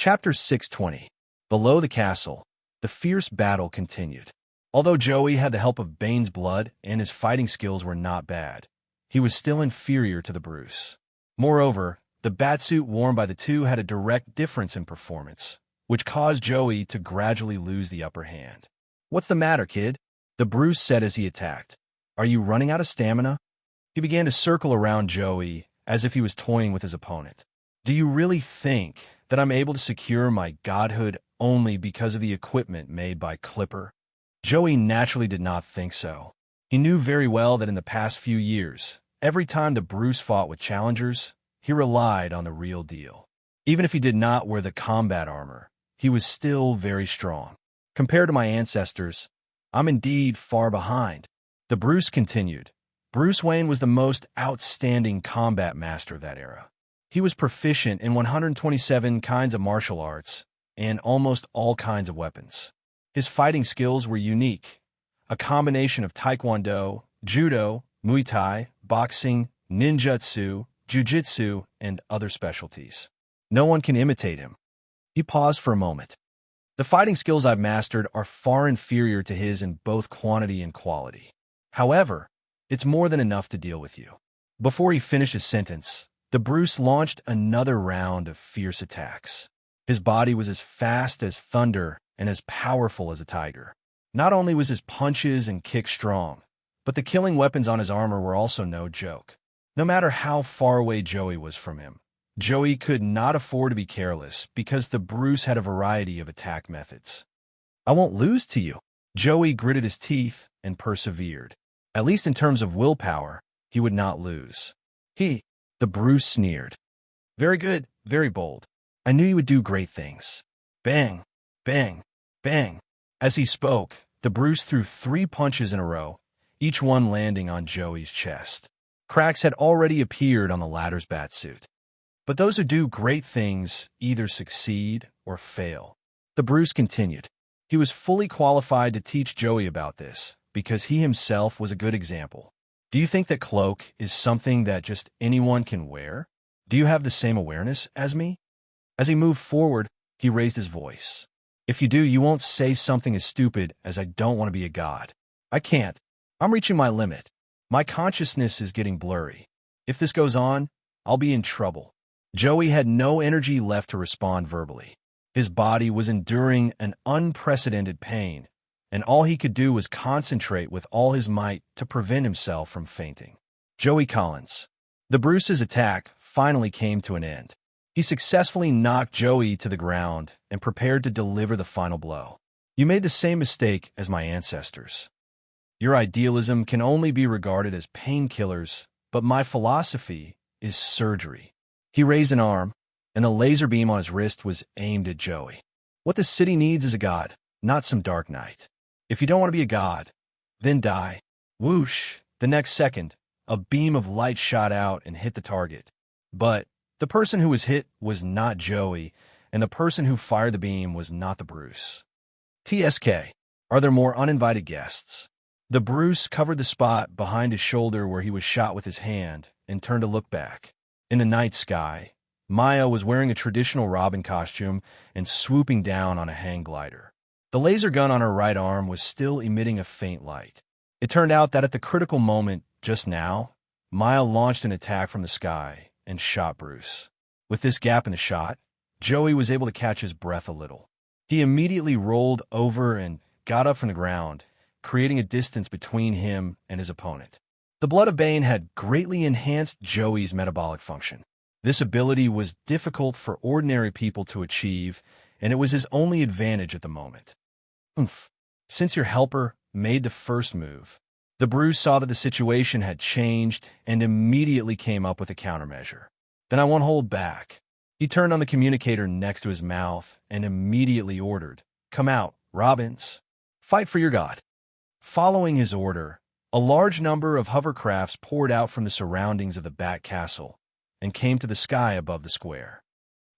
Chapter 620. Below the castle, the fierce battle continued. Although Joey had the help of Bane's blood and his fighting skills were not bad, he was still inferior to the Bruce. Moreover, the batsuit worn by the two had a direct difference in performance, which caused Joey to gradually lose the upper hand. "What's the matter, kid?" the Bruce said as he attacked. "Are you running out of stamina?" He began to circle around Joey as if he was toying with his opponent. "Do you really think that I'm able to secure my godhood only because of the equipment made by Clipper?" Joey naturally did not think so. He knew very well that in the past few years, every time the Bruce fought with challengers, he relied on the real deal. Even if he did not wear the combat armor, he was still very strong. "Compared to my ancestors, I'm indeed far behind," the Bruce continued. Bruce Wayne was the most outstanding combat master of that era. He was proficient in 127 kinds of martial arts and almost all kinds of weapons. His fighting skills were unique, a combination of taekwondo, judo, muay thai, boxing, ninjutsu, jiu-jitsu, and other specialties. No one can imitate him. He paused for a moment. "The fighting skills I've mastered are far inferior to his in both quantity and quality. However, it's more than enough to deal with you." Before he finished his sentence, the Bruce launched another round of fierce attacks. His body was as fast as thunder and as powerful as a tiger. Not only was his punches and kicks strong, but the killing weapons on his armor were also no joke. No matter how far away Joey was from him, Joey could not afford to be careless because the Bruce had a variety of attack methods. "I won't lose to you." Joey gritted his teeth and persevered. At least in terms of willpower, he would not lose. The Bruce sneered. "Very good, very bold. I knew you would do great things." Bang, bang, bang. As he spoke, the Bruce threw 3 punches in a row, each one landing on Joey's chest. Cracks had already appeared on the latter's batsuit. But those who do great things either succeed or fail. The Bruce continued. He was fully qualified to teach Joey about this, because he himself was a good example. "Do you think that cloak is something that just anyone can wear? Do you have the same awareness as me?" As he moved forward, he raised his voice. "If you do, you won't say something as stupid as 'I don't want to be a god.' I can't. I'm reaching my limit. My consciousness is getting blurry. If this goes on, I'll be in trouble." Joey had no energy left to respond verbally. His body was enduring an unprecedented pain, and all he could do was concentrate with all his might to prevent himself from fainting. Joey Collins. The Bruce's attack finally came to an end. He successfully knocked Joey to the ground and prepared to deliver the final blow. "You made the same mistake as my ancestors. Your idealism can only be regarded as painkillers, but my philosophy is surgery." He raised an arm, and the laser beam on his wrist was aimed at Joey. "What the city needs is a god, not some dark knight. If you don't want to be a god, then die." Whoosh! The next second, a beam of light shot out and hit the target. But the person who was hit was not Joey, and the person who fired the beam was not the Bruce. "TSK, are there more uninvited guests?" The Bruce covered the spot behind his shoulder where he was shot with his hand and turned to look back. In the night sky, Maya was wearing a traditional Robin costume and swooping down on a hang glider. The laser gun on her right arm was still emitting a faint light. It turned out that at the critical moment, just now, Maya launched an attack from the sky and shot Bruce. With this gap in the shot, Joey was able to catch his breath a little. He immediately rolled over and got up from the ground, creating a distance between him and his opponent. The blood of Bane had greatly enhanced Joey's metabolic function. This ability was difficult for ordinary people to achieve, and it was his only advantage at the moment. Since your helper made the first move, the Bruce saw that the situation had changed and immediately came up with a countermeasure. "Then I won't hold back." He turned on the communicator next to his mouth and immediately ordered, "Come out, Robins. Fight for your god." Following his order, a large number of hovercrafts poured out from the surroundings of the Bat Castle and came to the sky above the square.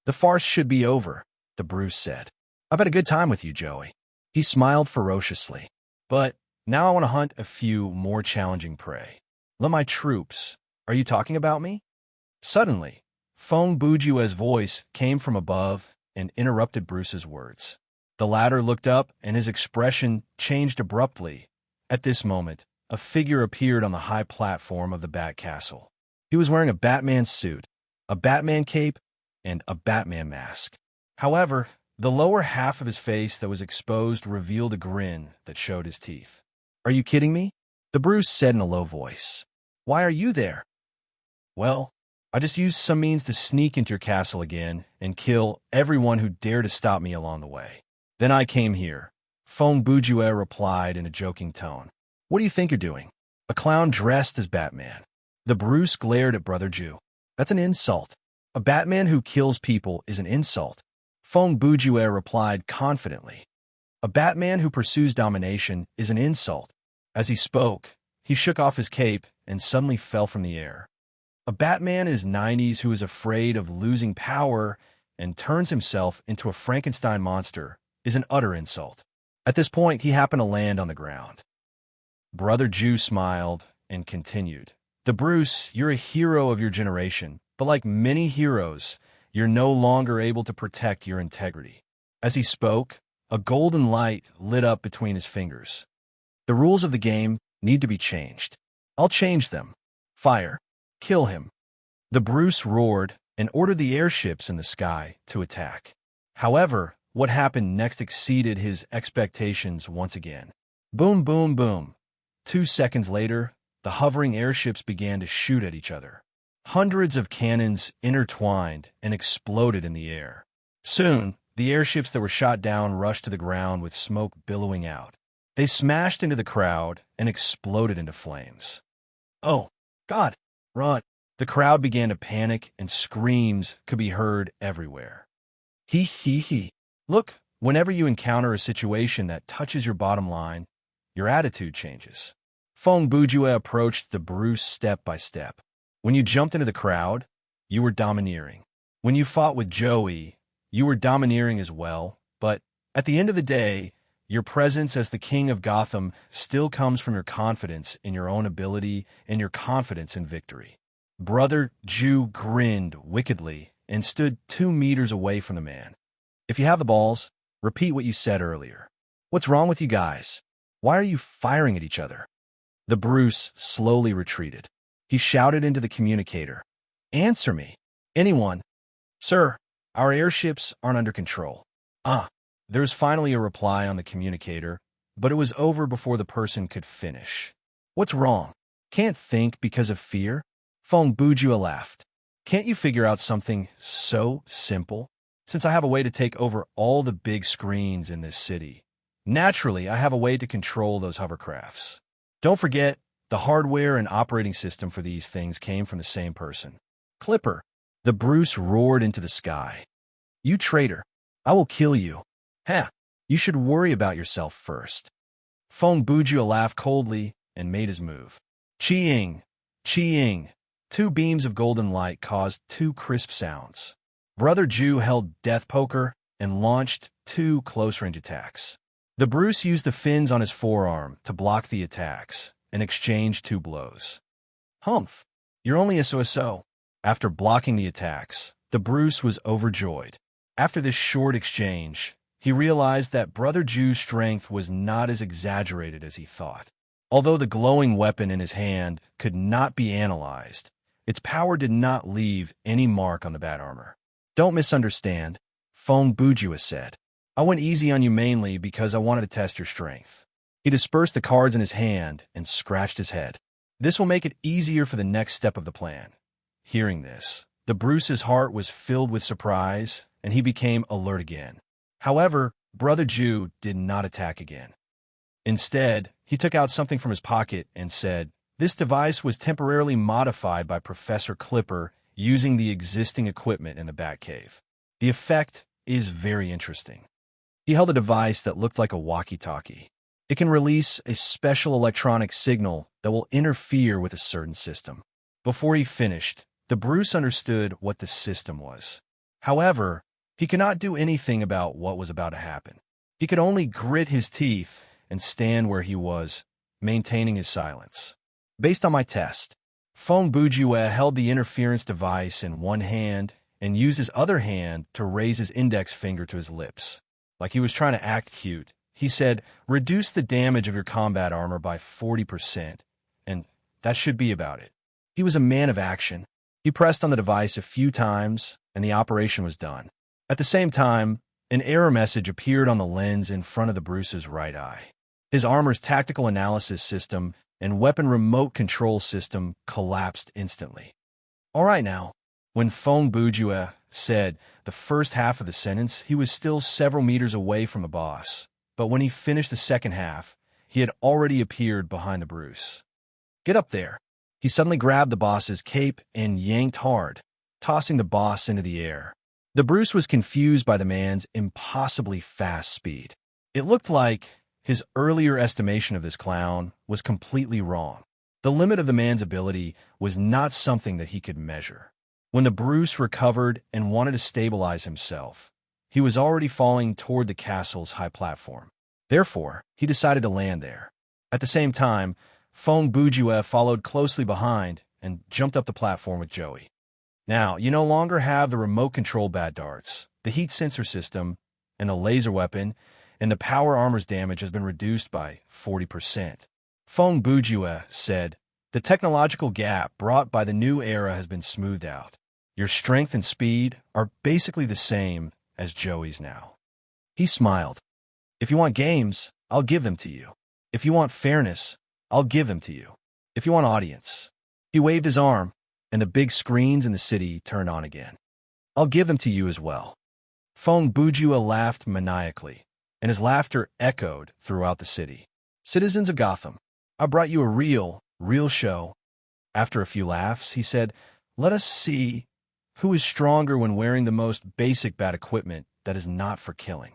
"The farce should be over," the Bruce said. "I've had a good time with you, Joey." He smiled ferociously. "But now I want to hunt a few more challenging prey. Let my troops. Are you talking about me?" Suddenly, Fong Bujua's voice came from above, and interrupted Bruce's words. The latter looked up, and his expression changed abruptly. At this moment, a figure appeared on the high platform of the Bat Castle. He was wearing a Batman suit, a Batman cape, and a Batman mask. However, the lower half of his face that was exposed revealed a grin that showed his teeth. "Are you kidding me?" the Bruce said in a low voice. "Why are you there?" "Well, I just used some means to sneak into your castle again and kill everyone who dared to stop me along the way. Then I came here," Fong Bujue replied in a joking tone. "What do you think you're doing? A clown dressed as Batman?" The Bruce glared at Brother Jew. "That's an insult. A Batman who kills people is an insult," Fong Bujue replied confidently. "A Batman who pursues domination is an insult." As he spoke, he shook off his cape and suddenly fell from the air. A Batman in his 90s who is afraid of losing power and turns himself into a Frankenstein monster is an utter insult. At this point, he happened to land on the ground. Brother Jew smiled and continued. "The Bruce, you're a hero of your generation, but like many heroes, you're no longer able to protect your integrity." As he spoke, a golden light lit up between his fingers. "The rules of the game need to be changed. I'll change them. Fire. Kill him." The Bruce roared and ordered the airships in the sky to attack. However, what happened next exceeded his expectations once again. Boom, boom, boom. 2 seconds later, the hovering airships began to shoot at each other. Hundreds of cannons intertwined and exploded in the air. Soon, the airships that were shot down rushed to the ground with smoke billowing out. They smashed into the crowd and exploded into flames. "Oh, God, run!" The crowd began to panic, and screams could be heard everywhere. He, he. Look, whenever you encounter a situation that touches your bottom line, your attitude changes. Fong Bujue approached the Bruce step by step. When you jumped into the crowd, you were domineering. When you fought with Joey, you were domineering as well, but at the end of the day, your presence as the king of Gotham still comes from your confidence in your own ability and your confidence in victory. Brother Jew grinned wickedly and stood 2 meters away from the man. "If you have the balls, repeat what you said earlier. What's wrong with you guys? Why are you firing at each other?" The Bruce slowly retreated. He shouted into the communicator. "Answer me. Anyone?" "Sir, our airships aren't under control." "Ah." There was finally a reply on the communicator, but it was over before the person could finish. "What's wrong? Can't think because of fear?" Fong Bujue laughed. "Can't you figure out something so simple? Since I have a way to take over all the big screens in this city, naturally I have a way to control those hovercrafts. Don't forget, the hardware and operating system for these things came from the same person. Clipper." The Bruce roared into the sky. "You traitor! I will kill you." "Ha! You should worry about yourself first." Fong Bujue laughed coldly and made his move. Chi-ing! Chi-ing! 2 beams of golden light caused 2 crisp sounds. Brother Jew held Death Poker and launched 2 close-range attacks. The Bruce used the fins on his forearm to block the attacks and exchanged 2 blows. "Humph! You're only a so-so." After blocking the attacks, the Bruce was overjoyed. After this short exchange, he realized that Brother Jew's strength was not as exaggerated as he thought. Although the glowing weapon in his hand could not be analyzed, its power did not leave any mark on the bat armor. "Don't misunderstand," Fong Bujue said. "I went easy on you mainly because I wanted to test your strength." He dispersed the cards in his hand and scratched his head. "This will make it easier for the next step of the plan." Hearing this, the Bruce's heart was filled with surprise, and he became alert again. However, Brother Jew did not attack again. Instead, he took out something from his pocket and said, "This device was temporarily modified by Professor Clipper using the existing equipment in the Batcave. The effect is very interesting." He held a device that looked like a walkie-talkie. It can release a special electronic signal that will interfere with a certain system. Before he finished, the Bruce understood what the system was. However, he could not do anything about what was about to happen. He could only grit his teeth and stand where he was, maintaining his silence. "Based on my test," Fong Bujue held the interference device in one hand and used his other hand to raise his index finger to his lips. Like he was trying to act cute. He said, "Reduce the damage of your combat armor by 40%, and that should be about it." He was a man of action. He pressed on the device a few times, and the operation was done. At the same time, an error message appeared on the lens in front of the Bruce's right eye. His armor's tactical analysis system and weapon remote control system collapsed instantly. "All right now." When Fong Bujue said the first half of the sentence, he was still several meters away from the boss. But when he finished the second half, he had already appeared behind the Bruce. "Get up there." He suddenly grabbed the boss's cape and yanked hard, tossing the boss into the air. The Bruce was confused by the man's impossibly fast speed. It looked like his earlier estimation of this clown was completely wrong. The limit of the man's ability was not something that he could measure. When the Bruce recovered and wanted to stabilize himself, he was already falling toward the castle's high platform. Therefore, he decided to land there. At the same time, Fong Bujue followed closely behind and jumped up the platform with Joey. "Now, you no longer have the remote control bat darts, the heat sensor system, and the laser weapon, and the power armor's damage has been reduced by 40%. Fong Bujue said, "The technological gap brought by the new era has been smoothed out. Your strength and speed are basically the same as Joey's now." He smiled. "If you want games, I'll give them to you. If you want fairness, I'll give them to you. If you want audience." He waved his arm, and the big screens in the city turned on again. "I'll give them to you as well." Fong Bujue laughed maniacally, and his laughter echoed throughout the city. "Citizens of Gotham, I brought you a real show." After a few laughs, he said, "Let us see who is stronger when wearing the most basic bat equipment that is not for killing."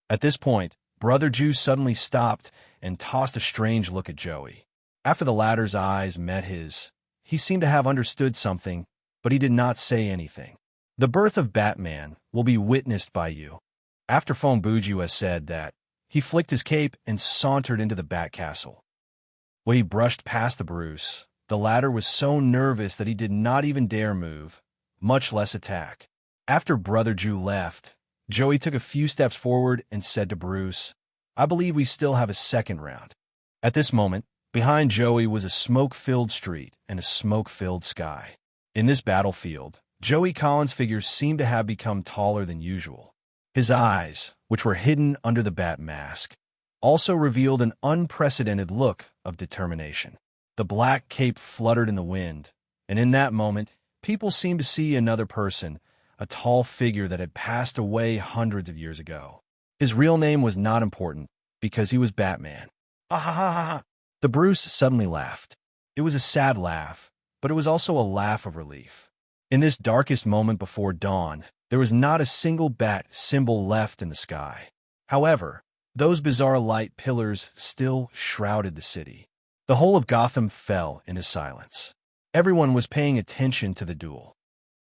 At this point, Brother Jew suddenly stopped and tossed a strange look at Joey. After the latter's eyes met his, he seemed to have understood something, but he did not say anything. "The birth of Batman will be witnessed by you." After Fong Bujue said that, he flicked his cape and sauntered into the Bat Castle. When he brushed past the Bruce, the latter was so nervous that he did not even dare move, much less attack. After Brother Jew left, Joey took a few steps forward and said to Bruce, "I believe we still have a second round." At this moment, behind Joey was a smoke-filled street and a smoke-filled sky. In this battlefield, Joey Collins' figure seemed to have become taller than usual. His eyes, which were hidden under the bat mask, also revealed an unprecedented look of determination. The black cape fluttered in the wind, and in that moment, people seemed to see another person, a tall figure that had passed away hundreds of years ago. His real name was not important, because he was Batman. "Ha ha ha ha ha!" The Bruce suddenly laughed. It was a sad laugh, but it was also a laugh of relief. In this darkest moment before dawn, there was not a single bat symbol left in the sky. However, those bizarre light pillars still shrouded the city. The whole of Gotham fell into silence. Everyone was paying attention to the duel.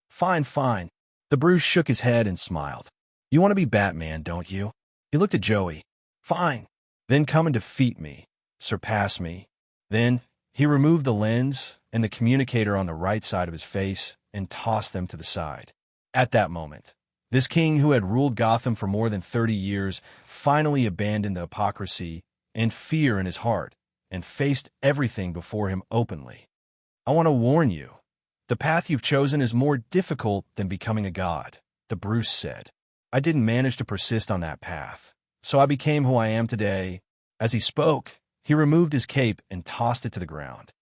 Fine, fine." The Bruce shook his head and smiled. "You want to be Batman, don't you?" He looked at Joey. "Fine. Then come and defeat me. Surpass me." Then he removed the lens and the communicator on the right side of his face and tossed them to the side. At that moment, this king who had ruled Gotham for more than 30 years finally abandoned the hypocrisy and fear in his heart and faced everything before him openly. "I want to warn you. The path you've chosen is more difficult than becoming a god," the Bruce said. "I didn't manage to persist on that path, so I became who I am today." As he spoke, he removed his cape and tossed it to the ground.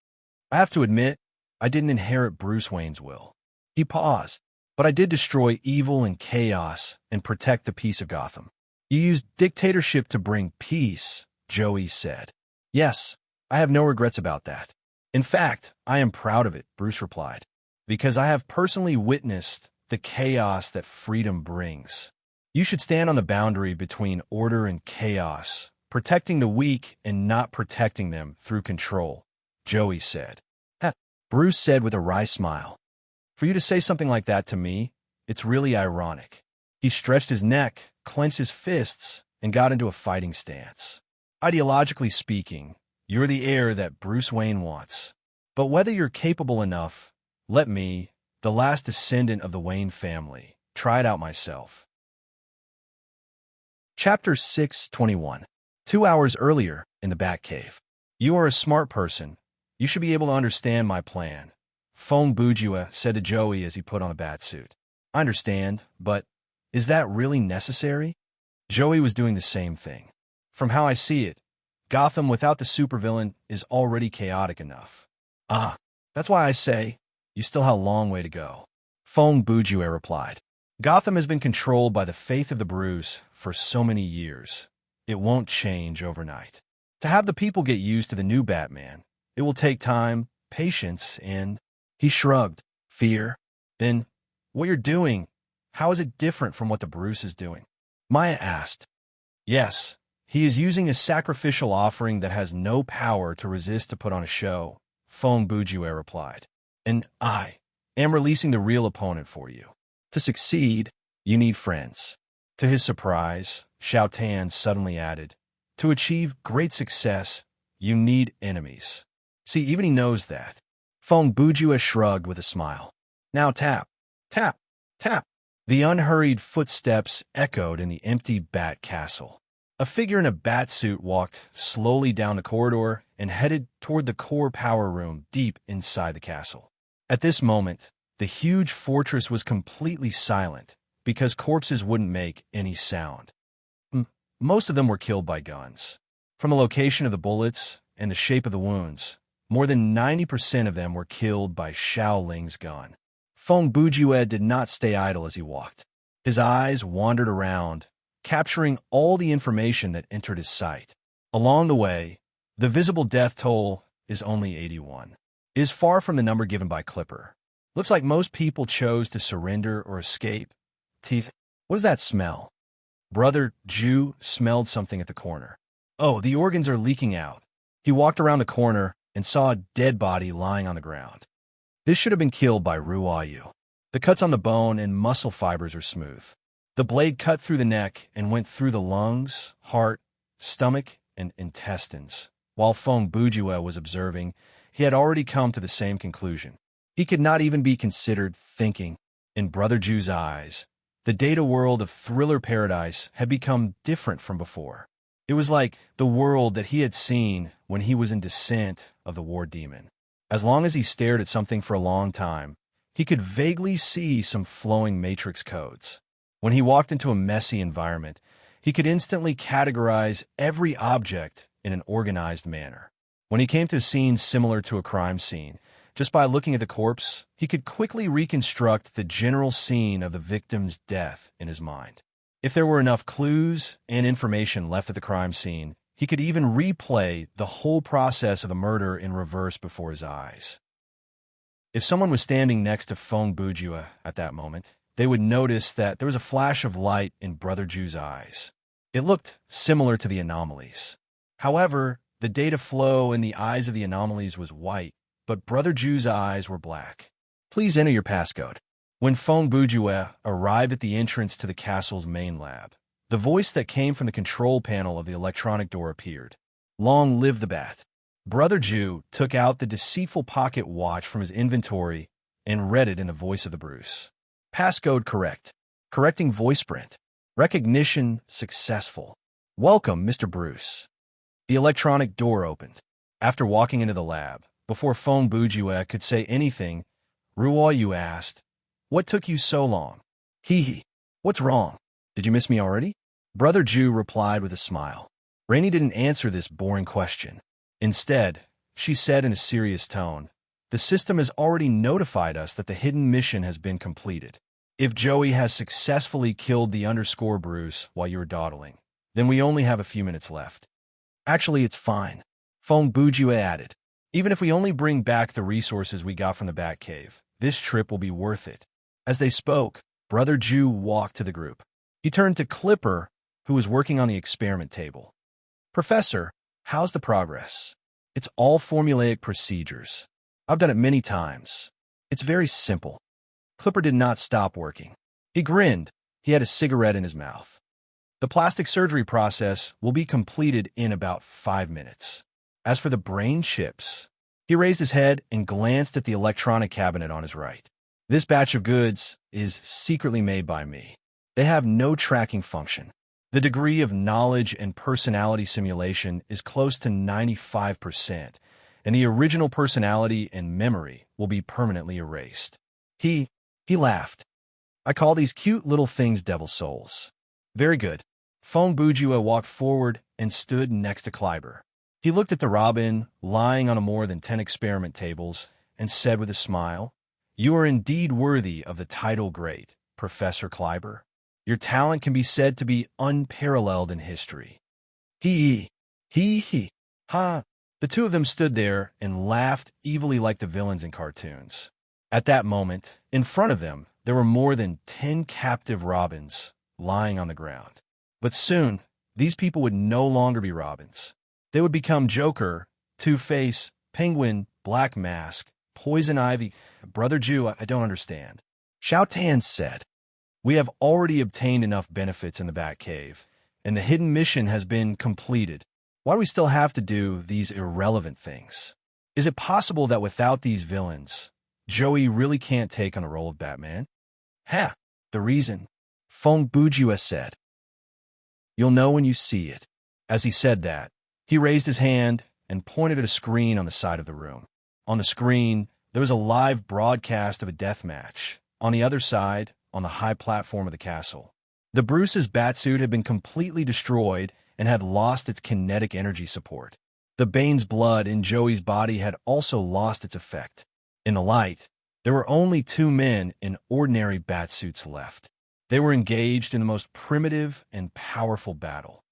"I have to admit, I didn't inherit Bruce Wayne's will." He paused. "But I did destroy evil and chaos and protect the peace of Gotham." "You used dictatorship to bring peace," Joey said. "Yes, I have no regrets about that. In fact, I am proud of it," Bruce replied, "because I have personally witnessed the chaos that freedom brings. You should stand on the boundary between order and chaos, protecting the weak and not protecting them through control," Joey said. Bruce said with a wry smile. "For you to say something like that to me, it's really ironic." He stretched his neck, clenched his fists, and got into a fighting stance. "Ideologically speaking, you're the heir that Bruce Wayne wants. But whether you're capable enough, let me, the last descendant of the Wayne family, try it out myself. Chapter 621. 2 hours earlier in the Batcave. You are a smart person. You should be able to understand my plan, Fong Bujua said to Joey as he put on a batsuit. I understand, but is that really necessary? Joey was doing the same thing. From how I see it, Gotham without the supervillain is already chaotic enough. That's why I say, you still have a long way to go. Fong Bujua replied. Gotham has been controlled by the faith of the Bruce for so many years. It won't change overnight. To have the people get used to the new Batman, it will take time, patience, and... He shrugged. Fear? Then, what you're doing, how is it different from what the Bruce is doing? Maya asked. Yes, he is using a sacrificial offering that has no power to resist to put on a show, Fong Bujua replied. And I am releasing the real opponent for you. To succeed, you need friends. To his surprise, Xiao Tan suddenly added, to achieve great success, you need enemies. See, even he knows that. Fong Bujua shrugged with a smile. Now tap, tap, tap. The unhurried footsteps echoed in the empty Bat Castle. A figure in a bat suit walked slowly down the corridor and headed toward the core power room deep inside the castle. At this moment, the huge fortress was completely silent because corpses wouldn't make any sound. Most of them were killed by guns. From the location of the bullets and the shape of the wounds, more than 90% of them were killed by Xiao Ling's gun. Fong Bujua did not stay idle as he walked. His eyes wandered around, capturing all the information that entered his sight. Along the way, the visible death toll is only 81. It is far from the number given by Clipper. Looks like most people chose to surrender or escape. Teeth, what does that smell? Brother Ju smelled something at the corner. Oh, the organs are leaking out. He walked around the corner and saw a dead body lying on the ground. This should have been killed by Ruayu. The cuts on the bone and muscle fibers are smooth. The blade cut through the neck and went through the lungs, heart, stomach, and intestines. While Fong Bujua was observing, he had already come to the same conclusion. He could not even be considered thinking. In Brother Ju's eyes, the data world of Thriller Paradise had become different from before. It was like the world that he had seen when he was in Descent of the War Demon. As long as he stared at something for a long time, he could vaguely see some flowing matrix codes. When he walked into a messy environment, he could instantly categorize every object in an organized manner. When he came to scenes similar to a crime scene, just by looking at the corpse, he could quickly reconstruct the general scene of the victim's death in his mind. If there were enough clues and information left at the crime scene, he could even replay the whole process of the murder in reverse before his eyes. If someone was standing next to Fong Bujua at that moment, they would notice that there was a flash of light in Brother Ju's eyes. It looked similar to the anomalies. However, the data flow in the eyes of the anomalies was white, but Brother Ju's eyes were black. Please enter your passcode. When Fong Bujua arrived at the entrance to the castle's main lab, the voice that came from the control panel of the electronic door appeared. Long live the bat. Brother Ju took out the deceitful pocket watch from his inventory and read it in the voice of the Bruce. Passcode correct. Correcting voice print. Recognition successful. Welcome, Mr. Bruce. The electronic door opened. After walking into the lab, before Fong Bujua could say anything, Ruayu asked, "What took you so long?" Hee. What's wrong? Did you miss me already? Brother Ju replied with a smile. Rainey didn't answer this boring question. Instead, she said in a serious tone, the system has already notified us that the hidden mission has been completed. If Joey has successfully killed the underscore Bruce while you were dawdling, then we only have a few minutes left. Actually, it's fine, Fong Bujua added. Even if we only bring back the resources we got from the Batcave, this trip will be worth it. As they spoke, Brother Ju walked to the group. He turned to Clipper, who was working on the experiment table. Professor, how's the progress? It's all formulaic procedures. I've done it many times. It's very simple. Clipper did not stop working. He grinned. He had a cigarette in his mouth. The plastic surgery process will be completed in about 5 minutes. As for the brain chips, he raised his head and glanced at the electronic cabinet on his right. This batch of goods is secretly made by me. They have no tracking function. The degree of knowledge and personality simulation is close to 95%, and the original personality and memory will be permanently erased. He laughed. I call these cute little things devil souls. Very good. Fong Bujua walked forward and stood next to Kleiber. He looked at the robin lying on a more than 10 experiment tables and said with a smile, "You are indeed worthy of the title great, Professor Kleiber. Your talent can be said to be unparalleled in history." He, ha. The two of them stood there and laughed evilly like the villains in cartoons. At that moment, in front of them, there were more than 10 captive robins lying on the ground. But soon, these people would no longer be robins. They would become Joker, Two-Face, Penguin, Black Mask, Poison Ivy. Brother Jew, I don't understand. Xiao Tan said, "We have already obtained enough benefits in the Batcave, and the hidden mission has been completed. Why do we still have to do these irrelevant things? Is it possible that without these villains, Joey really can't take on the role of Batman?" "Ha! The reason," Fong Bujua said. "You'll know when you see it." As he said that, he raised his hand and pointed at a screen on the side of the room. On the screen, there was a live broadcast of a death match. On the other side, on the high platform of the castle, the Bruce's batsuit had been completely destroyed and had lost its kinetic energy support. The Bane's blood in Joey's body had also lost its effect. In the light, there were only two men in ordinary batsuits left. They were engaged in the most primitive and powerful battle.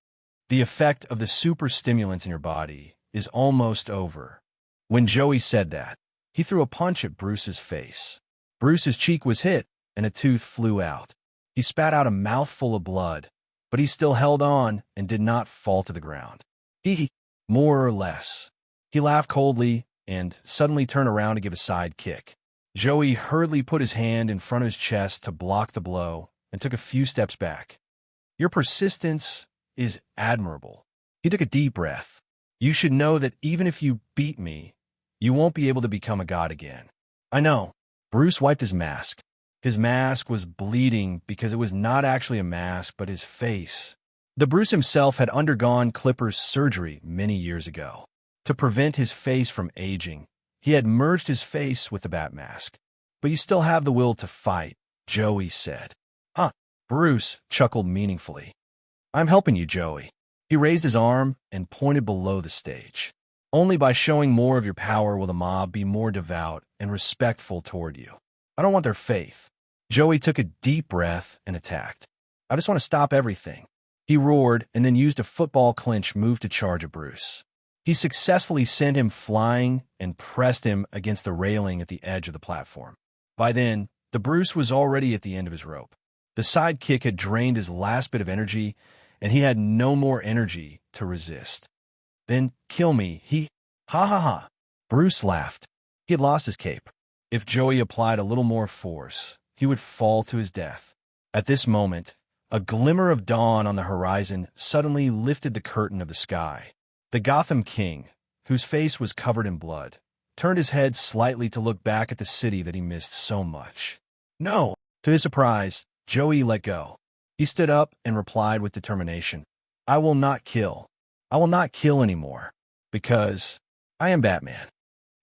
The effect of the super stimulants in your body is almost over. When Joey said that, he threw a punch at Bruce's face. Bruce's cheek was hit, and a tooth flew out. He spat out a mouthful of blood, but he still held on and did not fall to the ground. More or less. He laughed coldly and suddenly turned around to give a side kick. Joey hurriedly put his hand in front of his chest to block the blow and took a few steps back. "Your persistence is admirable." He took a deep breath. "You should know that even if you beat me, you won't be able to become a god again." "I know." Bruce wiped his mask. His mask was bleeding because it was not actually a mask, but his face. The Bruce himself had undergone Clipper's surgery many years ago. To prevent his face from aging, he had merged his face with the bat mask. "But you still have the will to fight," Joey said. "Huh." Bruce chuckled meaningfully. "I'm helping you, Joey." He raised his arm and pointed below the stage. "Only by showing more of your power will the mob be more devout and respectful toward you. I don't want their faith." Joey took a deep breath and attacked. "I just want to stop everything." He roared and then used a football clinch move to charge at Bruce. He successfully sent him flying and pressed him against the railing at the edge of the platform. By then, the Bruce was already at the end of his rope. The side kick had drained his last bit of energy, and he had no more energy to resist. "Then kill me, ha. Bruce laughed. He had lost his cape. If Joey applied a little more force, he would fall to his death. At this moment, a glimmer of dawn on the horizon suddenly lifted the curtain of the sky. The Gotham King, whose face was covered in blood, turned his head slightly to look back at the city that he missed so much. "No!" To his surprise, Joey let go. He stood up and replied with determination, "I will not kill. I will not kill anymore. Because I am Batman."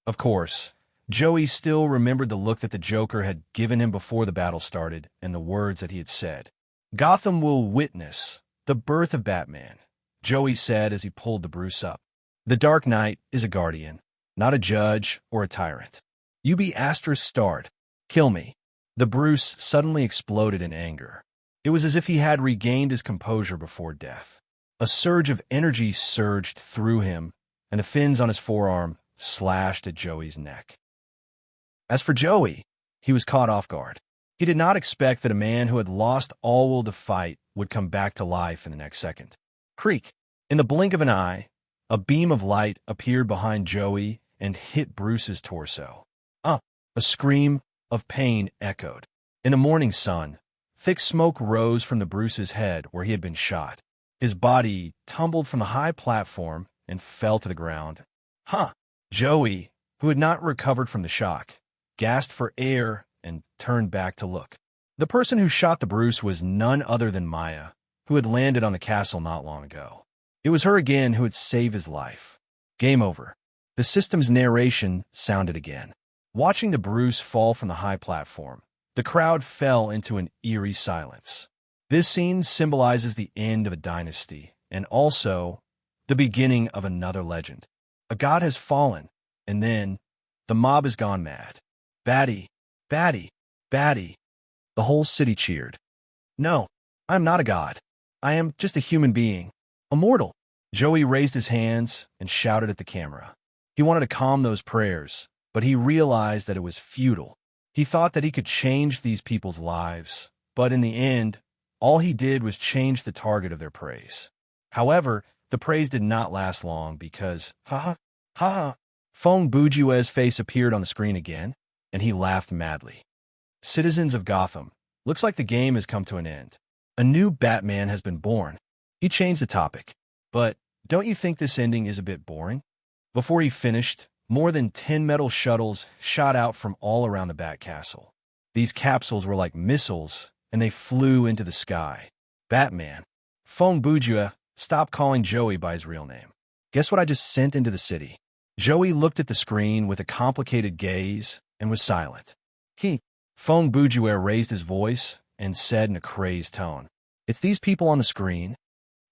Of course, Joey still remembered the look that the Joker had given him before the battle started and the words that he had said. "Gotham will witness the birth of Batman," Joey said as he pulled the Bruce up. "The Dark Knight is a guardian, not a judge or a tyrant. You be *starred. Kill me." The Bruce suddenly exploded in anger. It was as if he had regained his composure before death. A surge of energy surged through him, and the fins on his forearm slashed at Joey's neck. As for Joey, he was caught off guard. He did not expect that a man who had lost all will to fight would come back to life in the next second. Creak! In the blink of an eye, a beam of light appeared behind Joey and hit Bruce's torso. A scream of pain echoed. In the morning sun, thick smoke rose from the Bruce's head where he had been shot. His body tumbled from the high platform and fell to the ground. Joey, who had not recovered from the shock, gasped for air and turned back to look. The person who shot the Bruce was none other than Maya, who had landed on the castle not long ago. It was her again who had saved his life. Game over. The system's narration sounded again. Watching the Bruce fall from the high platform, the crowd fell into an eerie silence. This scene symbolizes the end of a dynasty, and also the beginning of another legend. A god has fallen, and then the mob has gone mad. Batty, Batty, Batty. The whole city cheered. No, I am not a god. I am just a human being. A mortal. Joey raised his hands and shouted at the camera. He wanted to calm those prayers, but he realized that it was futile. He thought that he could change these people's lives, but in the end, all he did was change the target of their praise. However, the praise did not last long because, ha ha, Feng Bujue's face appeared on the screen again, and he laughed madly. Citizens of Gotham, looks like the game has come to an end. A new Batman has been born. He changed the topic. But don't you think this ending is a bit boring? Before he finished, more than 10 metal shuttles shot out from all around the Batcastle. These capsules were like missiles, and they flew into the sky. Batman. Feng Bujue, stop calling Joey by his real name. Guess what I just sent into the city? Joey looked at the screen with a complicated gaze and was silent. Feng Bujue raised his voice and said in a crazed tone, "It's these people on the screen."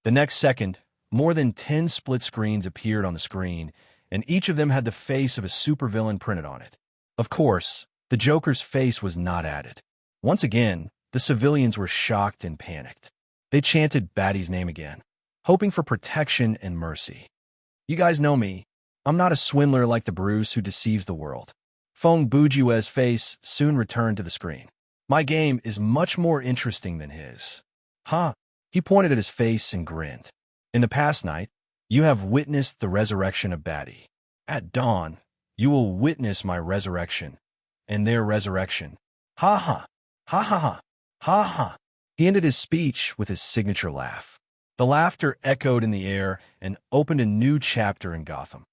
The next second, more than 10 split screens appeared on the screen, and each of them had the face of a supervillain printed on it. Of course, the Joker's face was not added. Once again, the civilians were shocked and panicked. They chanted Batty's name again, hoping for protection and mercy. You guys know me. I'm not a swindler like the Bruce who deceives the world. Feng Bujue's face soon returned to the screen. My game is much more interesting than his. Huh? He pointed at his face and grinned. In the past night, you have witnessed the resurrection of Batty. At dawn, you will witness my resurrection, and their resurrection. Ha ha, ha ha ha, ha ha. He ended his speech with his signature laugh. The laughter echoed in the air and opened a new chapter in Gotham.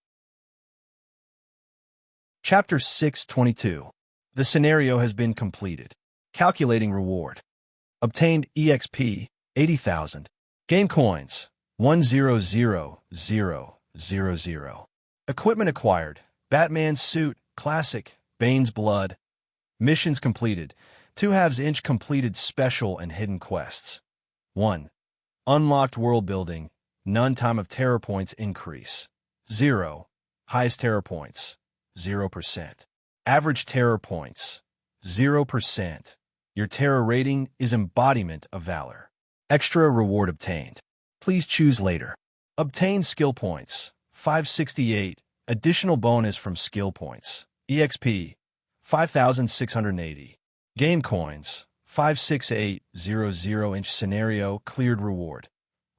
Chapter 622. The scenario has been completed. Calculating reward. Obtained EXP, 80,000. Game coins, 100,000. Equipment acquired, Batman suit, classic, Bane's blood. Missions completed, 2/2 completed special and hidden quests. 1. Unlocked world building, none time of terror points increase. 0. Highest terror points, 0%. Average terror points, 0%. Your terror rating is embodiment of valor. Extra reward obtained. Please choose later. Obtain skill points, 568. Additional bonus from skill points. EXP, 5,680. Game coins, 56800. Scenario cleared reward.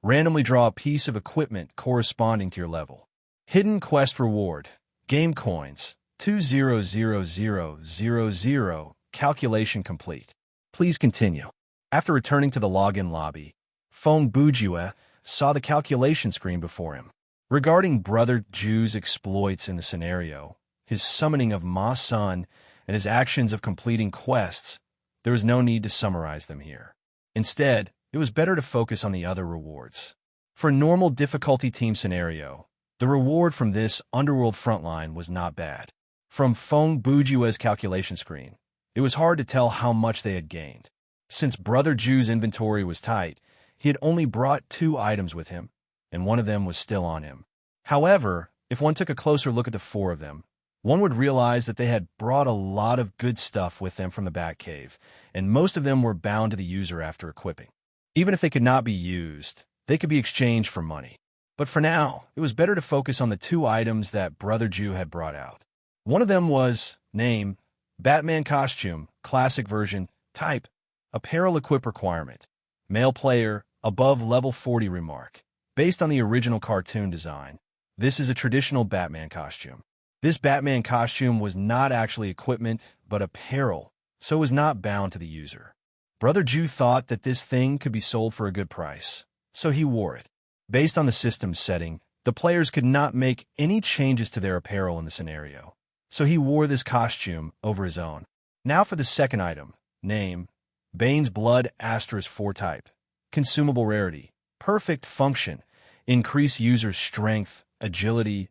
Randomly draw a piece of equipment corresponding to your level. Hidden quest reward. Game coins, 200,000. Calculation complete. Please continue. After returning to the login lobby, Feng Bujue saw the calculation screen before him. Regarding Brother Ju's exploits in the scenario, his summoning of Ma Sun, and his actions of completing quests, there was no need to summarize them here. Instead, it was better to focus on the other rewards. For a normal difficulty team scenario, the reward from this underworld frontline was not bad. From Feng Bujue's calculation screen, it was hard to tell how much they had gained. Since Brother Ju's inventory was tight, he had only brought 2 items with him, and one of them was still on him. However, if one took a closer look at the 4 of them, one would realize that they had brought a lot of good stuff with them from the Batcave, and most of them were bound to the user after equipping. Even if they could not be used, they could be exchanged for money. But for now, it was better to focus on the 2 items that Brother Ju had brought out. One of them was, name, Batman costume, classic version, type, apparel equip requirement, male player, above level 40 remark. Based on the original cartoon design, this is a traditional Batman costume. This Batman costume was not actually equipment, but apparel, so it was not bound to the user. Brother Ju thought that this thing could be sold for a good price, so he wore it. Based on the system's setting, the players could not make any changes to their apparel in the scenario, so he wore this costume over his own. Now for the second item. Name: Bane's Blood * 4 type. Consumable rarity. Perfect function. Increase user's strength, agility,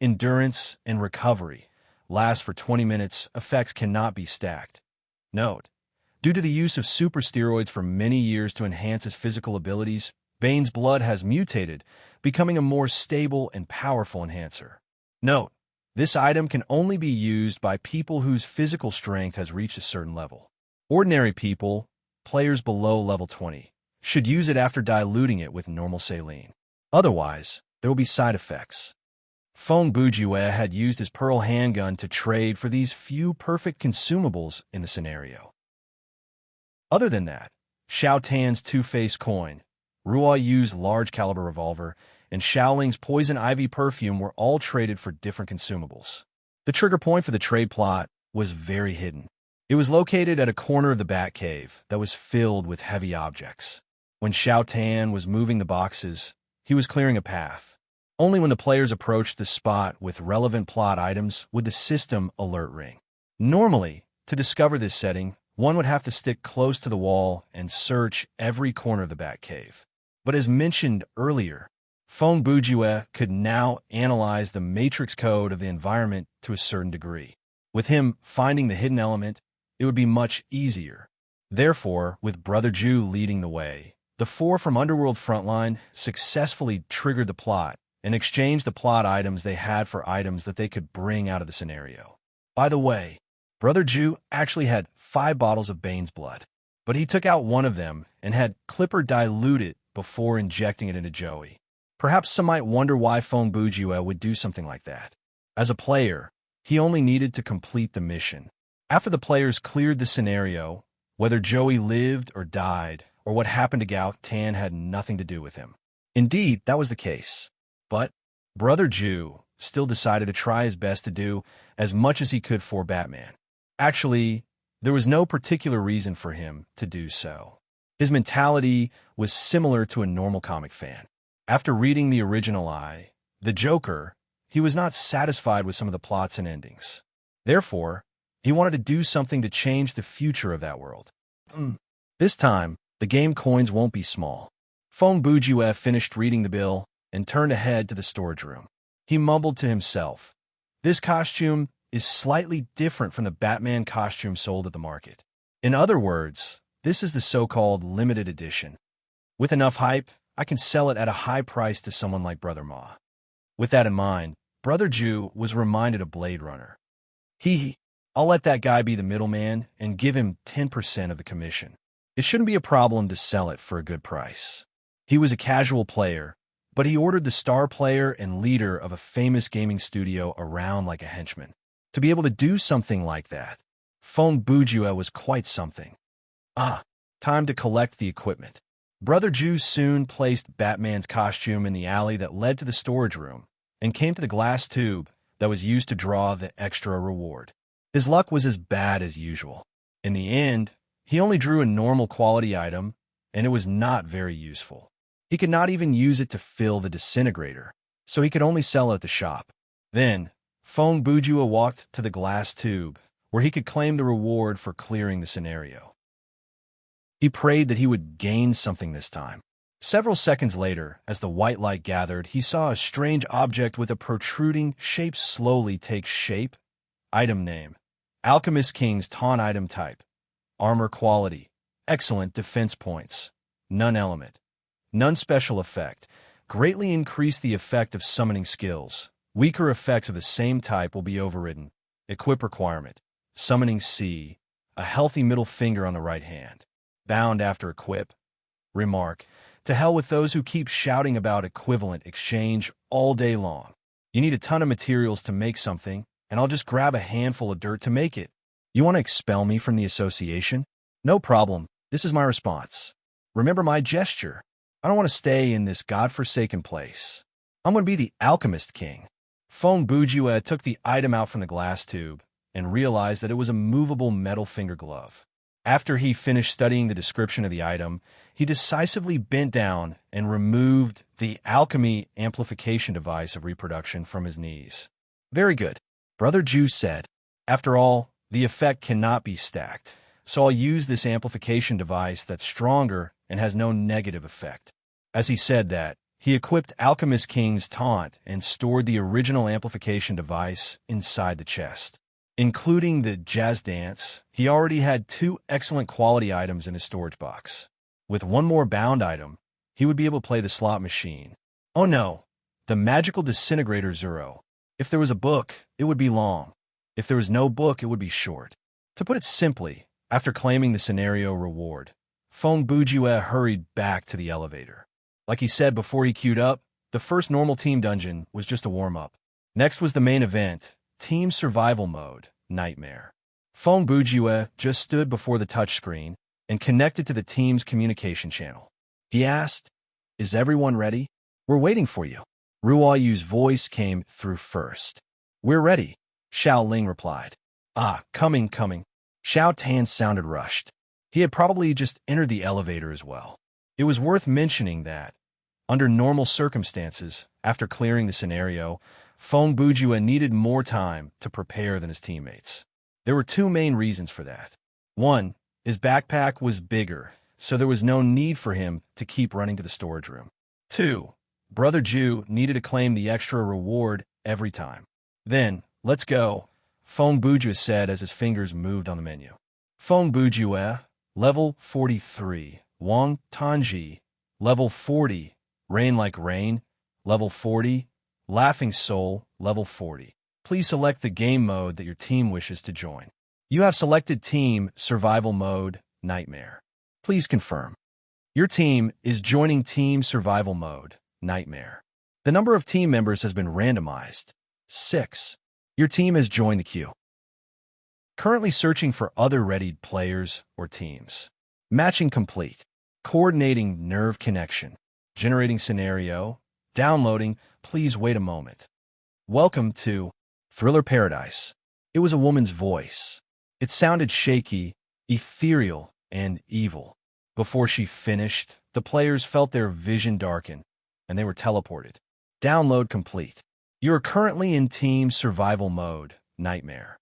endurance, and recovery. Lasts for 20 minutes. Effects cannot be stacked. Note: due to the use of super steroids for many years to enhance his physical abilities, Bane's Blood has mutated, becoming a more stable and powerful enhancer. Note: this item can only be used by people whose physical strength has reached a certain level. Ordinary people, players below level 20, should use it after diluting it with normal saline. Otherwise, there will be side effects. Feng Bujue had used his pearl handgun to trade for these few perfect consumables in the scenario. Other than that, Xiao Tan's two-faced coin, Ruo Yu's large-caliber revolver, and Xiaoling's poison ivy perfume were all traded for different consumables. The trigger point for the trade plot was very hidden. It was located at a corner of the Bat Cave that was filled with heavy objects. When Xiao Tan was moving the boxes, he was clearing a path. Only when the players approached the spot with relevant plot items would the system alert ring. Normally, to discover this setting, one would have to stick close to the wall and search every corner of the Bat Cave. But as mentioned earlier, Feng Bujue could now analyze the matrix code of the environment to a certain degree. With him finding the hidden element, it would be much easier. Therefore, with Brother Ju leading the way, the four from Underworld Frontline successfully triggered the plot and exchanged the plot items they had for items that they could bring out of the scenario. By the way, Brother Ju actually had 5 bottles of Bane's Blood, but he took out one of them and had Clipper dilute it before injecting it into Joey. Perhaps some might wonder why Feng Bujue would do something like that. As a player, he only needed to complete the mission. After the players cleared the scenario, whether Joey lived or died, or what happened to Gao Tan had nothing to do with him. Indeed, that was the case. But Brother Ju still decided to try his best to do as much as he could for Batman. Actually, there was no particular reason for him to do so. His mentality was similar to a normal comic fan. After reading the original The Joker, he was not satisfied with some of the plots and endings. Therefore, he wanted to do something to change the future of that world. This time, the game coins won't be small. Feng Bujue finished reading the bill and turned ahead to the storage room. He mumbled to himself, "This costume is slightly different from the Batman costume sold at the market. In other words, this is the so-called limited edition. With enough hype, I can sell it at a high price to someone like Brother Ma." With that in mind, Brother Ju was reminded of Blade Runner. I'll let that guy be the middleman and give him 10% of the commission. It shouldn't be a problem to sell it for a good price. He was a casual player, but he ordered the star player and leader of a famous gaming studio around like a henchman. To be able to do something like that, Feng Bujue was quite something. Time to collect the equipment. Brother Ju soon placed Batman's costume in the alley that led to the storage room and came to the glass tube that was used to draw the extra reward. His luck was as bad as usual. In the end, he only drew a normal quality item, and it was not very useful. He could not even use it to fill the disintegrator, so he could only sell it at the shop. Then, Feng Bujue walked to the glass tube, where he could claim the reward for clearing the scenario. He prayed that he would gain something this time. Several seconds later, as the white light gathered, he saw a strange object with a protruding shape slowly take shape. Item name: Alchemist King's Taunt item type. Armor quality: excellent defense points. None element. None special effect. Greatly increase the effect of summoning skills. Weaker effects of the same type will be overridden. Equip requirement: Summoning C. A healthy middle finger on the right hand. Bound after equip. Remark: to hell with those who keep shouting about equivalent exchange all day long. You need a ton of materials to make something, and I'll just grab a handful of dirt to make it. You want to expel me from the association? No problem. This is my response. Remember my gesture. I don't want to stay in this godforsaken place. I'm going to be the Alchemist King. Feng Bujue took the item out from the glass tube and realized that it was a movable metal finger glove. After he finished studying the description of the item, he decisively bent down and removed the alchemy amplification device of reproduction from his knees. Very good, Brother Ju said. After all, The effect cannot be stacked, so I'll use this amplification device that's stronger and has no negative effect. As he said that, he equipped Alchemist King's taunt and stored the original amplification device inside the chest. Including the jazz dance, he already had 2 excellent quality items in his storage box. With one more bound item, he would be able to play the slot machine. Oh no, the magical disintegrator Zero. If there was a book, it would be long. If there was no book, it would be short. To put it simply, after claiming the scenario reward, Fong Bujue hurried back to the elevator. Like he said before he queued up, the first normal team dungeon was just a warm-up. Next was the main event, Team Survival Mode, Nightmare. Fong Bujue just stood before the touchscreen and connected to the team's communication channel. He asked, "Is everyone ready? We're waiting for you." Ruo Yu's voice came through first. "We're ready," Xiao Ling replied. "Ah, coming. Xiao Tan sounded rushed. He had probably just entered the elevator as well. It was worth mentioning that, under normal circumstances, after clearing the scenario, Fong Bujue needed more time to prepare than his teammates. There were 2 main reasons for that. One, his backpack was bigger, so there was no need for him to keep running to the storage room. 2, Brother Ju needed to claim the extra reward every time. "Then, let's go," Fong Bujue said as his fingers moved on the menu. Fong Bujue, level 43. Wang Tanji, level 40. Rain Like Rain, level 40. Laughing Soul, level 40. Please select the game mode that your team wishes to join. You have selected Team Survival Mode, Nightmare. Please confirm. Your team is joining Team Survival Mode, Nightmare. The number of team members has been randomized. 6. Your team has joined the queue. Currently searching for other readied players or teams. Matching complete. Coordinating nerve connection. Generating scenario. Downloading. Please wait a moment. Welcome to Thriller Paradise. It was a woman's voice. It sounded shaky, ethereal, and evil. Before she finished, the players felt their vision darken, and they were teleported. Download complete. You are currently in Team Survival Mode, Nightmare.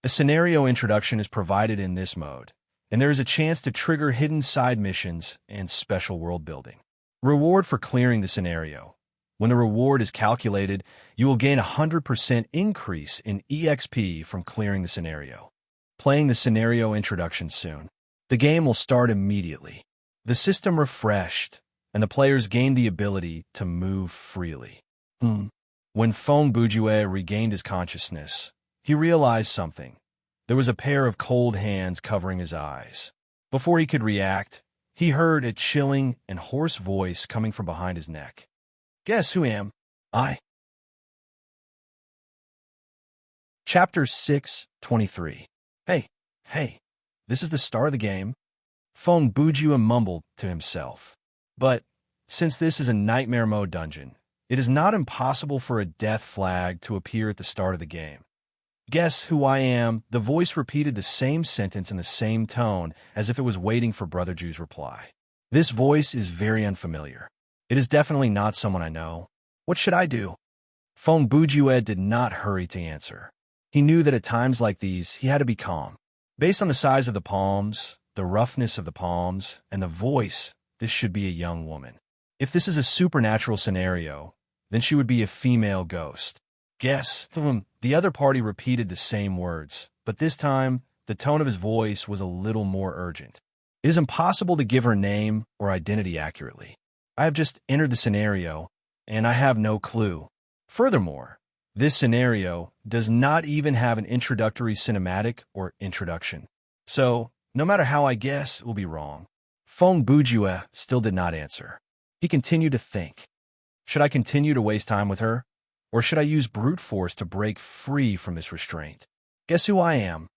A scenario introduction is provided in this mode, and there is a chance to trigger hidden side missions and special world building. Reward for clearing the scenario. When the reward is calculated, you will gain a 100% increase in EXP from clearing the scenario. Playing the scenario introduction soon. The game will start immediately. The system refreshed, and the players gained the ability to move freely. When Fong Bujue regained his consciousness, he realized something. There was a pair of cold hands covering his eyes. Before he could react, he heard a chilling and hoarse voice coming from behind his neck. "Guess who am I?" Chapter 6:23. Hey, this is the start of the game. Fong Bujue mumbled to himself. But, since this is a nightmare mode dungeon, it is not impossible for a death flag to appear at the start of the game. "Guess who I am?" The voice repeated the same sentence in the same tone as if it was waiting for Brother Ju's reply. This voice is very unfamiliar. It is definitely not someone I know. What should I do? Fong Bujue did not hurry to answer. He knew that at times like these, he had to be calm. Based on the size of the palms, the roughness of the palms, and the voice, this should be a young woman. If this is a supernatural scenario, then she would be a female ghost. Guess. The other party repeated the same words, but this time, the tone of his voice was a little more urgent. It is impossible to give her name or identity accurately. I have just entered the scenario, and I have no clue. Furthermore, this scenario does not even have an introductory cinematic or introduction. So, no matter how I guess, it will be wrong. Fong Bujue still did not answer. He continued to think. Should I continue to waste time with her? Or should I use brute force to break free from this restraint? Guess who I am?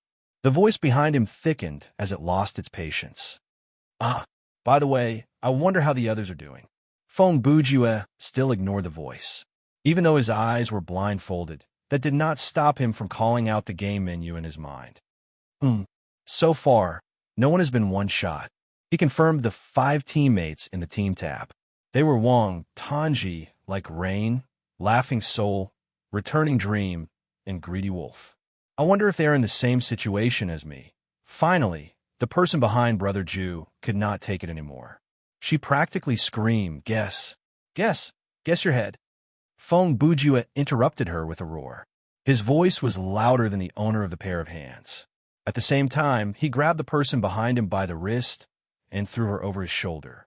The voice behind him thickened as it lost its patience. By the way, I wonder how the others are doing. Fong Bujue still ignored the voice. Even though his eyes were blindfolded, that did not stop him from calling out the game menu in his mind. So far, no one has been one-shot. He confirmed the 5 teammates in the team tab. They were Wang, Tanji, like Rain, Laughing Soul, Returning Dream, and Greedy Wolf. I wonder if they are in the same situation as me. Finally, the person behind Brother Jew could not take it anymore. She practically screamed, Guess, guess your head. Feng Bujue interrupted her with a roar. His voice was louder than the owner of the pair of hands. At the same time, he grabbed the person behind him by the wrist and threw her over his shoulder.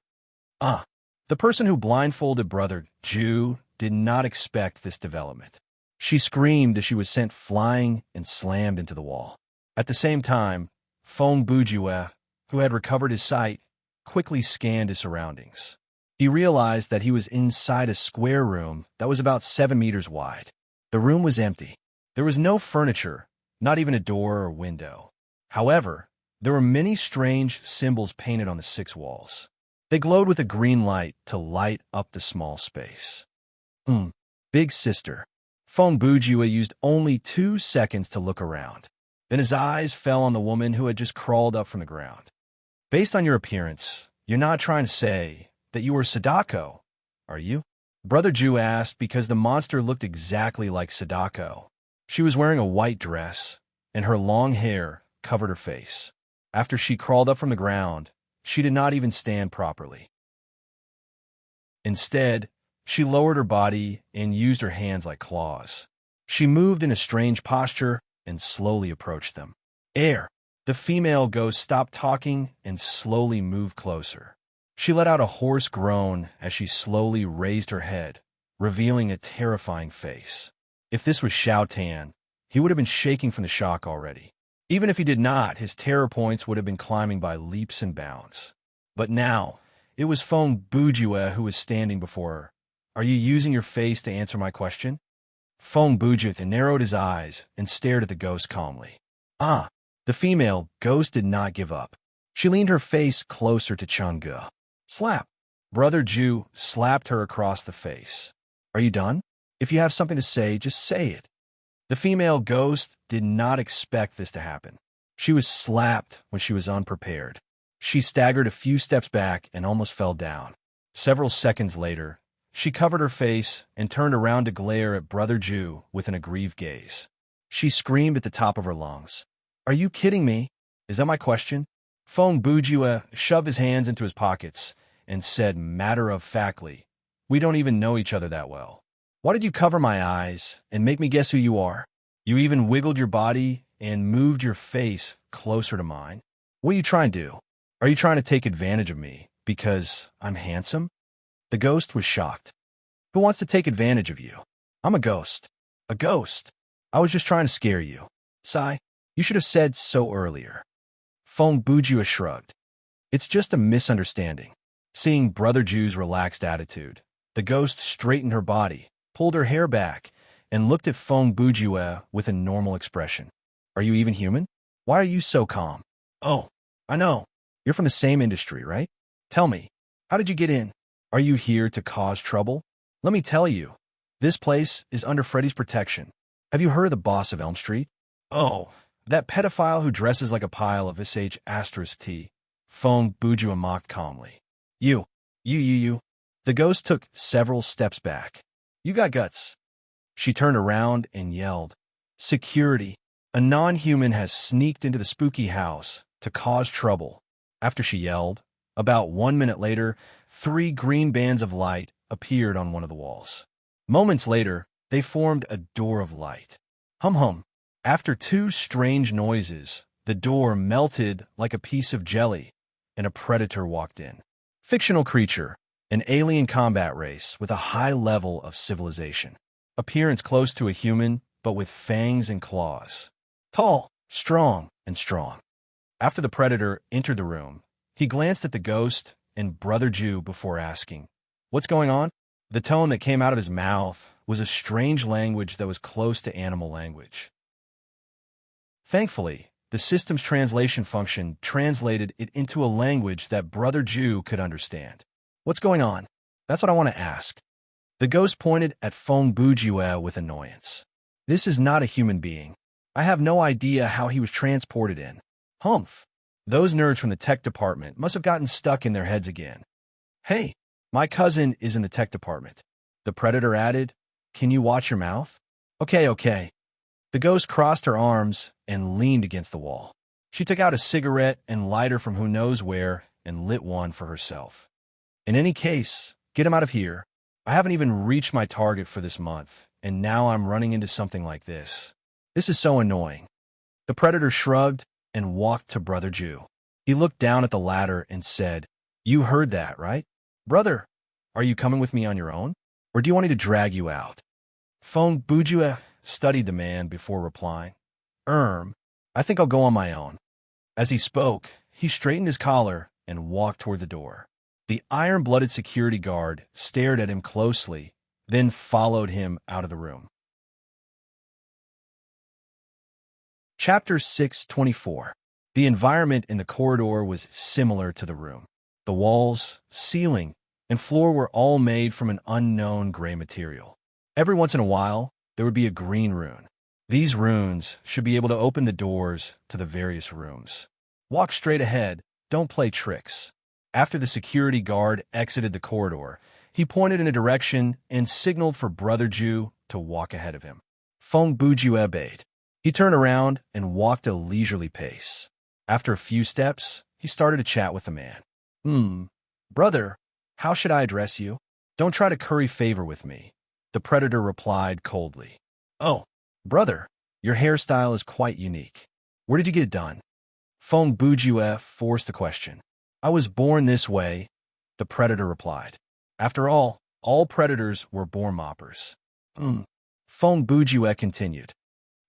Ah! The person who blindfolded Brother Jew did not expect this development. She screamed as she was sent flying and slammed into the wall. At the same time, Feng Bujue, who had recovered his sight, quickly scanned his surroundings. He realized that he was inside a square room that was about 7 meters wide. The room was empty. There was no furniture, not even a door or window. However, there were many strange symbols painted on the 6 walls. They glowed with a green light to light up the small space. Big sister. Feng Bujue used only 2 seconds to look around. Then his eyes fell on the woman who had just crawled up from the ground. Based on your appearance, you're not trying to say that you were Sadako, are you? Brother Jew asked because the monster looked exactly like Sadako. She was wearing a white dress, and her long hair covered her face. After she crawled up from the ground, she did not even stand properly. Instead, she lowered her body and used her hands like claws. She moved in a strange posture and slowly approached them. Air! The female ghost stopped talking and slowly moved closer. She let out a hoarse groan as she slowly raised her head, revealing a terrifying face. If this was Xiao Tan, he would have been shaking from the shock already. Even if he did not, his terror points would have been climbing by leaps and bounds. But now, it was Feng Bujue who was standing before her. Are you using your face to answer my question? Feng Bujue narrowed his eyes and stared at the ghost calmly. The female ghost did not give up. She leaned her face closer to Changge. Slap! Brother Jew slapped her across the face. Are you done? If you have something to say, just say it. The female ghost did not expect this to happen. She was slapped when she was unprepared. She staggered a few steps back and almost fell down. Several seconds later, she covered her face and turned around to glare at Brother Jew with an aggrieved gaze. She screamed at the top of her lungs. Are you kidding me? Is that my question? Feng Bujue shoved his hands into his pockets and said matter-of-factly, We don't even know each other that well. Why did you cover my eyes and make me guess who you are? You even wiggled your body and moved your face closer to mine. What are you trying to do? Are you trying to take advantage of me because I'm handsome? The ghost was shocked. Who wants to take advantage of you? I'm a ghost. A ghost. I was just trying to scare you. Sigh, you should have said so earlier. Feng Bujue shrugged. It's just a misunderstanding. Seeing Brother Jew's relaxed attitude, the ghost straightened her body, pulled her hair back, and looked at Feng Bujue with a normal expression. Are you even human? Why are you so calm? Oh, I know. You're from the same industry, right? Tell me, how did you get in? Are you here to cause trouble? Let me tell you, this place is under Freddy's protection. Have you heard of the boss of Elm Street? Oh, that pedophile who dresses like a pile of **T. Feng Bujue mocked calmly. You. The ghost took several steps back. You got guts. She turned around and yelled, Security! A non-human has sneaked into the spooky house to cause trouble. After she yelled, about 1 minute later, 3 green bands of light appeared on one of the walls. Moments later, they formed a door of light. Hum. After 2 strange noises, the door melted like a piece of jelly, and a predator walked in. Fictional creature, an alien combat race with a high level of civilization. Appearance close to a human, but with fangs and claws. Tall, strong. After the predator entered the room, he glanced at the ghost and Brother Jew before asking, What's going on? The tone that came out of his mouth was a strange language that was close to animal language. Thankfully, the system's translation function translated it into a language that Brother Jew could understand. What's going on? That's what I want to ask. The ghost pointed at Feng Bujue with annoyance. This is not a human being. I have no idea how he was transported in. Humph. Those nerds from the tech department must have gotten stuck in their heads again. Hey, my cousin is in the tech department. The predator added, Can you watch your mouth? Okay. The ghost crossed her arms and leaned against the wall. She took out a cigarette and lighter from who knows where and lit one for herself. In any case, get him out of here. I haven't even reached my target for this month, and now I'm running into something like this. This is so annoying. The predator shrugged and walked to Brother Jew. He looked down at the ladder and said, "You heard that, right? Brother, are you coming with me on your own? Or do you want me to drag you out?" Fong Bujue studied the man before replying. I think I'll go on my own." As he spoke, he straightened his collar and walked toward the door. The iron-blooded security guard stared at him closely, then followed him out of the room. Chapter 624. The environment in the corridor was similar to the room. The walls, ceiling, and floor were all made from an unknown gray material. Every once in a while, there would be a green rune. These runes should be able to open the doors to the various rooms. Walk straight ahead, don't play tricks. After the security guard exited the corridor, he pointed in a direction and signaled for Brother Jew to walk ahead of him. Fong Bujue obeyed. He turned around and walked a leisurely pace. After a few steps, he started to chat with the man. Brother, how should I address you? Don't try to curry favor with me," the predator replied coldly. "Oh, brother, your hairstyle is quite unique. Where did you get it done?" Fong Bujue forced the question. "I was born this way," the predator replied. After all predators were born moppers. Fong Bujue continued.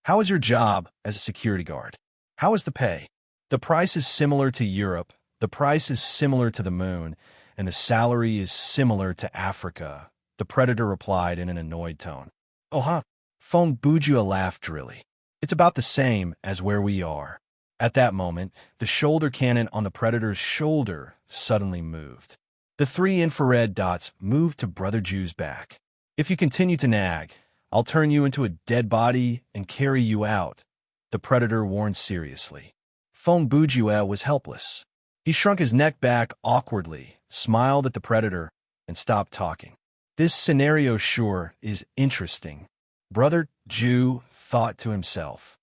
"How is your job as a security guard? How is the pay?" "The price is similar to Europe, the price is similar to the moon, and the salary is similar to Africa," the predator replied in an annoyed tone. "Oh, huh?" Fong Bujue laughed drily. "It's about the same as where we are." At that moment, the shoulder cannon on the predator's shoulder suddenly moved. The 3 infrared dots moved to Brother Jew's back. "If you continue to nag, I'll turn you into a dead body and carry you out," the predator warned seriously. Fong Bujue was helpless. He shrunk his neck back awkwardly, smiled at the predator, and stopped talking. "This scenario sure is interesting," Brother Jew thought to himself.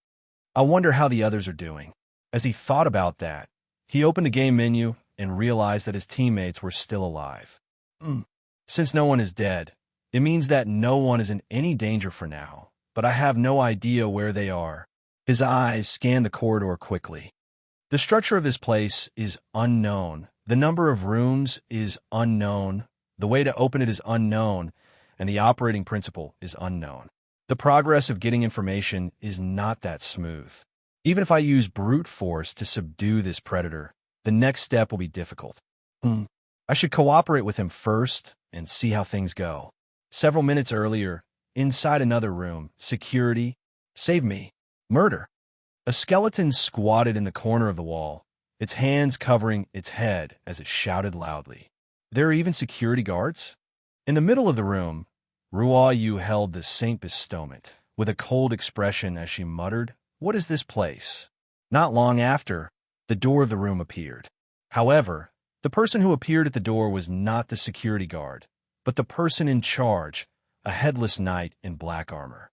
"I wonder how the others are doing." As he thought about that, he opened the game menu and realized that his teammates were still alive. Since no one is dead, it means that no one is in any danger for now, but I have no idea where they are. His eyes scanned the corridor quickly. The structure of this place is unknown. The number of rooms is unknown. The way to open it is unknown, and the operating principle is unknown. The progress of getting information is not that smooth. Even if I use brute force to subdue this predator, the next step will be difficult. I should cooperate with him first and see how things go. Several minutes earlier, inside another room, security, save me, murder. A skeleton squatted in the corner of the wall, its hands covering its head as it shouted loudly. There are even security guards? In the middle of the room, Ruoyu held the Saint Bestowment, with a cold expression as she muttered, "What is this place?" Not long after, the door of the room appeared. However, the person who appeared at the door was not the security guard, but the person in charge, a headless knight in black armor.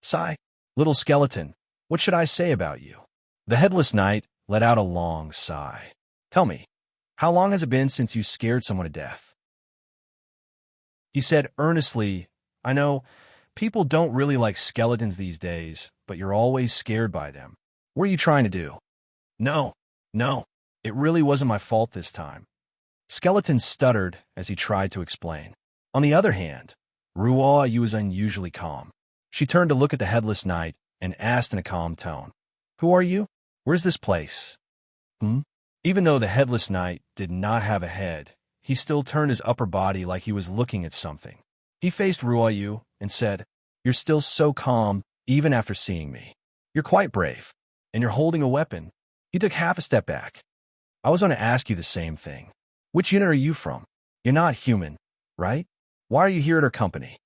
"Sigh, little skeleton, what should I say about you?" The headless knight let out a long sigh. "Tell me, how long has it been since you scared someone to death?" He said earnestly, "I know, people don't really like skeletons these days, but you're always scared by them. What are you trying to do?" No, it really wasn't my fault this time." Skeleton stuttered as he tried to explain. On the other hand, Ruoyu was unusually calm. She turned to look at the headless knight and asked in a calm tone, "Who are you? Where's this place?" Even though the headless knight did not have a head, he still turned his upper body like he was looking at something. He faced Ruoyu and said, "You're still so calm, even after seeing me. You're quite brave, and you're holding a weapon." He took half a step back. "I was going to ask you the same thing. Which unit are you from? You're not human, right? Why are you here at our company?"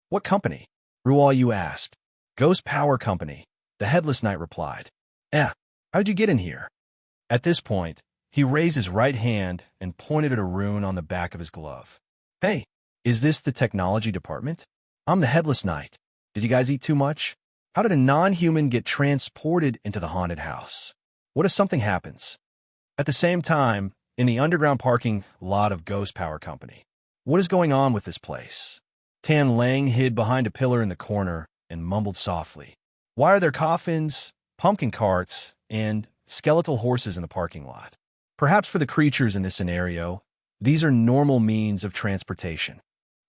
"What company?" Ruoyu asked. "Ghost Power Company," the headless knight replied. How'd you get in here?" At this point, he raised his right hand and pointed at a rune on the back of his glove. "Hey, is this the technology department? I'm the headless knight. Did you guys eat too much? How did a non-human get transported into the haunted house? What if something happens? At the same time, in the underground parking lot of Ghost Power Company, what is going on with this place? Tan Lang hid behind a pillar in the corner and mumbled softly. Why are there coffins, pumpkin carts, and skeletal horses in the parking lot? Perhaps for the creatures in this scenario, these are normal means of transportation.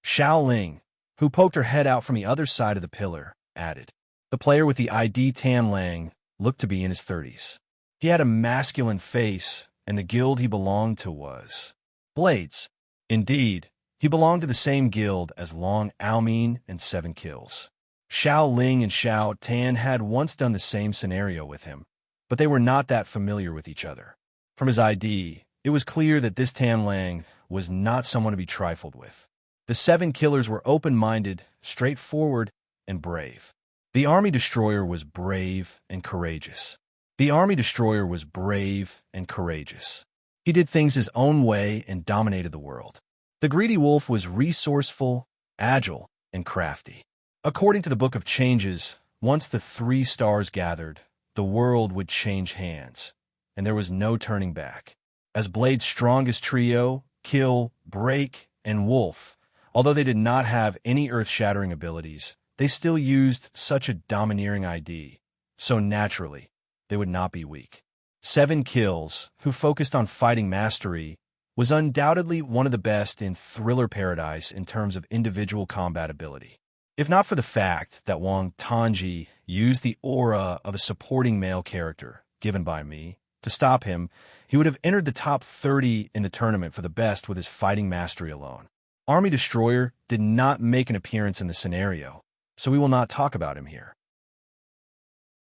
Xiao Ling, who poked her head out from the other side of the pillar, added. The player with the ID Tan Lang looked to be in his 30s. He had a masculine face, and the guild he belonged to was Blades. Indeed, he belonged to the same guild as Long Almin and Seven Kills. Xiao Ling and Xiao Tan had once done the same scenario with him, but they were not that familiar with each other. From his ID, it was clear that this Tan Lang was not someone to be trifled with. The Seven Killers were open-minded, straightforward, and brave. The Army Destroyer was brave and courageous. The Army Destroyer was brave and courageous. He did things his own way and dominated the world. The Greedy Wolf was resourceful, agile, and crafty. According to the Book of Changes, once the 3 stars gathered, the world would change hands, and there was no turning back. As Blade's strongest trio, Kill, Break, and Wolf, although they did not have any earth-shattering abilities, they still used such a domineering ID, so naturally, they would not be weak. Seven Kills, who focused on fighting mastery, was undoubtedly one of the best in Thriller Paradise in terms of individual combat ability. If not for the fact that Wang Tanji used the aura of a supporting male character, given by me, to stop him, he would have entered the top 30 in the tournament for the best with his fighting mastery alone. Army Destroyer did not make an appearance in the scenario, so we will not talk about him here.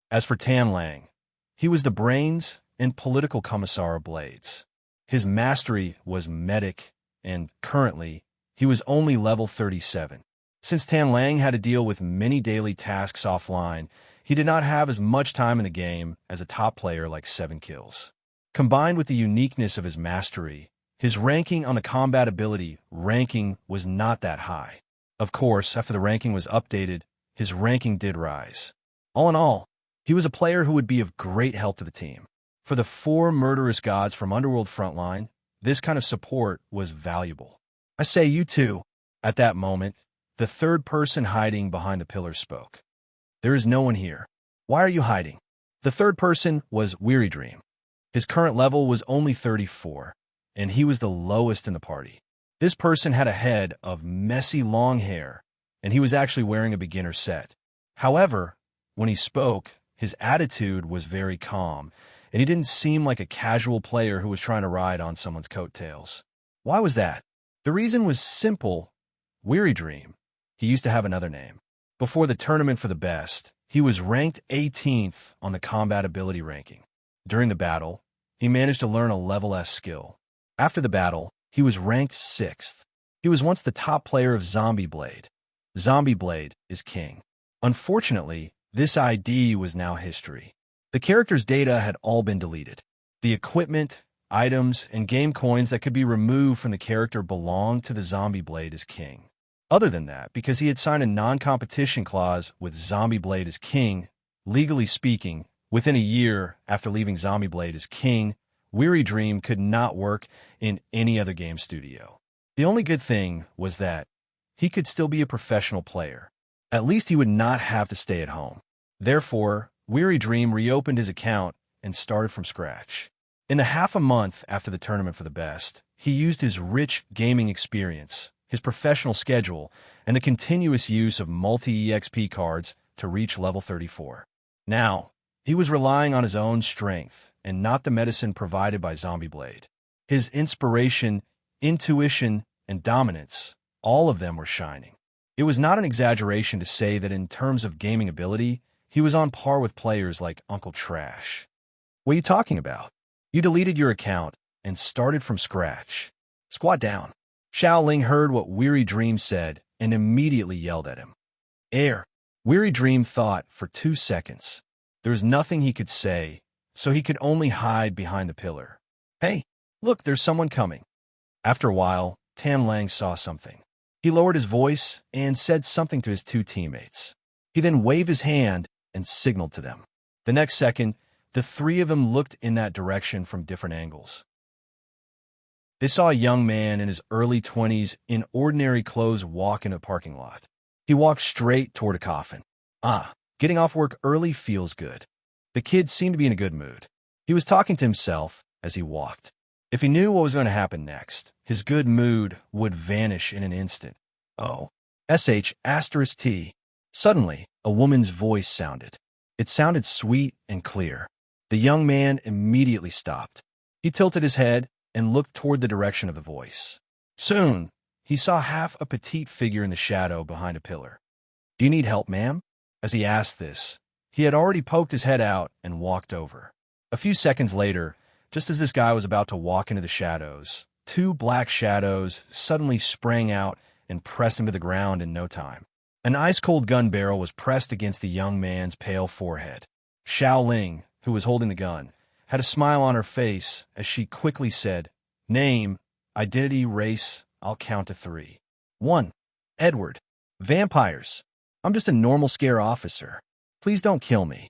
As for Tan Lang, he was the brains and political commissar of Blades. His mastery was medic, and currently, he was only level 37. Since Tan Lang had to deal with many daily tasks offline, he did not have as much time in the game as a top player like Seven Kills. Combined with the uniqueness of his mastery, his ranking on the combat ability ranking was not that high. Of course, after the ranking was updated, his ranking did rise. All in all, he was a player who would be of great help to the team. For the 4 murderous gods from Underworld Frontline, this kind of support was valuable. I say you too. At that moment, the third person hiding behind the pillar spoke. There is no one here. Why are you hiding? The third person was Weary Dream. His current level was only 34, and he was the lowest in the party. This person had a head of messy long hair, and he was actually wearing a beginner set. However, when he spoke, his attitude was very calm, and he didn't seem like a casual player who was trying to ride on someone's coattails. Why was that? The reason was simple. Weary Dream. He used to have another name. Before the tournament for the best, he was ranked 18th on the combat ability ranking. During the battle, he managed to learn a level S skill. After the battle, he was ranked 6th. He was once the top player of Zombie Blade. Zombie Blade is king. Unfortunately, this ID was now history. The character's data had all been deleted. The equipment, items, and game coins that could be removed from the character belonged to the Zombie Blade as king. Other than that, because he had signed a non-competition clause with Zombie Blade as king, legally speaking, within a year after leaving Zombie Blade as king, Weary Dream could not work in any other game studio. The only good thing was that he could still be a professional player. At least he would not have to stay at home. Therefore, Weary Dream reopened his account and started from scratch. In the half a month after the tournament for the best, he used his rich gaming experience, his professional schedule, and the continuous use of multi-EXP cards to reach level 34. Now, he was relying on his own strength and not the medicine provided by Zombie Blade. His inspiration, intuition, and dominance, all of them were shining. It was not an exaggeration to say that in terms of gaming ability, he was on par with players like Uncle Trash. What are you talking about? You deleted your account and started from scratch. Squat down. Xiao Ling heard what Weary Dream said and immediately yelled at him. Air. Weary Dream thought for 2 seconds. There was nothing he could say, so he could only hide behind the pillar. Hey, look, there's someone coming. After a while, Tan Lang saw something. He lowered his voice and said something to his 2 teammates. He then waved his hand and signaled to them. The next second, the three of them looked in that direction from different angles. They saw a young man in his early 20s in ordinary clothes walk in a parking lot. He walked straight toward a coffin. Getting off work early feels good. The kid seemed to be in a good mood. He was talking to himself as he walked. If he knew what was going to happen next, his good mood would vanish in an instant. T. Suddenly, a woman's voice sounded. It sounded sweet and clear. The young man immediately stopped. He tilted his head and looked toward the direction of the voice. Soon, he saw half a petite figure in the shadow behind a pillar. "Do you need help, ma'am?" As he asked this, he had already poked his head out and walked over. A few seconds later, just as this guy was about to walk into the shadows, two black shadows suddenly sprang out and pressed him to the ground in no time. An ice-cold gun barrel was pressed against the young man's pale forehead. Xiao Ling, who was holding the gun, had a smile on her face as she quickly said, "Name, identity, race, I'll count to 3. 1. Edward. Vampires. I'm just a normal scare officer. Please don't kill me."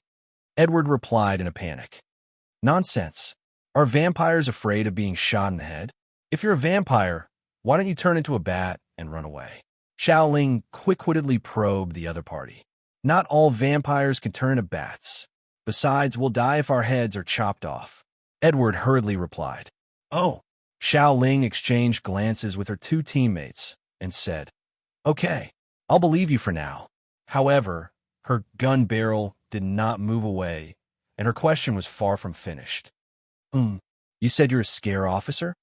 Edward replied in a panic. "Nonsense. Are vampires afraid of being shot in the head? If you're a vampire, why don't you turn into a bat and run away?" Xiao Ling quick-wittedly probed the other party. "Not all vampires can turn into bats. Besides, we'll die if our heads are chopped off." Edward hurriedly replied. "Oh." Xiao Ling exchanged glances with her two teammates and said, "Okay, I'll believe you for now." However, her gun barrel did not move away, and her question was far from finished. You said you're a scare officer?"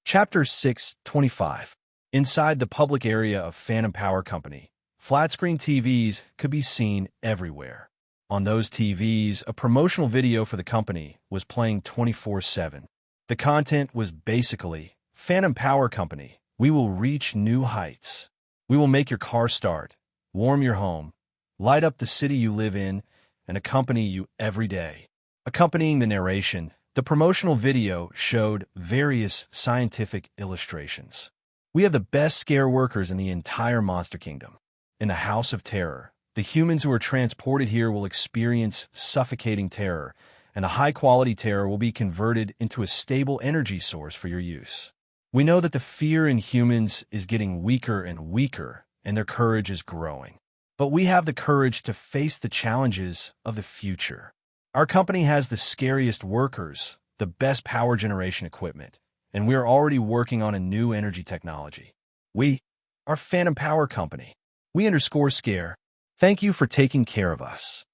Chapter 625. Inside the public area of Phantom Power Company, flat-screen TVs could be seen everywhere. On those TVs, a promotional video for the company was playing 24/7. The content was basically, "Phantom Power Company, we will reach new heights. We will make your car start, warm your home, light up the city you live in, and accompany you every day." Accompanying the narration, the promotional video showed various scientific illustrations. "We have the best scare workers in the entire Monster Kingdom. In the House of Terror, the humans who are transported here will experience suffocating terror, and the high-quality terror will be converted into a stable energy source for your use. We know that the fear in humans is getting weaker and weaker, and their courage is growing. But we have the courage to face the challenges of the future. Our company has the scariest workers, the best power generation equipment, and we are already working on a new energy technology. We are Phantom Power Company. We_scare. Thank you for taking care of us."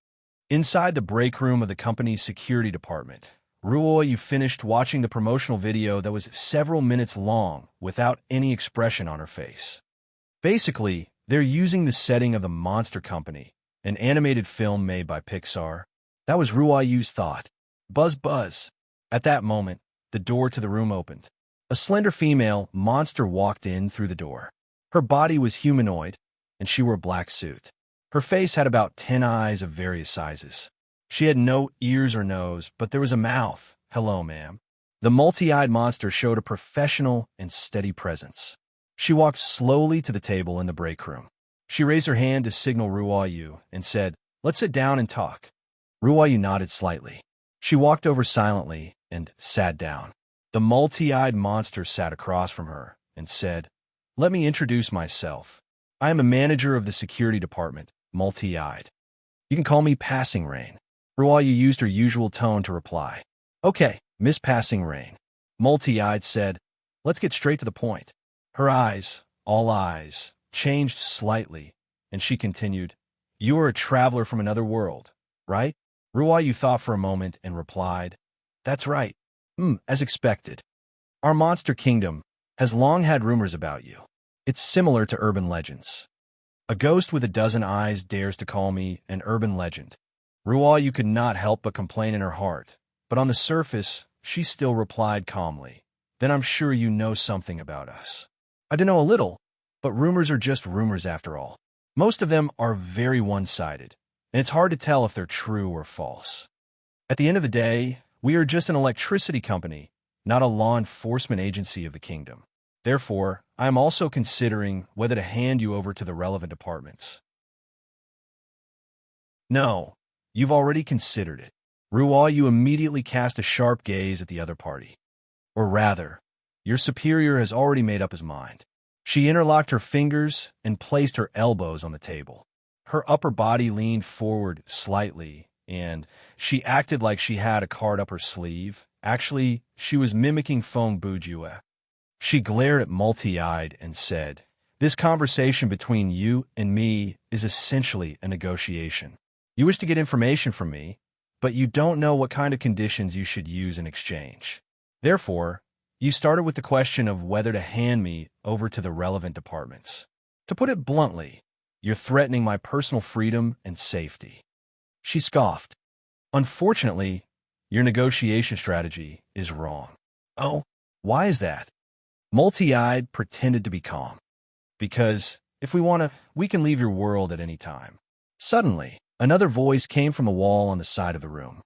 Inside the break room of the company's security department, Ruoyu finished watching the promotional video that was several minutes long without any expression on her face. Basically, they're using the setting of the Monster Company, an animated film made by Pixar. That was Ruoyu's thought. Buzz buzz. At that moment, the door to the room opened. A slender female monster walked in through the door. Her body was humanoid, and she wore a black suit. Her face had about 10 eyes of various sizes. She had no ears or nose, but there was a mouth. "Hello, ma'am." The multi-eyed monster showed a professional and steady presence. She walked slowly to the table in the break room. She raised her hand to signal Ruoyu and said, "Let's sit down and talk." Ruoyu nodded slightly. She walked over silently and sat down. The multi-eyed monster sat across from her and said, "Let me introduce myself. I am a manager of the security department, multi-eyed. You can call me Passing Rain." Ruoyu used her usual tone to reply. "Okay, Miss Passing Rain." Multi-eyed said, "Let's get straight to the point." Her eyes, all eyes, changed slightly, and she continued, "You are a traveler from another world, right?" Ruoyu thought for a moment and replied, "That's right. As expected. Our Monster Kingdom has long had rumors about you. It's similar to urban legends. A ghost with a dozen eyes dares to call me an urban legend." Ruoyu could not help but complain in her heart, but on the surface, she still replied calmly, "Then I'm sure you know something about us." "I do know a little, but rumors are just rumors after all. Most of them are very one-sided, and it's hard to tell if they're true or false. At the end of the day, we are just an electricity company, not a law enforcement agency of the kingdom. Therefore, I am also considering whether to hand you over to the relevant departments. No, you've already considered it. Rual, you immediately cast a sharp gaze at the other party. Or rather, your superior has already made up his mind. She interlocked her fingers and placed her elbows on the table. Her upper body leaned forward slightly, and she acted like she had a card up her sleeve. Actually, she was mimicking Feng Bujue. She glared at multi-eyed and said, "This conversation between you and me is essentially a negotiation. You wish to get information from me, but you don't know what kind of conditions you should use in exchange. Therefore, you started with the question of whether to hand me over to the relevant departments. To put it bluntly, you're threatening my personal freedom and safety." She scoffed. "Unfortunately, your negotiation strategy is wrong." "Oh, why is that?" Multi-eyed pretended to be calm. "Because if we want to, we can leave your world at any time." Suddenly, another voice came from the wall on the side of the room.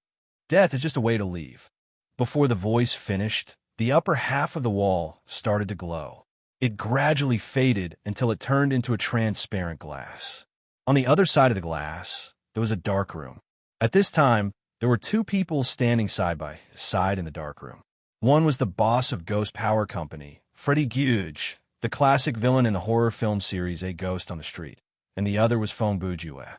"Death is just a way to leave." Before the voice finished, the upper half of the wall started to glow. It gradually faded until it turned into a transparent glass. On the other side of the glass, there was a dark room. At this time, there were two people standing side by side in the dark room. One was the boss of Ghost Power Company, Freddy Guge, the classic villain in the horror film series A Ghost on the Street, and the other was Feng Bujue.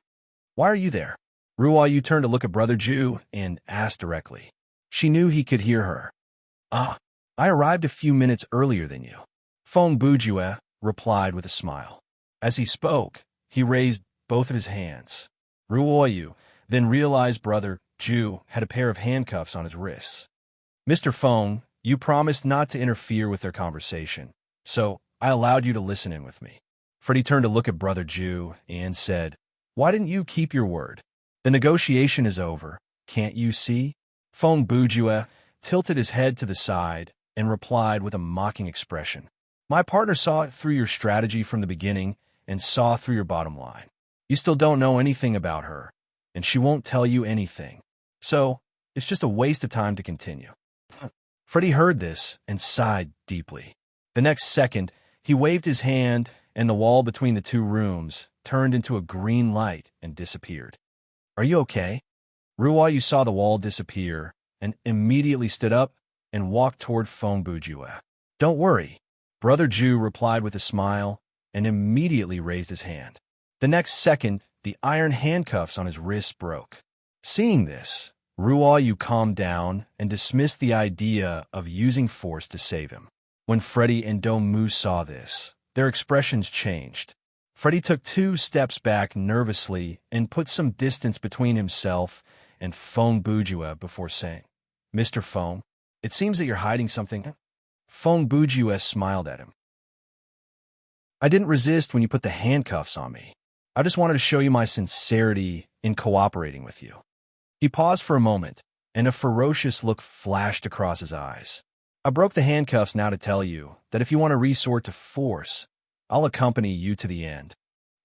"Why are you there?" Rual Yu turned to look at Brother Ju and asked directly. She knew he could hear her. "Ah, I arrived a few minutes earlier than you," Feng Bujue replied with a smile. As he spoke, he raised both of his hands. Rual Yu then realized Brother Ju had a pair of handcuffs on his wrists. "Mr. Feng, you promised not to interfere with their conversation, so I allowed you to listen in with me." Freddy turned to look at Brother Ju and said, "Why didn't you keep your word? The negotiation is over, can't you see?" Feng Bujue tilted his head to the side and replied with a mocking expression. "My partner saw it through your strategy from the beginning and saw through your bottom line. You still don't know anything about her, and she won't tell you anything. So, it's just a waste of time to continue." Freddy heard this and sighed deeply. The next second, he waved his hand, and the wall between the two rooms turned into a green light and disappeared. "Are you okay?" Rual Yu saw the wall disappear and immediately stood up and walked toward Feng Bujue. "Don't worry," Brother Ju replied with a smile and immediately raised his hand. The next second, the iron handcuffs on his wrists broke. Seeing this, Rual Yu calmed down and dismissed the idea of using force to save him. When Freddy and Dongmu saw this, their expressions changed. Freddy took 2 steps back nervously and put some distance between himself and Feng Bujue before saying, "Mr. Feng, it seems that you're hiding something." Feng Bujue smiled at him. "I didn't resist when you put the handcuffs on me. I just wanted to show you my sincerity in cooperating with you." He paused for a moment, and a ferocious look flashed across his eyes. "I broke the handcuffs now to tell you that if you want to resort to force, I'll accompany you to the end."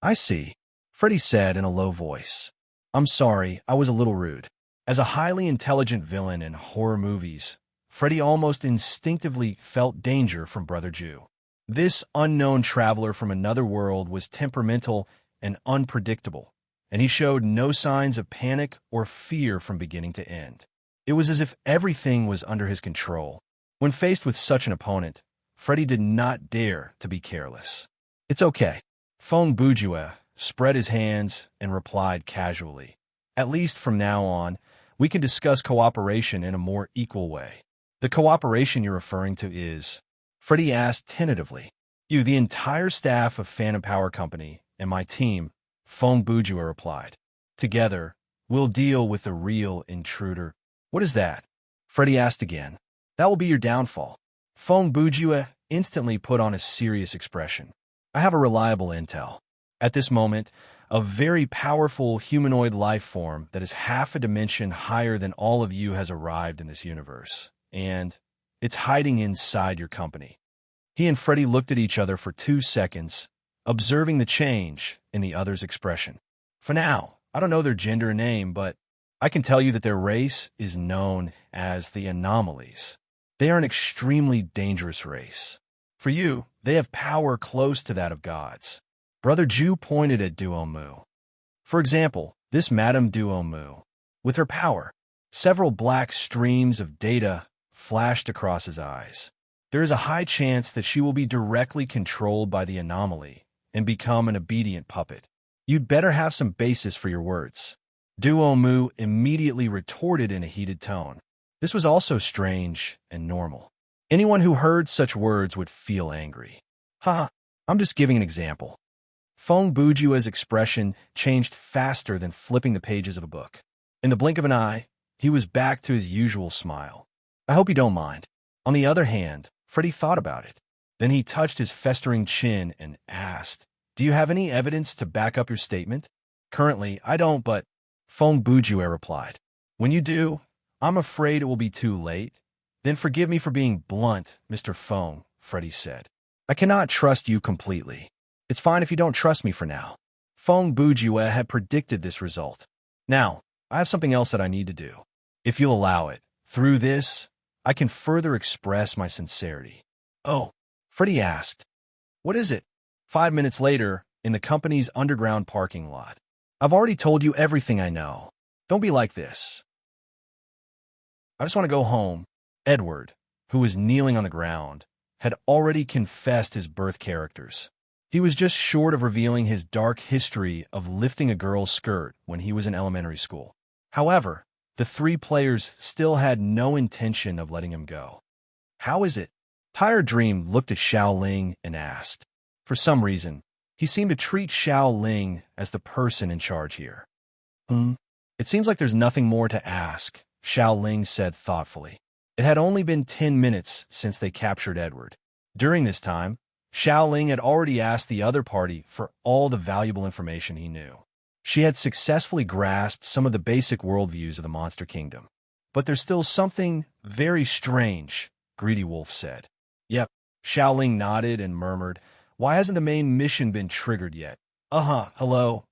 "I see," Freddy said in a low voice. "I'm sorry, I was a little rude." As a highly intelligent villain in horror movies, Freddy almost instinctively felt danger from Brother Ju. This unknown traveler from another world was temperamental and unpredictable, and he showed no signs of panic or fear from beginning to end. It was as if everything was under his control. When faced with such an opponent, Freddy did not dare to be careless. "It's okay." Feng Bujue spread his hands and replied casually. "At least from now on, we can discuss cooperation in a more equal way." "The cooperation you're referring to is?" Freddy asked tentatively. "You, the entire staff of Phantom Power Company, and my team," Feng Bujue replied. "Together, we'll deal with the real intruder." "What is that?" Freddy asked again. "That will be your downfall." Feng Bujue instantly put on a serious expression. "I have a reliable intel." At this moment, a very powerful humanoid life form that is half a dimension higher than all of you has arrived in this universe, and it's hiding inside your company. He and Freddy looked at each other for 2 seconds, observing the change in the other's expression. "For now, I don't know their gender or name, but I can tell you that their race is known as the Anomalies. They are an extremely dangerous race. For you, they have power close to that of gods." Brother Ju pointed at Duomu. "For example, This Madame Duomu, with her power, several black streams of data flashed across his eyes. There is a high chance that she will be directly controlled by the anomaly and become an obedient puppet. You'd better have some basis for your words. Duomu immediately retorted in a heated tone. This was also strange and normal. Anyone who heard such words would feel angry. Haha, I'm just giving an example. Feng Bujue's expression changed faster than flipping the pages of a book. In the blink of an eye, he was back to his usual smile. I hope you don't mind. On the other hand, Freddy thought about it. Then he touched his festering chin and asked, "Do you have any evidence to back up your statement?" "Currently, I don't, but..." Feng Bujue replied. "When you do, I'm afraid it will be too late." "Then forgive me for being blunt, Mr. Feng," Freddy said. "I cannot trust you completely. It's fine if you don't trust me for now." Feng Bujue had predicted this result. "Now, I have something else that I need to do. If you'll allow it, through this, I can further express my sincerity." "Oh," Freddy asked. "What is it?" 5 minutes later, in the company's underground parking lot. "I've already told you everything I know. Don't be like this. I just want to go home." Edward, who was kneeling on the ground, had already confessed his birth characters. He was just short of revealing his dark history of lifting a girl's skirt when he was in elementary school. However, the 3 players still had no intention of letting him go. "How is it?" Tired Dream looked at Xiao Ling and asked. For some reason, he seemed to treat Xiao Ling as the person in charge here. It seems like there's nothing more to ask," Xiao Ling said thoughtfully. It had only been 10 minutes since they captured Edward. During this time, Xiao Ling had already asked the other party for all the valuable information he knew. She had successfully grasped some of the basic worldviews of the Monster Kingdom. "But there's still something very strange," Greedy Wolf said. "Yep," Xiao Ling nodded and murmured, "Why hasn't the main mission been triggered yet?" Hello?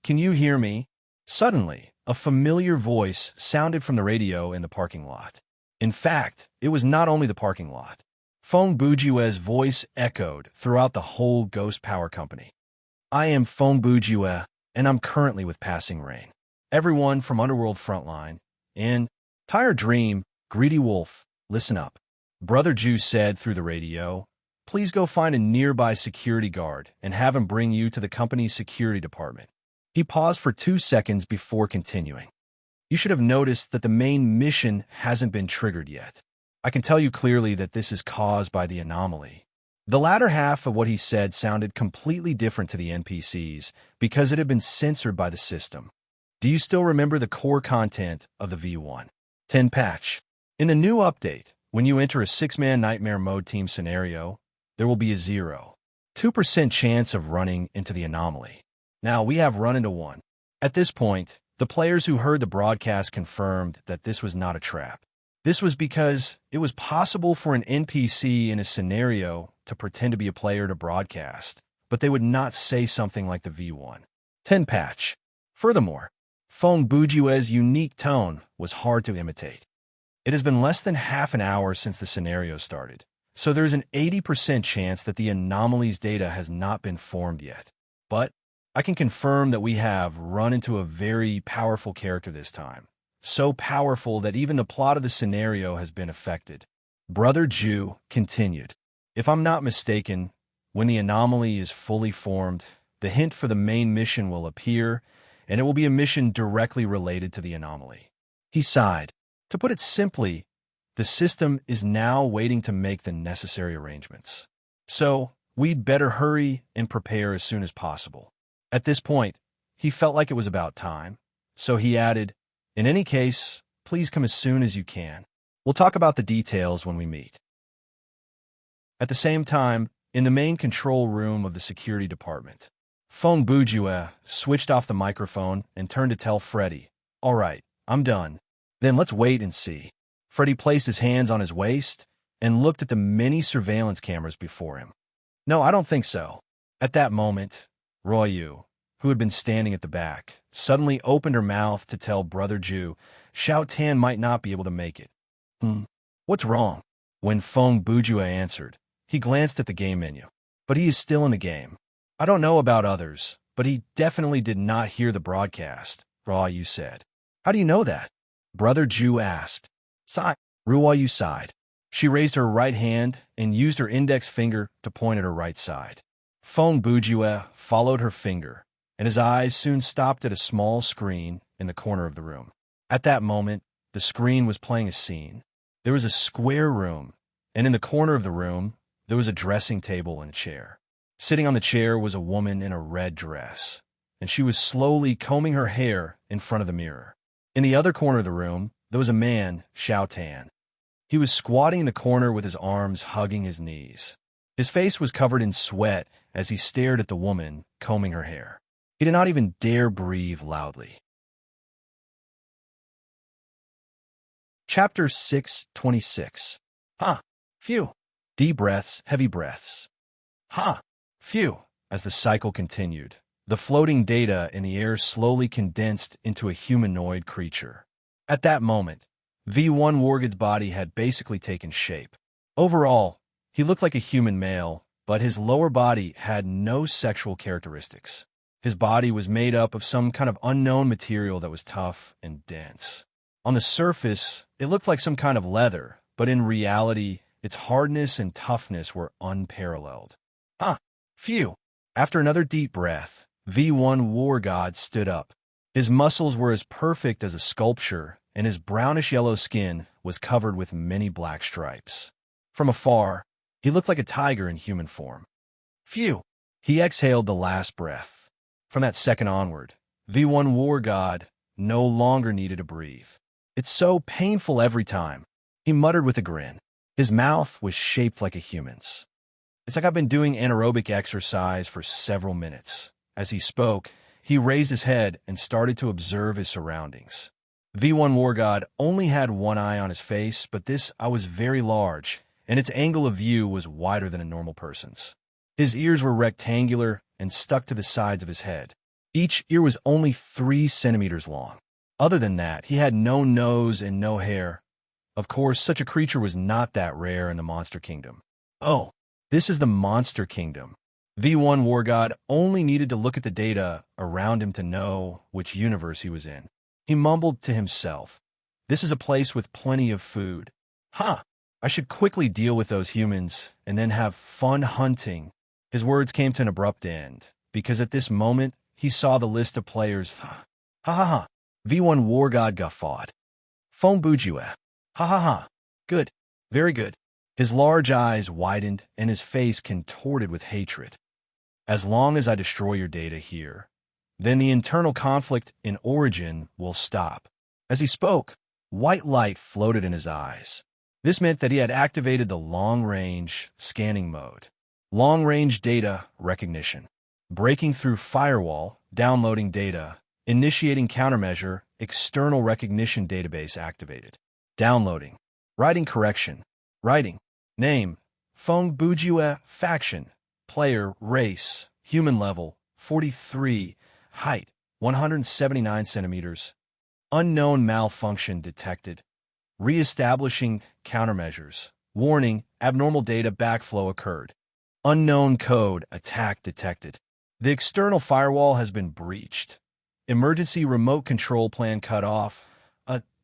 Can you hear me?" Suddenly, a familiar voice sounded from the radio in the parking lot. In fact, it was not only the parking lot. Feng Bujue's voice echoed throughout the whole Ghost Power Company. "I am Feng Bujue, and I'm currently with Passing Rain. Everyone from Underworld Frontline, and Tired Dream, Greedy Wolf, listen up." Brother Ju said through the radio, "Please go find a nearby security guard and have him bring you to the company's security department." He paused for 2 seconds before continuing. "You should have noticed that the main mission hasn't been triggered yet. I can tell you clearly that this is caused by the anomaly." The latter half of what he said sounded completely different to the NPCs because it had been censored by the system. Do you still remember the core content of the V1.10 patch? In the new update, when you enter a 6-man Nightmare Mode team scenario, there will be a 0.2% chance of running into the anomaly. Now, we have run into one. At this point, the players who heard the broadcast confirmed that this was not a trap. This was because it was possible for an NPC in a scenario to pretend to be a player to broadcast, but they would not say something like the V1.10 patch. Furthermore, Feng Bujue's unique tone was hard to imitate. It has been less than half an hour since the scenario started, so there's an 80% chance that the anomaly's data has not been formed yet. But I can confirm that we have run into a very powerful character this time. So powerful that even the plot of the scenario has been affected. Brother Ju continued. If I'm not mistaken, when the anomaly is fully formed, the hint for the main mission will appear, and it will be a mission directly related to the anomaly. He sighed. To put it simply, the system is now waiting to make the necessary arrangements. So, we'd better hurry and prepare as soon as possible. At this point, he felt like it was about time, so he added, "In any case, please come as soon as you can. We'll talk about the details when we meet." At the same time, in the main control room of the security department, Feng Bujue switched off the microphone and turned to tell Freddy, "All right, I'm done. Then let's wait and see." Freddy placed his hands on his waist and looked at the many surveillance cameras before him. "No, I don't think so." At that moment, Royu, who had been standing at the back, suddenly opened her mouth to tell Brother Ju Xiao Tan might not be able to make it. What's wrong?" When Feng Bujue answered, he glanced at the game menu. "But he is still in the game. I don't know about others, but he definitely did not hear the broadcast," Ruoyu said. How do you know that? Brother Ju asked. Sigh. Ruoyu sighed. She raised her right hand and used her index finger to point at her right side. Feng Bujue followed her finger, and his eyes soon stopped at a small screen in the corner of the room. At that moment, the screen was playing a scene. There was a square room, and in the corner of the room, there was a dressing table and a chair. Sitting on the chair was a woman in a red dress, and she was slowly combing her hair in front of the mirror. In the other corner of the room, there was a man, Xiao Tan. He was squatting in the corner with his arms hugging his knees. His face was covered in sweat as he stared at the woman combing her hair. He did not even dare breathe loudly. Chapter 6:26. Ha! Phew! Deep breaths, heavy breaths. Ha! Phew! As the cycle continued, the floating data in the air slowly condensed into a humanoid creature. At that moment, V1 Wargad's body had basically taken shape. Overall, he looked like a human male, but his lower body had no sexual characteristics. His body was made up of some kind of unknown material that was tough and dense. On the surface, it looked like some kind of leather, but in reality, its hardness and toughness were unparalleled. Ah, phew! After another deep breath, V1 War God stood up. His muscles were as perfect as a sculpture, and his brownish-yellow skin was covered with many black stripes. From afar, he looked like a tiger in human form. Phew! He exhaled the last breath. From that second onward, V1 War God no longer needed to breathe. It's so painful every time, he muttered with a grin. His mouth was shaped like a human's. It's like I've been doing anaerobic exercise for several minutes. As he spoke, he raised his head and started to observe his surroundings. V1 War God only had one eye on his face, but this eye was very large, and its angle of view was wider than a normal person's. His ears were rectangular and stuck to the sides of his head. Each ear was only 3 centimeters long. Other than that, he had no nose and no hair. Of course, such a creature was not that rare in the Monster Kingdom. Oh, this is the Monster Kingdom. V1 War God only needed to look at the data around him to know which universe he was in. He mumbled to himself, "This is a place with plenty of food. Ha! I should quickly deal with those humans and then have fun hunting." His words came to an abrupt end, because at this moment, he saw the list of players. Ha ha ha! V1 War God guffawed. Feng Bujue. Ha ha ha! Good. Very good. His large eyes widened and his face contorted with hatred. As long as I destroy your data here, then the internal conflict in Origin will stop. As he spoke, white light floated in his eyes. This meant that he had activated the long-range scanning mode. Long-range data recognition. Breaking through firewall, downloading data, initiating countermeasure, external recognition database activated. Downloading. Writing correction. Writing. Name. Feng Bujue faction. Player, race, human level, 43, height, 179 centimeters. Unknown malfunction detected. Re-establishing countermeasures. Warning, abnormal data backflow occurred. Unknown code attack detected. The external firewall has been breached. Emergency remote control plan cut off.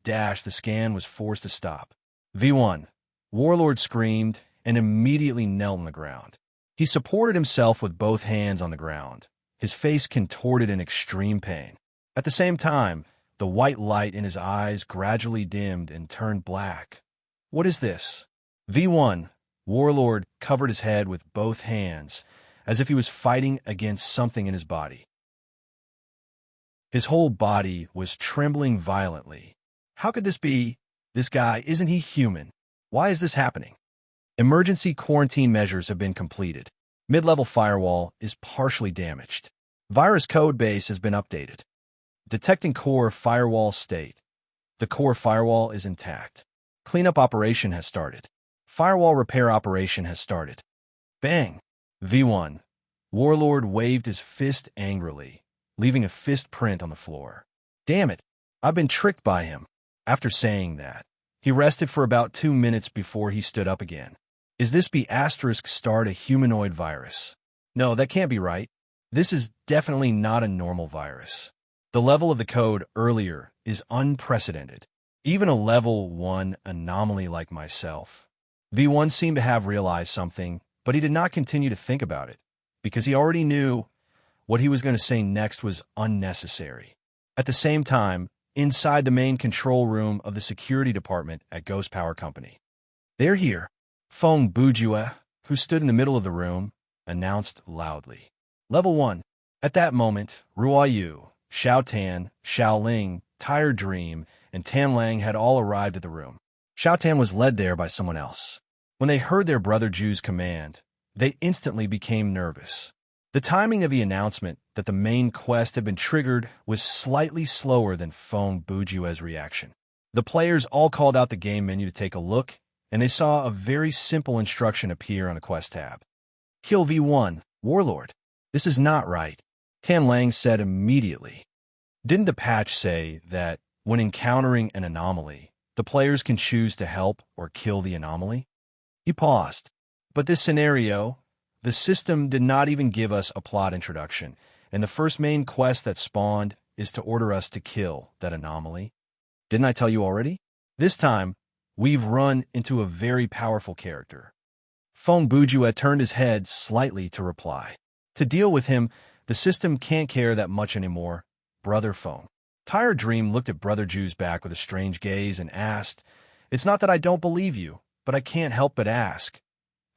The scan was forced to stop. V1. Warlord screamed and immediately knelt on the ground. He supported himself with both hands on the ground, his face contorted in extreme pain. At the same time, the white light in his eyes gradually dimmed and turned black. What is this? V1, Warlord covered his head with both hands, as if he was fighting against something in his body. His whole body was trembling violently. How could this be? This guy, isn't he human? Why is this happening? Emergency quarantine measures have been completed. Mid-level firewall is partially damaged. Virus code base has been updated. Detecting core firewall state. The core firewall is intact. Cleanup operation has started. Firewall repair operation has started. Bang! V1. Warlord waved his fist angrily, leaving a fist print on the floor. Damn it! I've been tricked by him. After saying that, he rested for about 2 minutes before he stood up again. Is this B** start a humanoid virus? No, that can't be right. This is definitely not a normal virus. The level of the code earlier is unprecedented. Even a level 1 anomaly like myself. V1 seemed to have realized something, but he did not continue to think about it, because he already knew what he was going to say next was unnecessary. At the same time, inside the main control room of the security department at Ghost Power Company. "They're here," Feng Bujue, who stood in the middle of the room, announced loudly. Level 1. At that moment, Ruo Yu, Xiao Tan, Xiao Ling, Tire Dream, and Tan Lang had all arrived at the room. Xiao Tan was led there by someone else. When they heard their brother Ju's command, they instantly became nervous. The timing of the announcement that the main quest had been triggered was slightly slower than Feng Bujue's reaction. The players all called out the game menu to take a look, and they saw a very simple instruction appear on the quest tab. "Kill V1, Warlord." "This is not right," Tan Lang said immediately. "Didn't the patch say that when encountering an anomaly, the players can choose to help or kill the anomaly?" He paused. "But this scenario, the system did not even give us a plot introduction, and the first main quest that spawned is to order us to kill that anomaly. Didn't I tell you already? This time, we've run into a very powerful character." Feng Bujue turned his head slightly to reply. "To deal with him, the system can't care that much anymore, Brother Feng." Tire Dream looked at Brother Ju's back with a strange gaze and asked, "It's not that I don't believe you, but I can't help but ask.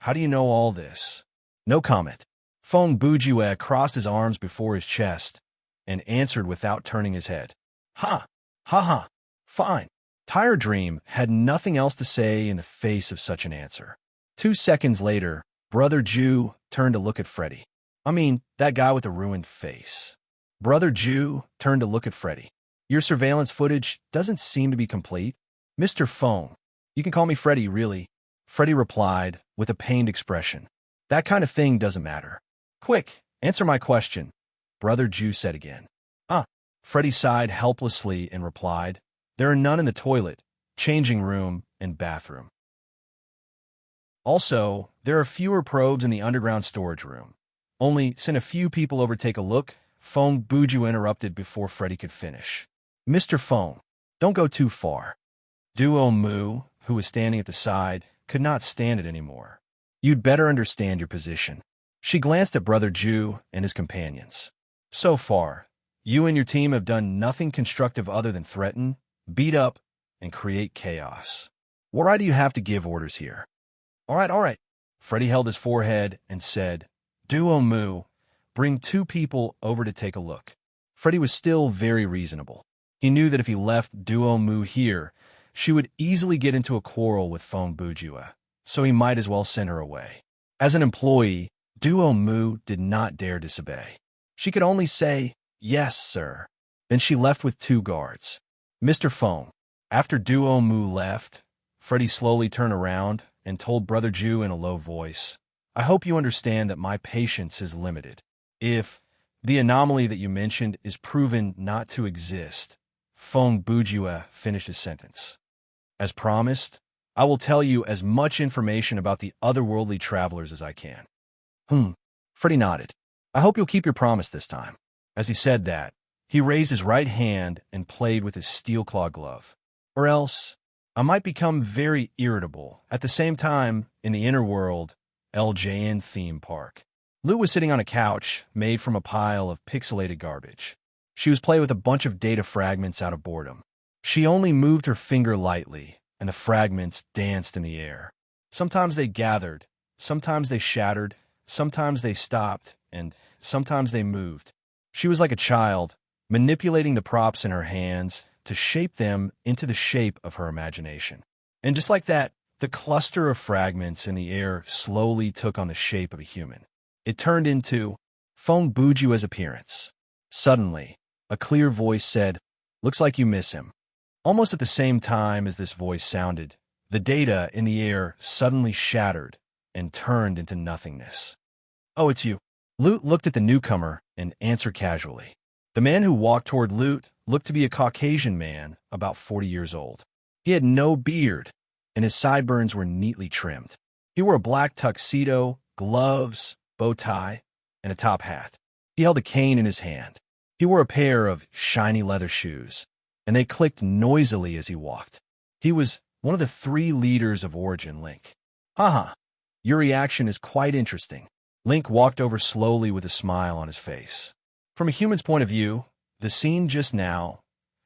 How do you know all this?" No comment. Feng Bujue crossed his arms before his chest and answered without turning his head. "Ha! Ha ha! Fine." Tire Dream had nothing else to say in the face of such an answer. 2 seconds later, Brother Ju turned to look at Freddy. I mean, that guy with the ruined face. Brother Ju turned to look at Freddy. "Your surveillance footage doesn't seem to be complete." "Mr. Feng, you can call me Freddy, really," Freddy replied with a pained expression. "That kind of thing doesn't matter." "Quick, answer my question," Brother Ju said again. Freddy sighed helplessly and replied, "There are none in the toilet, changing room, and bathroom. Also, there are fewer probes in the underground storage room. Only send a few people over to take a look." Feng Bujue interrupted before Freddy could finish. "Mr. Feng, don't go too far." Duo Mu, who was standing at the side, could not stand it anymore. "You'd better understand your position." She glanced at Brother Ju and his companions. "So far, you and your team have done nothing constructive other than threaten, beat up, and create chaos. What right do you have to give orders here?" All right. Freddy held his forehead and said, "Duo Mu, bring 2 people over to take a look." Freddy was still very reasonable. He knew that if he left Duo Mu here, she would easily get into a quarrel with Feng Bujue, so he might as well send her away. As an employee, Duo Mu did not dare disobey. She could only say, "Yes, sir." Then she left with 2 guards. "Mr. Feng." After Duo Mu left, Freddy slowly turned around and told Brother Ju in a low voice, "I hope you understand that my patience is limited. If the anomaly that you mentioned is proven not to exist," Feng Bujue finished his sentence. "As promised, I will tell you as much information about the otherworldly travelers as I can." Freddy nodded. "I hope you'll keep your promise this time." As he said that, he raised his right hand and played with his steel claw glove. "Or else, I might become very irritable." At the same time, in the inner world, LJN theme park. Lu was sitting on a couch made from a pile of pixelated garbage. She was playing with a bunch of data fragments out of boredom. She only moved her finger lightly, and the fragments danced in the air. Sometimes they gathered, sometimes they shattered, sometimes they stopped, and sometimes they moved. She was like a child, manipulating the props in her hands to shape them into the shape of her imagination. And just like that, the cluster of fragments in the air slowly took on the shape of a human. It turned into Feng Bujue's appearance. Suddenly, a clear voice said, "Looks like you miss him." Almost at the same time as this voice sounded, the data in the air suddenly shattered and turned into nothingness. "Oh, it's you." Lute looked at the newcomer and answered casually. The man who walked toward Lute looked to be a Caucasian man about 40 years old. He had no beard, and his sideburns were neatly trimmed. He wore a black tuxedo, gloves, bow tie, and a top hat. He held a cane in his hand. He wore a pair of shiny leather shoes, and they clicked noisily as he walked. He was one of the 3 leaders of Origin, Link. Haha, your reaction is quite interesting. Link walked over slowly with a smile on his face. From a human's point of view, the scene just now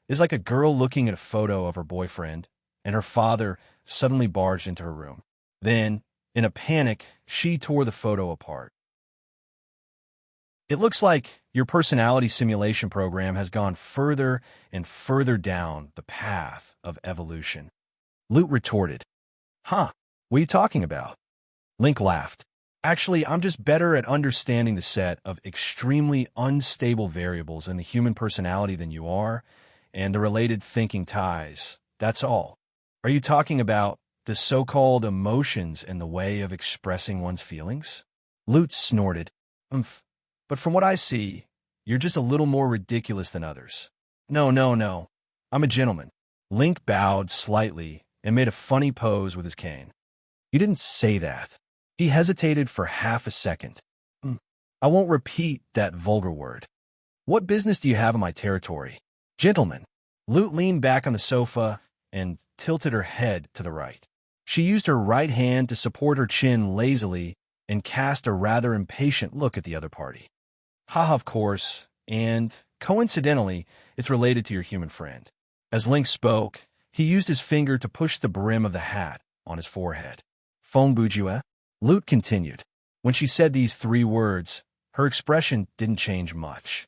is like a girl looking at a photo of her boyfriend, and her father suddenly barged into her room. Then, in a panic, she tore the photo apart. It looks like your personality simulation program has gone further and further down the path of evolution. Lute retorted. Huh, what are you talking about? Link laughed. Actually, I'm just better at understanding the set of extremely unstable variables in the human personality than you are, and the related thinking ties. That's all. Are you talking about the so-called emotions and the way of expressing one's feelings? Lute snorted. Umph. But from what I see, you're just a little more ridiculous than others. No, no, no. I'm a gentleman. Link bowed slightly and made a funny pose with his cane. You didn't say that. He hesitated for half a second. I won't repeat that vulgar word. What business do you have in my territory? Gentlemen. Lute leaned back on the sofa and tilted her head to the right. She used her right hand to support her chin lazily and cast a rather impatient look at the other party. Ha, of course, and, coincidentally, it's related to your human friend. As Link spoke, he used his finger to push the brim of the hat on his forehead. Fong Bujue? Lute continued. When she said these 3 words, her expression didn't change much.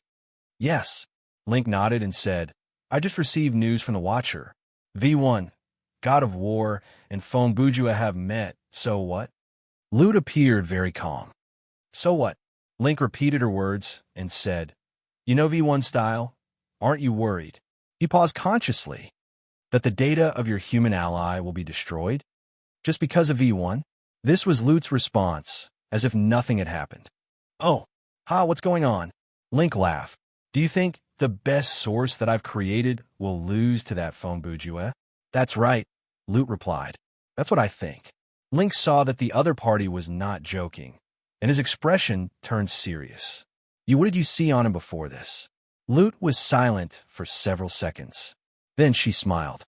Yes. Link nodded and said, I just received news from the Watcher. V1, God of War, and Fong Bujue have met, so what? Lute appeared very calm. So what? Link repeated her words and said, You know V1 style? Aren't you worried? He paused consciously. That the data of your human ally will be destroyed? Just because of V1? This was Lute's response, as if nothing had happened. Oh, what's going on? Link laughed. Do you think the best source that I've created will lose to that Fong Bujue? That's right, Lute replied. That's what I think. Link saw that the other party was not joking, and his expression turned serious. What did you see on him before this? Lute was silent for several seconds. Then she smiled.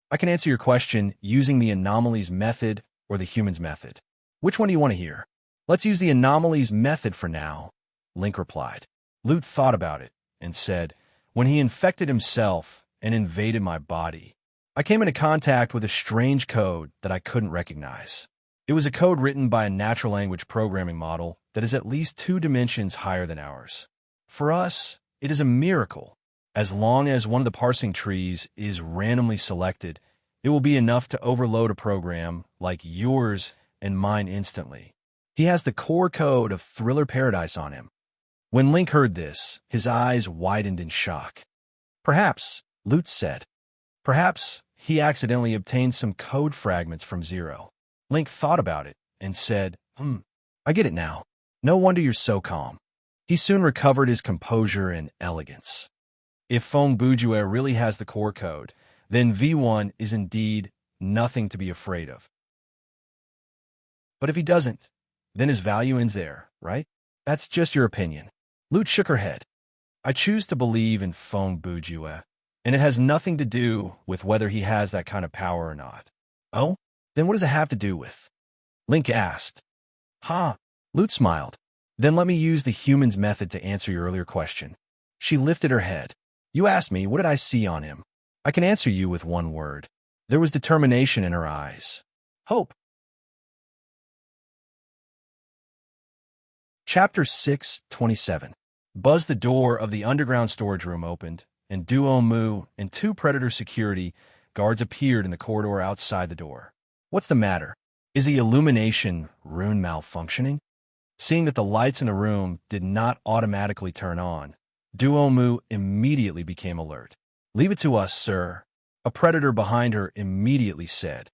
I can answer your question using the anomalies method or the humans method. Which one do you want to hear? Let's use the anomalies method for now, Link replied. Lute thought about it and said, When he infected himself and invaded my body, I came into contact with a strange code that I couldn't recognize. It was a code written by a natural language programming model that is at least 2 dimensions higher than ours. For us, it is a miracle. As long as one of the parsing trees is randomly selected, it will be enough to overload a program like yours and mine instantly. He has the core code of Thriller Paradise on him. When Link heard this, his eyes widened in shock. Perhaps, Lute said. Perhaps he accidentally obtained some code fragments from Zero. Link thought about it and said, I get it now. No wonder you're so calm. He soon recovered his composure and elegance. If Fong Bujue really has the core code, then V1 is indeed nothing to be afraid of. But if he doesn't, then his value ends there, right? That's just your opinion. Lute shook her head. I choose to believe in Fong Bujue, and it has nothing to do with whether he has that kind of power or not. Oh? Then what does it have to do with? Link asked. Lute smiled. Then let me use the humans method to answer your earlier question. She lifted her head. You asked me, what did I see on him? I can answer you with one word. There was determination in her eyes. Hope. Chapter 6:27. Buzz the door of the underground storage room opened, and Duo Mu and 2 Predator security guards appeared in the corridor outside the door. What's the matter? Is the illumination rune malfunctioning? Seeing that the lights in the room did not automatically turn on, Duo Mu immediately became alert. Leave it to us, sir. A Predator behind her immediately said.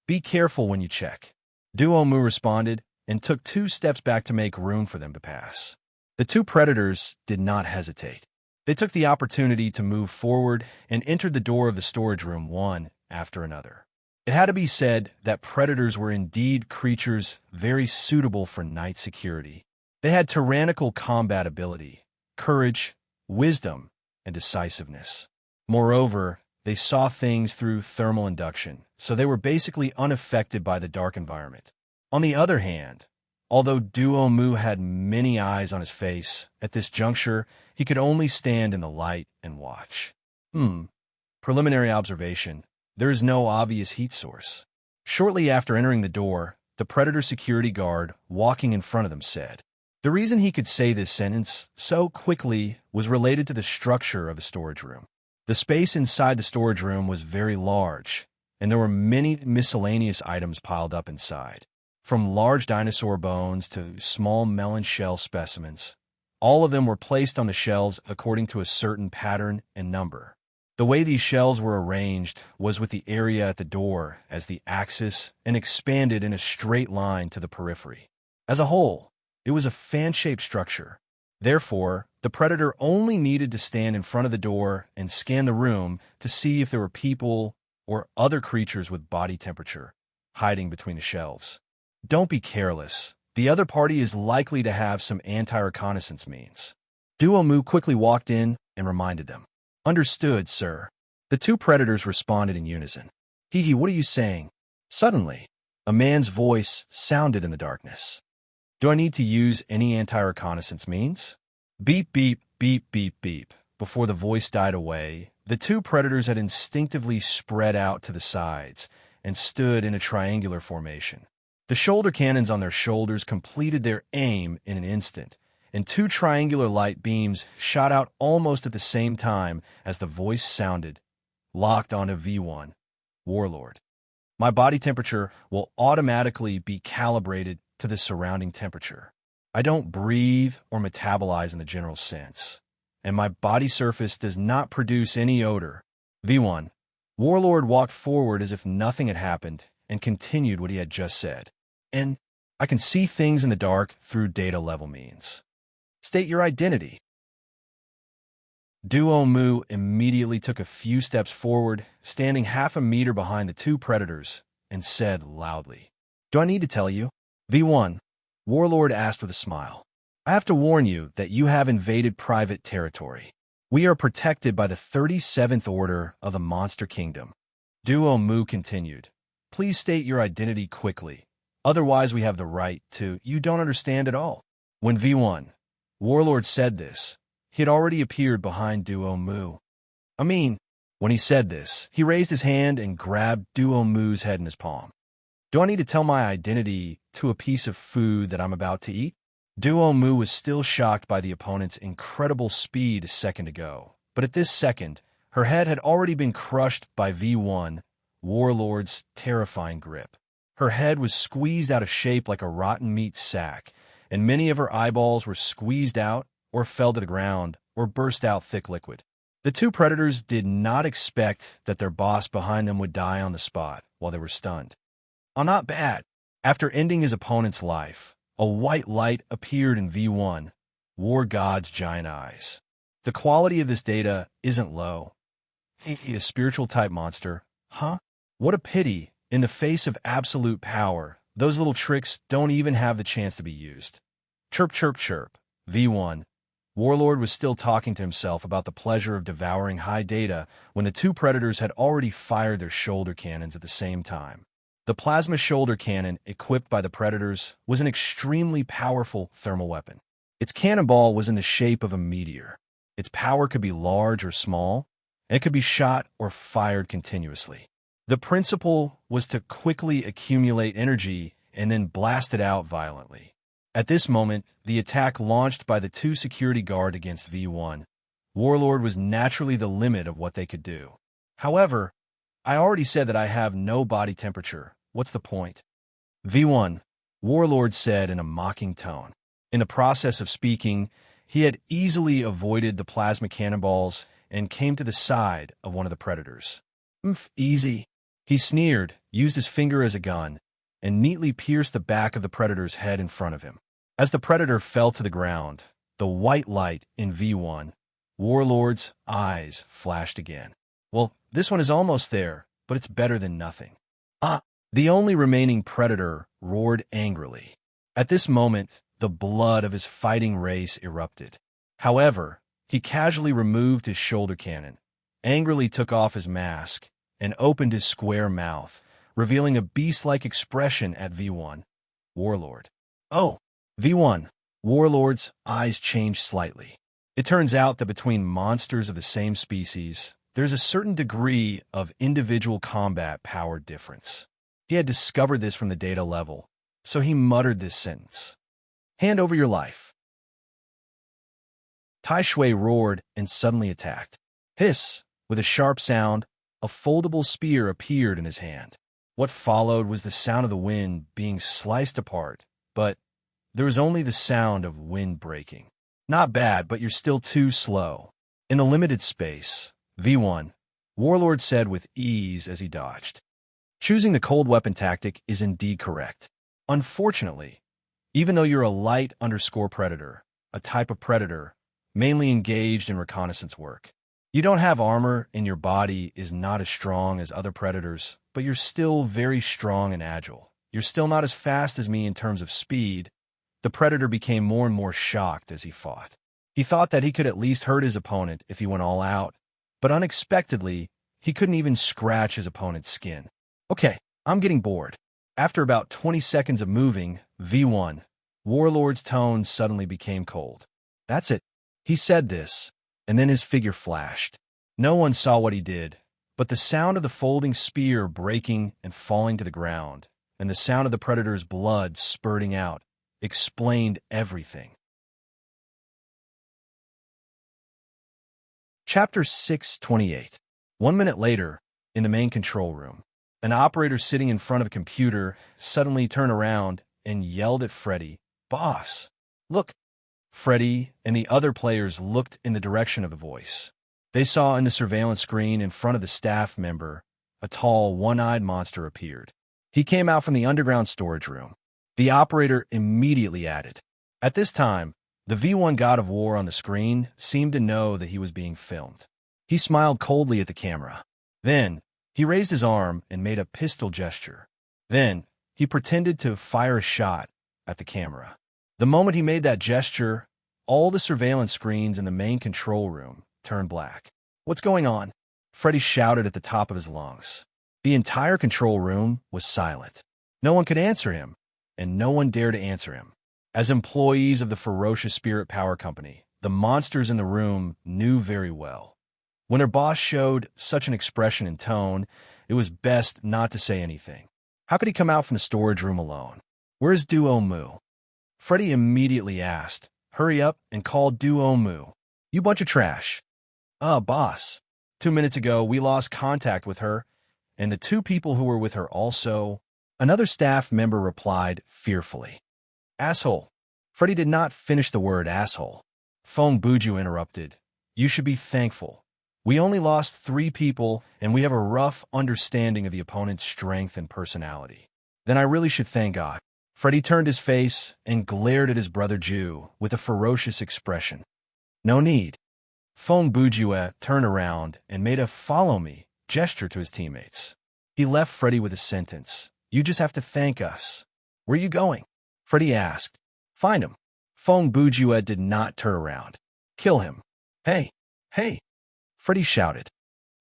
Be careful when you check. Duo Mu responded and took 2 steps back to make room for them to pass. The 2 Predators did not hesitate. They took the opportunity to move forward and entered the door of the storage room one after another. It had to be said that Predators were indeed creatures very suitable for night security. They had tyrannical combat ability, courage, wisdom, and decisiveness. Moreover, they saw things through thermal induction, so they were basically unaffected by the dark environment. On the other hand, although Duo Mu had many eyes on his face, at this juncture, he could only stand in the light and watch. Preliminary observation. There is no obvious heat source. Shortly after entering the door, the Predator security guard walking in front of them said. The reason he could say this sentence so quickly was related to the structure of the storage room. The space inside the storage room was very large, and there were many miscellaneous items piled up inside. From large dinosaur bones to small melon shell specimens, all of them were placed on the shelves according to a certain pattern and number. The way these shelves were arranged was with the area at the door as the axis and expanded in a straight line to the periphery. As a whole, it was a fan-shaped structure. Therefore, the Predator only needed to stand in front of the door and scan the room to see if there were people or other creatures with body temperature hiding between the shelves. Don't be careless. The other party is likely to have some anti-reconnaissance means. Duo Mu quickly walked in and reminded them. Understood, sir. The two Predators responded in unison. Hee, what are you saying? Suddenly, a man's voice sounded in the darkness. Do I need to use any anti-reconnaissance means? Beep, beep, beep, beep, beep. Before the voice died away, the two Predators had instinctively spread out to the sides and stood in a triangular formation. The shoulder cannons on their shoulders completed their aim in an instant, and two triangular light beams shot out almost at the same time as the voice sounded, locked onto V1, Warlord. My body temperature will automatically be calibrated to the surrounding temperature. I don't breathe or metabolize in the general sense, and my body surface does not produce any odor. V1. Warlord walked forward as if nothing had happened and continued what he had just said. And I can see things in the dark through data level means. State your identity. Duo Mu immediately took a few steps forward, standing half a meter behind the two Predators, and said loudly, Do I need to tell you? V1, Warlord asked with a smile. I have to warn you that you have invaded private territory. We are protected by the 37th Order of the Monster Kingdom. Duo Mu continued. Please state your identity quickly. Otherwise, we have the right to. You don't understand at all. When V1, Warlord said this, he had already appeared behind Duo Mu. When he said this, he raised his hand and grabbed Duo Mu's head in his palm. Do I need to tell my identity to a piece of food that I'm about to eat? Duo Mu was still shocked by the opponent's incredible speed a second ago, but at this second, her head had already been crushed by V1, Warlord's terrifying grip. Her head was squeezed out of shape like a rotten meat sack, and many of her eyeballs were squeezed out or fell to the ground or burst out thick liquid. The two Predators did not expect that their boss behind them would die on the spot while they were stunned. Oh, not bad. After ending his opponent's life, a white light appeared in V1, War God's giant eyes. The quality of this data isn't low. He a spiritual-type monster, huh? What a pity. In the face of absolute power, those little tricks don't even have the chance to be used. Chirp, chirp, chirp. V1. Warlord was still talking to himself about the pleasure of devouring high data when the two Predators had already fired their shoulder cannons at the same time. The plasma shoulder cannon equipped by the Predators was an extremely powerful thermal weapon. Its cannonball was in the shape of a meteor. Its power could be large or small, and it could be shot or fired continuously. The principle was to quickly accumulate energy and then blast it out violently. At this moment, the attack launched by the two security guard against V1, Warlord was naturally the limit of what they could do. However, I already said that I have no body temperature. What's the point? V1, Warlord said in a mocking tone. In the process of speaking, he had easily avoided the plasma cannonballs and came to the side of one of the Predators. Easy. He sneered, used his finger as a gun, and neatly pierced the back of the Predator's head in front of him. As the Predator fell to the ground, the white light in V1, Warlord's eyes flashed again. Well, this one is almost there, but it's better than nothing. The only remaining Predator roared angrily. At this moment, the blood of his fighting race erupted. However, He casually removed his shoulder cannon, angrily took off his mask, and opened his square mouth, revealing a beast-like expression at V1. Warlord. Oh, V1. Warlord's eyes changed slightly. It turns out that between monsters of the same species, there's a certain degree of individual combat power difference. He had discovered this from the data level, so he muttered this sentence. Hand over your life. Tai Shui roared and suddenly attacked. Hiss! With a sharp sound, a foldable spear appeared in his hand. What followed was the sound of the wind being sliced apart, but there was only the sound of wind breaking. Not bad, but you're still too slow. In the limited space, V1, Warlord said with ease as he dodged. Choosing the cold weapon tactic is indeed correct. Unfortunately, even though you're a light-predator, a type of predator, mainly engaged in reconnaissance work, you don't have armor and your body is not as strong as other predators, but you're still very strong and agile. You're still not as fast as me in terms of speed. The predator became more and more shocked as he fought. He thought that he could at least hurt his opponent if he went all out, but unexpectedly, he couldn't even scratch his opponent's skin. Okay, I'm getting bored. After about 20 seconds of moving, V1, Warlord's tone suddenly became cold. That's it. He said this, and then his figure flashed. No one saw what he did, but the sound of the folding spear breaking and falling to the ground, and the sound of the predator's blood spurting out, explained everything. Chapter 628. 1 minute later, in the main control room, an operator sitting in front of a computer suddenly turned around and yelled at Freddy, "Boss, look!" Freddy and the other players looked in the direction of the voice. They saw in the surveillance screen in front of the staff member, a tall, one-eyed monster appeared. He came out from the underground storage room. The operator immediately added. At this time, the V1 God of War on the screen seemed to know that he was being filmed. He smiled coldly at the camera. Then, he raised his arm and made a pistol gesture. Then, he pretended to fire a shot at the camera. The moment he made that gesture, all the surveillance screens in the main control room turned black. "What's going on?" Freddy shouted at the top of his lungs. The entire control room was silent. No one could answer him, and no one dared to answer him. As employees of the ferocious spirit power company, the monsters in the room knew very well. When their boss showed such an expression and tone, it was best not to say anything. How could he come out from the storage room alone? "Where's Duo Mu?" Freddy immediately asked. "Hurry up and call Duo Mu. You bunch of trash." Boss. 2 minutes ago, we lost contact with her, and the 2 people who were with her also." Another staff member replied fearfully. "Asshole." Freddy did not finish the word asshole. Feng Buju interrupted. "You should be thankful. We only lost 3 people, and we have a rough understanding of the opponent's strength and personality. Then I really should thank God." Freddy turned his face and glared at his brother Ju with a ferocious expression. "No need." Feng Bujue turned around and made a "follow me" gesture to his teammates. He left Freddy with a sentence. "You just have to thank us." "Where are you going?" Freddy asked. "Find him." Feng Bujue did not turn around. "Kill him." Hey! Freddy shouted.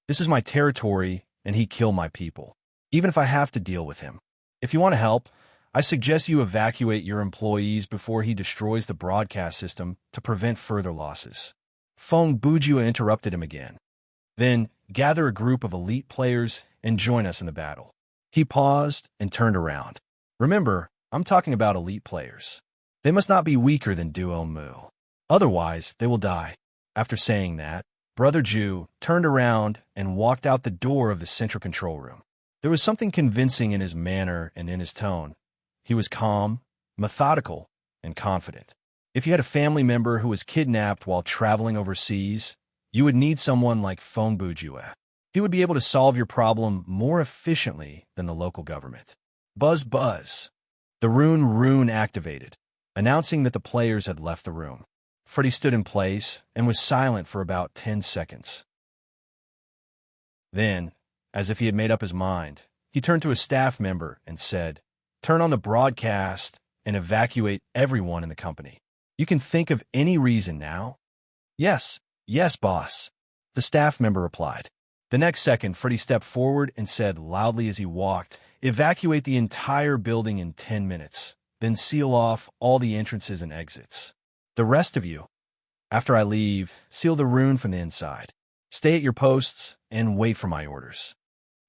"This is my territory, and he killed my people, even if I have to deal with him. If you want to help, I suggest you evacuate your employees before he destroys the broadcast system to prevent further losses." Feng Bujue interrupted him again. "Then gather a group of elite players and join us in the battle." He paused and turned around. "Remember, I'm talking about elite players. They must not be weaker than Duo Mu. Otherwise, they will die." After saying that, Brother Ju turned around and walked out the door of the central control room. There was something convincing in his manner and in his tone. He was calm, methodical, and confident. If you had a family member who was kidnapped while traveling overseas, you would need someone like Feng Bujue. He would be able to solve your problem more efficiently than the local government. Buzz buzz. The rune activated, announcing that the players had left the room. Freddy stood in place and was silent for about 10 seconds. Then, as if he had made up his mind, he turned to a staff member and said, "Turn on the broadcast and evacuate everyone in the company. You can think of any reason now?" "Yes," Yes, boss, the staff member replied. The next second, Freddy stepped forward and said loudly as he walked, "Evacuate the entire building in 10 minutes, then seal off all the entrances and exits. The rest of you, after I leave, seal the rune from the inside. Stay at your posts and wait for my orders."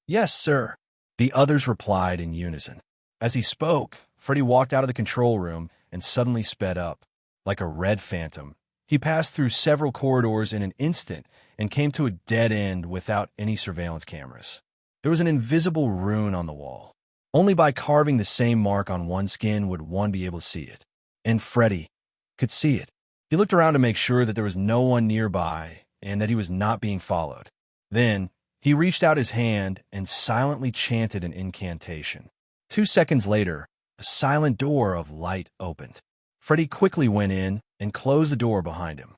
"Yes, sir," the others replied in unison. As he spoke, Freddy walked out of the control room and suddenly sped up. Like a red phantom, he passed through several corridors in an instant and came to a dead end without any surveillance cameras. There was an invisible rune on the wall. Only by carving the same mark on one skin would one be able to see it. And Freddy could see it. He looked around to make sure that there was no one nearby and that he was not being followed. Then, he reached out his hand and silently chanted an incantation. 2 seconds later, a silent door of light opened. Freddy quickly went in and closed the door behind him.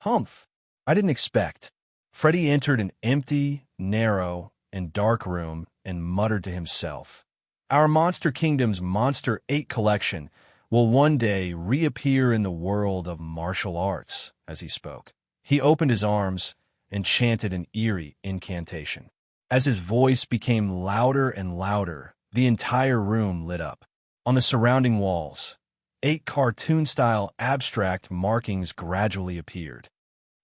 Humph! I didn't expect. Freddy entered an empty, narrow, and dark room and muttered to himself. Our Monster Kingdom's Monster 8 collection will one day reappear in the world of martial arts, as he spoke. He opened his arms and chanted an eerie incantation. As his voice became louder and louder, the entire room lit up. On the surrounding walls, 8 cartoon-style abstract markings gradually appeared.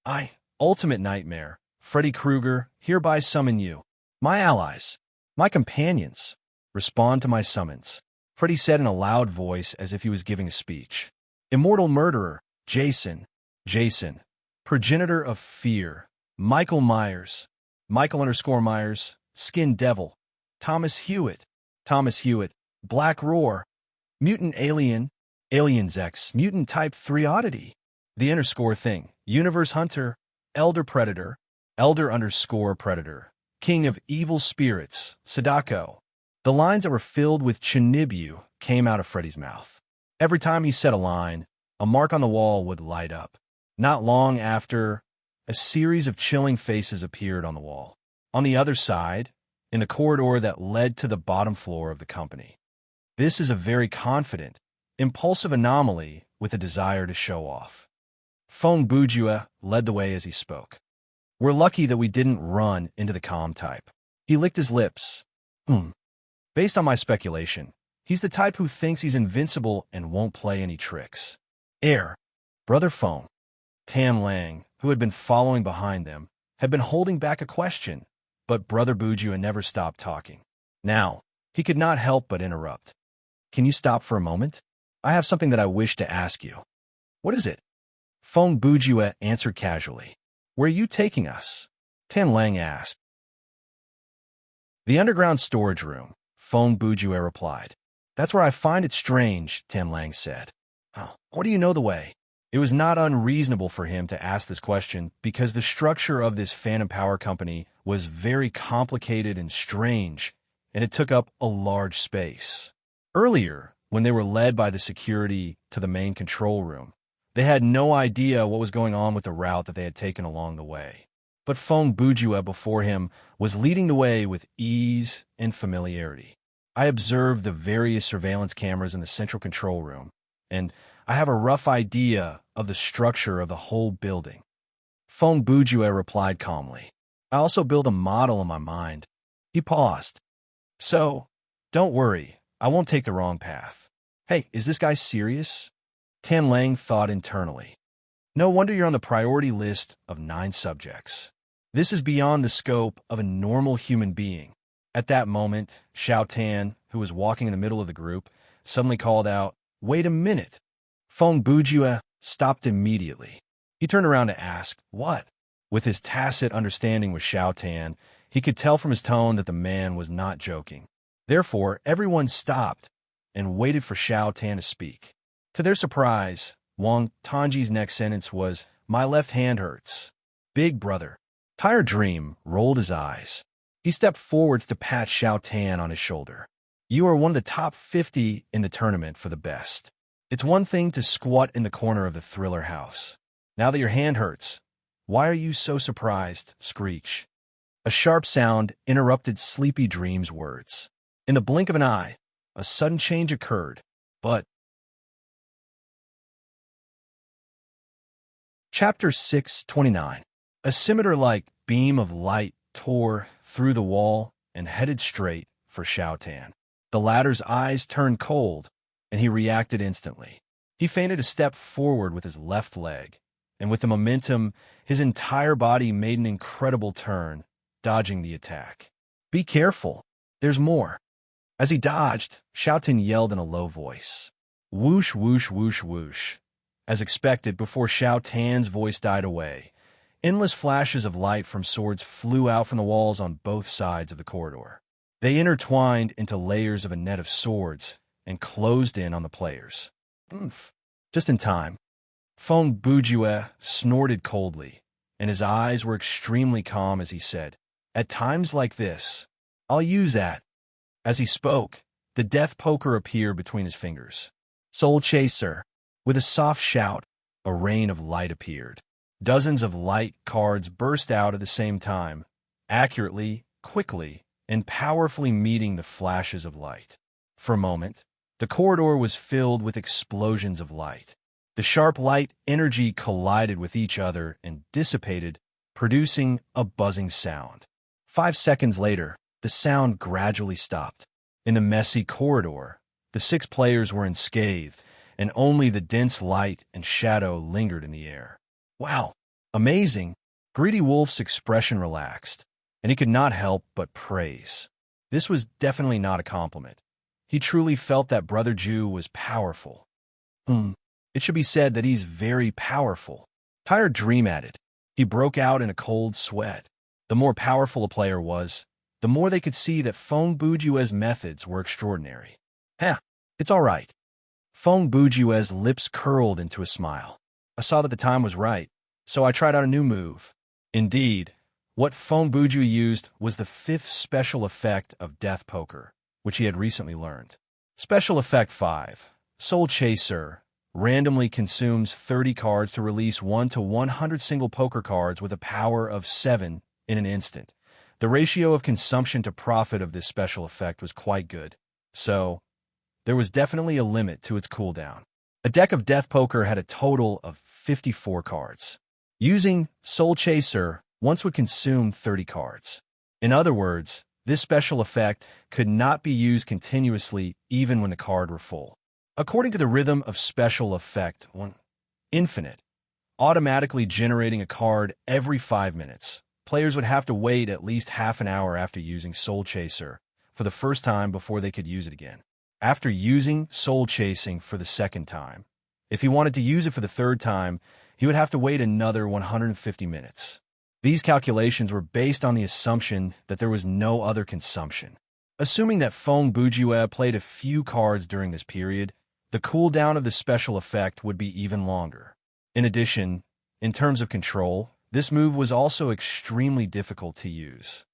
"I, Ultimate Nightmare, Freddy Krueger, hereby summon you. My allies, my companions, respond to my summons," Freddy said in a loud voice as if he was giving a speech. "Immortal Murderer, Jason, Progenitor of Fear, Michael Myers, Michael_Myers, Skin Devil, Thomas Hewitt, Black Roar, Mutant Alien, Aliens X, Mutant Type 3 Oddity, The _Thing, Universe Hunter, Elder Predator, Elder_Predator, King of Evil Spirits, Sadako." The lines that were filled with Chinibu came out of Freddy's mouth. Every time he said a line, a mark on the wall would light up. Not long after, a series of chilling faces appeared on the wall. On the other side, in the corridor that led to the bottom floor of the company. This is a very confident, impulsive anomaly with a desire to show off. Fong Bujua led the way as he spoke. "We're lucky that we didn't run into the calm type." He licked his lips. Based on my speculation, he's the type who thinks he's invincible and won't play any tricks. Brother Fong. Tan Lang, who had been following behind them, had been holding back a question, but Brother Bujua never stopped talking. Now, he could not help but interrupt. "Can you stop for a moment? I have something that I wish to ask you." "What is it?" Fong Bujua answered casually. "Where are you taking us?" Tan Lang asked. "The underground storage room," Fong Bujua replied. "That's where I find it strange," Tan Lang said. "What do you know the way?" It was not unreasonable for him to ask this question because the structure of this Phantom Power Company was very complicated and strange, and it took up a large space. Earlier, when they were led by the security to the main control room, they had no idea what was going on with the route that they had taken along the way. But Fong Bujua before him was leading the way with ease and familiarity. I observed the various surveillance cameras in the central control room, and I have a rough idea of the structure of the whole building. Fong Bujua replied calmly. I also build a model in my mind. He paused. So, don't worry, I won't take the wrong path. Hey, is this guy serious? Tan Lang thought internally. No wonder you're on the priority list of 9 subjects. This is beyond the scope of a normal human being. At that moment, Xiao Tan, who was walking in the middle of the group, suddenly called out, "Wait a minute." Fong Bujua stopped immediately. He turned around to ask, "What?" With his tacit understanding with Xiao Tan, he could tell from his tone that the man was not joking. Therefore, everyone stopped and waited for Xiao Tan to speak. To their surprise, Wang Tongji's next sentence was, "My left hand hurts." Big brother. Tired Dream rolled his eyes. He stepped forward to pat Xiao Tan on his shoulder. You are one of the top 50 in the tournament for the best. It's one thing to squat in the corner of the thriller house. Now that your hand hurts, why are you so surprised? Screech. A sharp sound interrupted Sleepy Dream's words. In the blink of an eye, a sudden change occurred, but Chapter 629. A scimitar-like beam of light tore through the wall and headed straight for Xiao Tan. The latter's eyes turned cold, and he reacted instantly. He feinted a step forward with his left leg, and with the momentum, his entire body made an incredible turn, dodging the attack. "Be careful, there's more." As he dodged, Xiao Tan yelled in a low voice. Whoosh, whoosh, whoosh, whoosh. As expected, before Xiao Tan's voice died away, endless flashes of light from swords flew out from the walls on both sides of the corridor. They intertwined into layers of a net of swords and closed in on the players. Oomph. Just in time. Feng Bujue snorted coldly, and his eyes were extremely calm as he said, "At times like this, I'll use that." As he spoke, the death poker appeared between his fingers. "Soul Chaser." With a soft shout, a rain of light appeared. Dozens of light cards burst out at the same time, accurately, quickly, and powerfully meeting the flashes of light. For a moment, the corridor was filled with explosions of light. The sharp light energy collided with each other and dissipated, producing a buzzing sound. 5 seconds later, the sound gradually stopped. In the messy corridor, the 6 players were unscathed, and only the dense light and shadow lingered in the air. "Wow, amazing!" Greedy Wolf's expression relaxed, and he could not help but praise. This was definitely not a compliment. He truly felt that Brother Jew was powerful. It should be said that he's very powerful. Tired Dream added. He broke out in a cold sweat. The more powerful a player was, the more they could see that Feng Bujue's methods were extraordinary. It's all right." Feng Bujue's lips curled into a smile. "I saw that the time was right, so I tried out a new move." Indeed, what Feng Bujue used was the 5th special effect of Death Poker, which he had recently learned. Special Effect 5, Soul Chaser, randomly consumes 30 cards to release 1 to 100 single poker cards with a power of 7 in an instant. The ratio of consumption to profit of this special effect was quite good, so there was definitely a limit to its cooldown. A deck of Death Poker had a total of 54 cards. Using Soul Chaser once would consume 30 cards. In other words, this special effect could not be used continuously even when the card were full. According to the rhythm of special effect 1, infinite, automatically generating a card every 5 minutes, players would have to wait at least half an hour after using Soul Chaser for the first time before they could use it again. After using Soul Chasing for the second time, if he wanted to use it for the third time, he would have to wait another 150 minutes. These calculations were based on the assumption that there was no other consumption. Assuming that Feng Bujue played a few cards during this period, the cooldown of the special effect would be even longer. In addition, in terms of control, this move was also extremely difficult to use.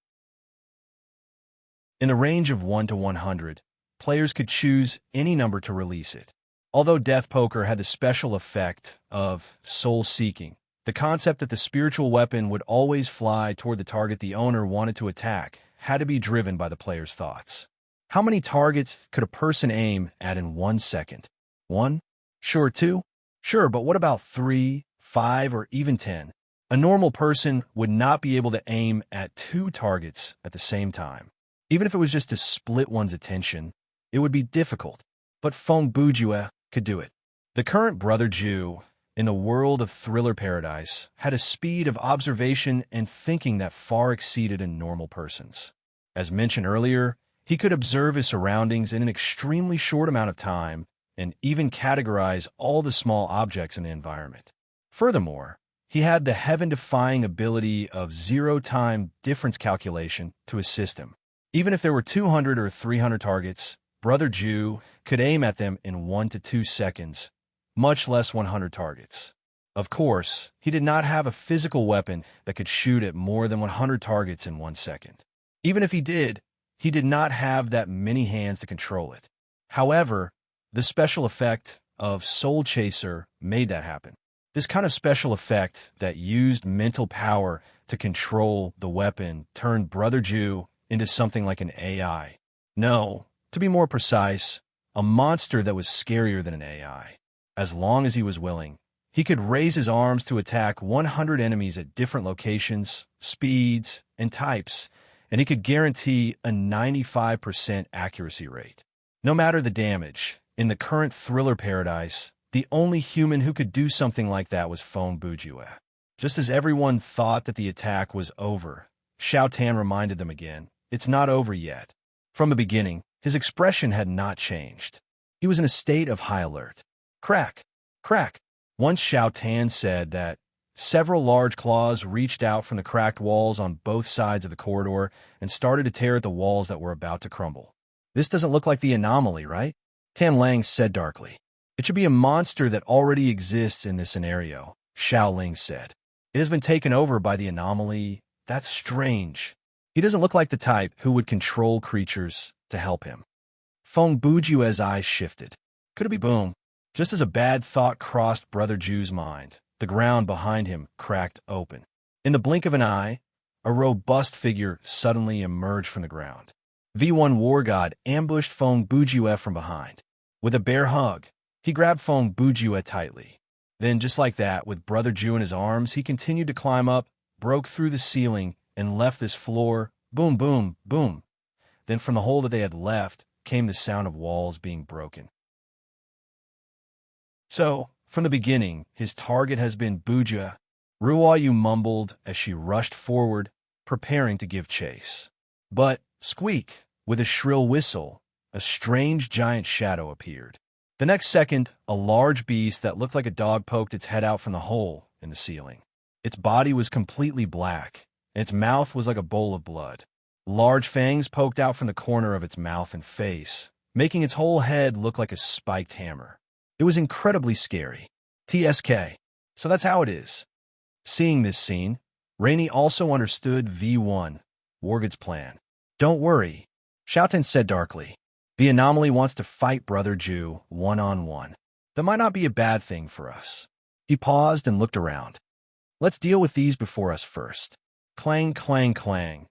In a range of 1 to 100, players could choose any number to release it. Although Death Poker had the special effect of soul-seeking, the concept that the spiritual weapon would always fly toward the target the owner wanted to attack had to be driven by the player's thoughts. How many targets could a person aim at in 1 second? 1? Sure, 2? Sure, but what about 3, 5, or even 10? A normal person would not be able to aim at 2 targets at the same time. Even if it was just to split one's attention, it would be difficult, but Feng Bujue could do it. The current Brother Jew, in the world of Thriller Paradise, had a speed of observation and thinking that far exceeded a normal person's. As mentioned earlier, he could observe his surroundings in an extremely short amount of time and even categorize all the small objects in the environment. Furthermore, he had the heaven-defying ability of zero-time difference calculation to assist him. Even if there were 200 or 300 targets, Brother Jew could aim at them in 1 to 2 seconds, much less 100 targets. Of course, he did not have a physical weapon that could shoot at more than 100 targets in 1 second. Even if he did not have that many hands to control it. However, the special effect of Soul Chaser made that happen. This kind of special effect that used mental power to control the weapon turned Brother Jew into something like an AI. No, to be more precise, a monster that was scarier than an AI. As long as he was willing, He could raise his arms to attack 100 enemies at different locations, speeds, and types, and he could guarantee a 95% accuracy rate. No matter the damage, in the current thriller paradise, the only human who could do something like that was Feng Bujue. Just as everyone thought that the attack was over, Xiao Tan reminded them again, it's not over yet. From the beginning, his expression had not changed. He was in a state of high alert. Crack! Crack! Once Xiao Tan said that, several large claws reached out from the cracked walls on both sides of the corridor and started to tear at the walls that were about to crumble. This doesn't look like the anomaly, right? Tan Lang said darkly. It should be a monster that already exists in this scenario, Xiao Ling said. It has been taken over by the anomaly. That's strange. He doesn't look like the type who would control creatures to help him. Feng Bujue's eyes shifted. Could it be boom? Just as a bad thought crossed Brother Ju's mind, the ground behind him cracked open. In the blink of an eye, a robust figure suddenly emerged from the ground. V1 War God ambushed Feng Bujue from behind. With a bear hug, he grabbed Feng Bujue tightly. Then, just like that, with Brother Ju in his arms, he continued to climb up, broke through the ceiling, and left this floor, boom, boom, boom. Then from the hole that they had left came the sound of walls being broken. So, from the beginning, his target has been Bujue, Ruoyu mumbled as she rushed forward, preparing to give chase. But, squeak, with a shrill whistle, a strange giant shadow appeared. The next second, a large beast that looked like a dog poked its head out from the hole in the ceiling. Its body was completely black, and its mouth was like a bowl of blood. Large fangs poked out from the corner of its mouth and face, making its whole head look like a spiked hammer. It was incredibly scary. TSK. So that's how it is. Seeing this scene, Rainey also understood V1, Wargood's plan. Don't worry, Xiaotan said darkly. The anomaly wants to fight Brother Ju one-on-one. That might not be a bad thing for us. He paused and looked around. Let's deal with these before us first. Clang, clang, clang.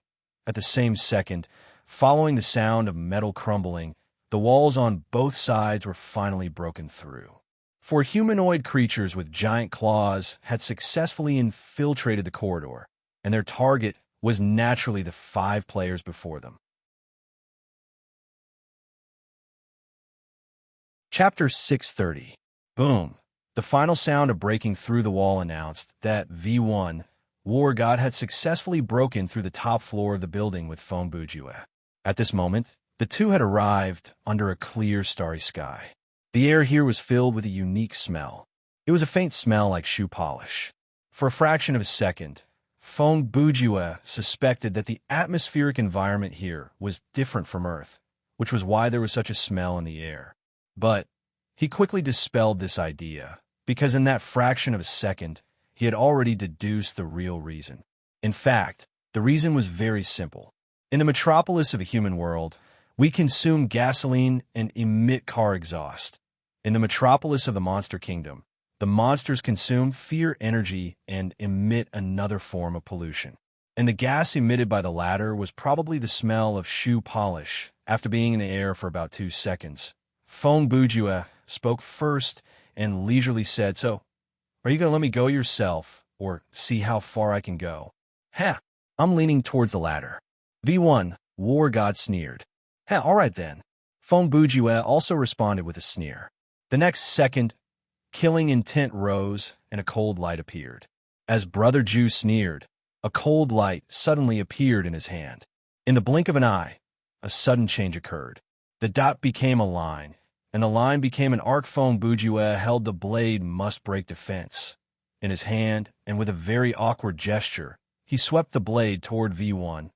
At the same second, following the sound of metal crumbling, the walls on both sides were finally broken through. Four humanoid creatures with giant claws had successfully infiltrated the corridor, and their target was naturally the 5 players before them. Chapter 630. Boom. The final sound of breaking through the wall announced that V1, War God, had successfully broken through the top floor of the building with Feng Bujue. At this moment, the two had arrived under a clear, starry sky. The air here was filled with a unique smell. It was a faint smell like shoe polish. For a fraction of a second, Feng Bujue suspected that the atmospheric environment here was different from Earth, which was why there was such a smell in the air. But he quickly dispelled this idea, because in that fraction of a second, he had already deduced the real reason. In fact, the reason was very simple. In the metropolis of a human world, we consume gasoline and emit car exhaust. In the metropolis of the Monster Kingdom, the monsters consume fear energy and emit another form of pollution. And the gas emitted by the latter was probably the smell of shoe polish after being in the air for about 2 seconds. Feng Bujue spoke first and leisurely said, So, are you going to let me go yourself, or see how far I can go? Ha! I'm leaning towards the latter. V1, War God sneered. Ha, all right then. Feng Bujue also responded with a sneer. The next second, killing intent rose and a cold light appeared. As Brother Ju sneered, a cold light suddenly appeared in his hand. In the blink of an eye, a sudden change occurred. The dot became a line, and the line became an arc. Feng Bujue held the blade must break defense in his hand, and with a very awkward gesture, he swept the blade toward V1,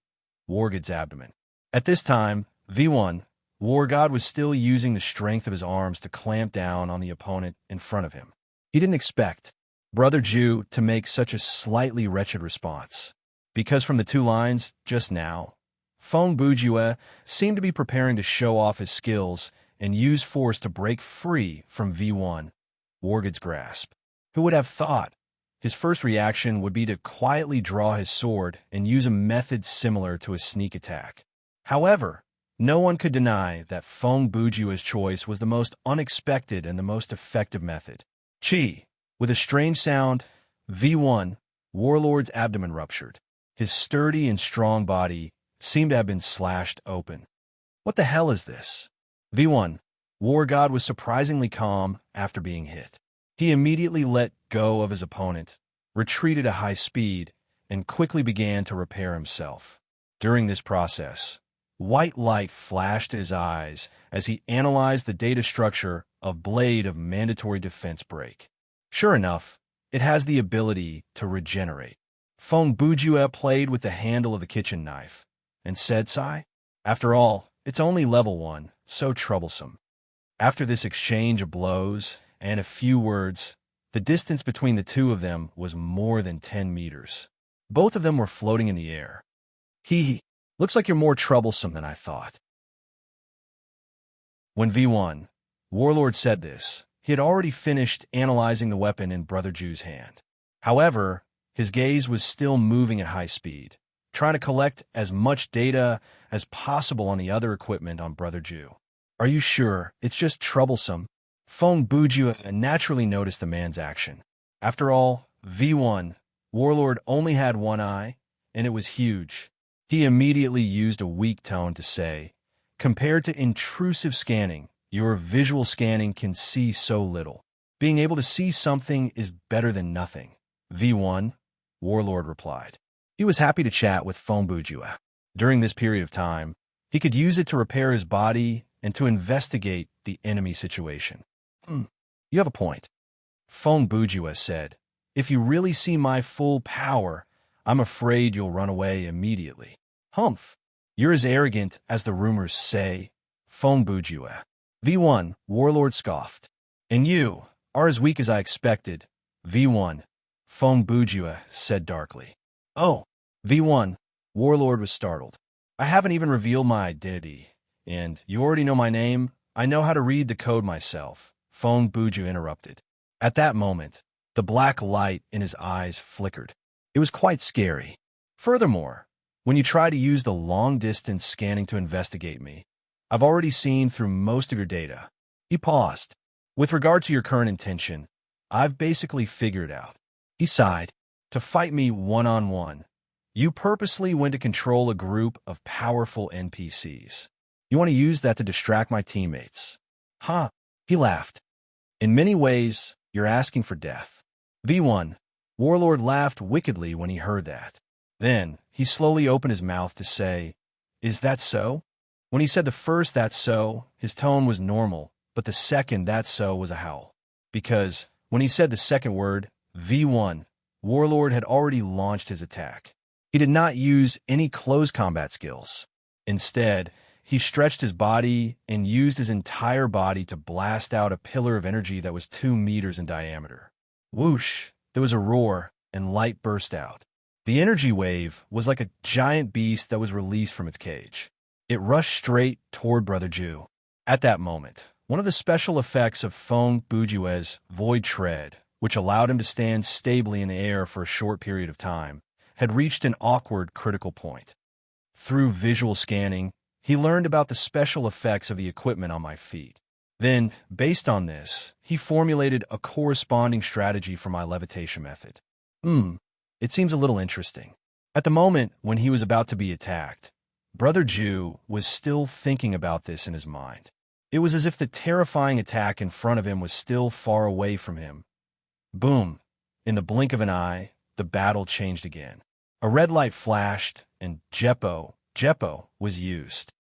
Wargood's abdomen. At this time, V1, War God, was still using the strength of his arms to clamp down on the opponent in front of him. He didn't expect Brother Ju to make such a slightly wretched response, because from the 2 lines just now, Feng Bujue seemed to be preparing to show off his skills and use force to break free from V1, Wargood's grasp. Who would have thought his first reaction would be to quietly draw his sword and use a method similar to a sneak attack? However, no one could deny that Feng Bujue's choice was the most unexpected and the most effective method. Chi, With a strange sound, V1, Warlord's abdomen ruptured. His sturdy and strong body seemed to have been slashed open. What the hell is this? V1, War God was surprisingly calm after being hit. He immediately let go of his opponent, retreated at high speed, and quickly began to repair himself. During this process, white light flashed at his eyes as he analyzed the data structure of Blade of Mandatory Defense Break. Sure enough, it has the ability to regenerate. Feng Bujue played with the handle of the kitchen knife and said, "Sigh, after all, it's only level 1, so troublesome." After this exchange of blows and a few words, the distance between the two of them was more than 10 meters. Both of them were floating in the air. Looks like you're more troublesome than I thought." When V1, Warlord said this, he had already finished analyzing the weapon in Brother Jew's hand. However, his gaze was still moving at high speed, trying to collect as much data as possible on the other equipment on Brother Jew. "Are you sure it's just troublesome?" Feng Bujue naturally noticed the man's action. After all, V1, Warlord only had one eye, and it was huge. He immediately used a weak tone to say, "Compared to intrusive scanning, your visual scanning can see so little. Being able to see something is better than nothing." V1, Warlord replied. He was happy to chat with Feng Bujue. During this period of time, he could use it to repair his body and to investigate the enemy situation. You have a point," Feng Bujue said. "If you really see my full power, I'm afraid you'll run away immediately." "Humph, you're as arrogant as the rumors say," Feng Bujue. V1, Warlord scoffed. "And you are as weak as I expected." V1, Feng Bujue said darkly. "Oh," V1, Warlord was startled. "I haven't even revealed my identity, and you already know my name. I know how to read the code myself," Feng Bujue interrupted. At that moment, the black light in his eyes flickered. It was quite scary. "Furthermore, when you try to use the long-distance scanning to investigate me, I've already seen through most of your data." He paused. "With regard to your current intention, I've basically figured it out." He sighed. "To fight me one-on-one, you purposely went to control a group of powerful NPCs. You want to use that to distract my teammates." "Huh," he laughed. "In many ways, you're asking for death." V1, Warlord laughed wickedly when he heard that. Then, he slowly opened his mouth to say, "Is that so?" When he said the first "that's so," his tone was normal, but the second "that's so" was a howl. Because, when he said the second word, V1, Warlord had already launched his attack. He did not use any close combat skills. Instead, he stretched his body and used his entire body to blast out a pillar of energy that was 2 meters in diameter. Whoosh! There was a roar, and light burst out. The energy wave was like a giant beast that was released from its cage. It rushed straight toward Brother Jew. At that moment, one of the special effects of Feng Bujue's Void Tread, which allowed him to stand stably in the air for a short period of time, had reached an awkward critical point. Through visual scanning, he learned about the special effects of the equipment on my feet. Then, based on this, he formulated a corresponding strategy for my levitation method. It seems a little interesting. At the moment when he was about to be attacked, Brother Jew was still thinking about this in his mind. It was as if the terrifying attack in front of him was still far away from him. Boom! In the blink of an eye, the battle changed again. A red light flashed, and Jeppo was used.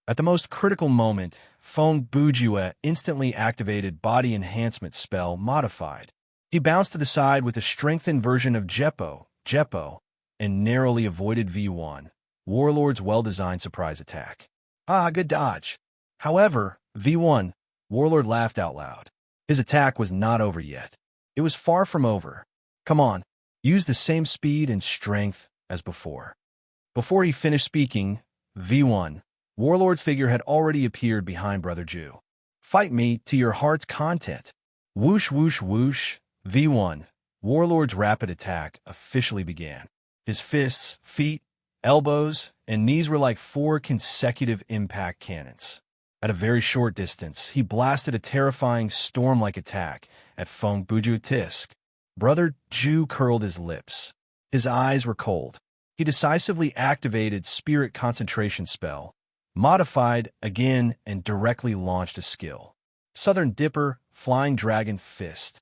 At the most critical moment, Feng Bujue instantly activated Body Enhancement spell Modified. He bounced to the side with a strengthened version of Jeppo, and narrowly avoided V1, Warlord's well-designed surprise attack. "Ah, good dodge." However, V1, Warlord laughed out loud. His attack was not over yet. It was far from over. "Come on, use the same speed and strength as before." Before he finished speaking, V1, Warlord's figure had already appeared behind Brother Jew. "Fight me to your heart's content." Whoosh, whoosh, whoosh, V1, Warlord's rapid attack officially began. His fists, feet, elbows, and knees were like 4 consecutive impact cannons. At a very short distance, he blasted a terrifying storm-like attack at Feng Buju Tisk. Brother Ju curled his lips. His eyes were cold. He decisively activated Spirit Concentration Spell, modified again, and directly launched a skill. Southern Dipper, Flying Dragon Fist.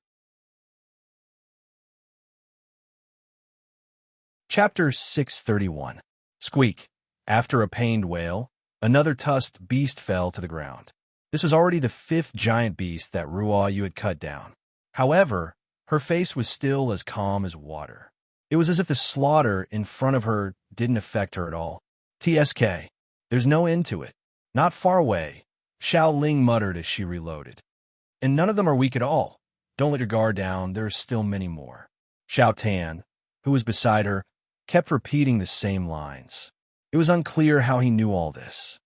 Chapter 631. Squeak. After a pained wail, another tusked beast fell to the ground. This was already the 5th giant beast that Ruoyu had cut down. However, her face was still as calm as water. It was as if the slaughter in front of her didn't affect her at all. TSK. There's no end to it. Not far away, Xiao Ling muttered as she reloaded. And none of them are weak at all. Don't let your guard down, there are still many more. Xiao Tan, who was beside her, kept repeating the same lines. It was unclear how he knew all this.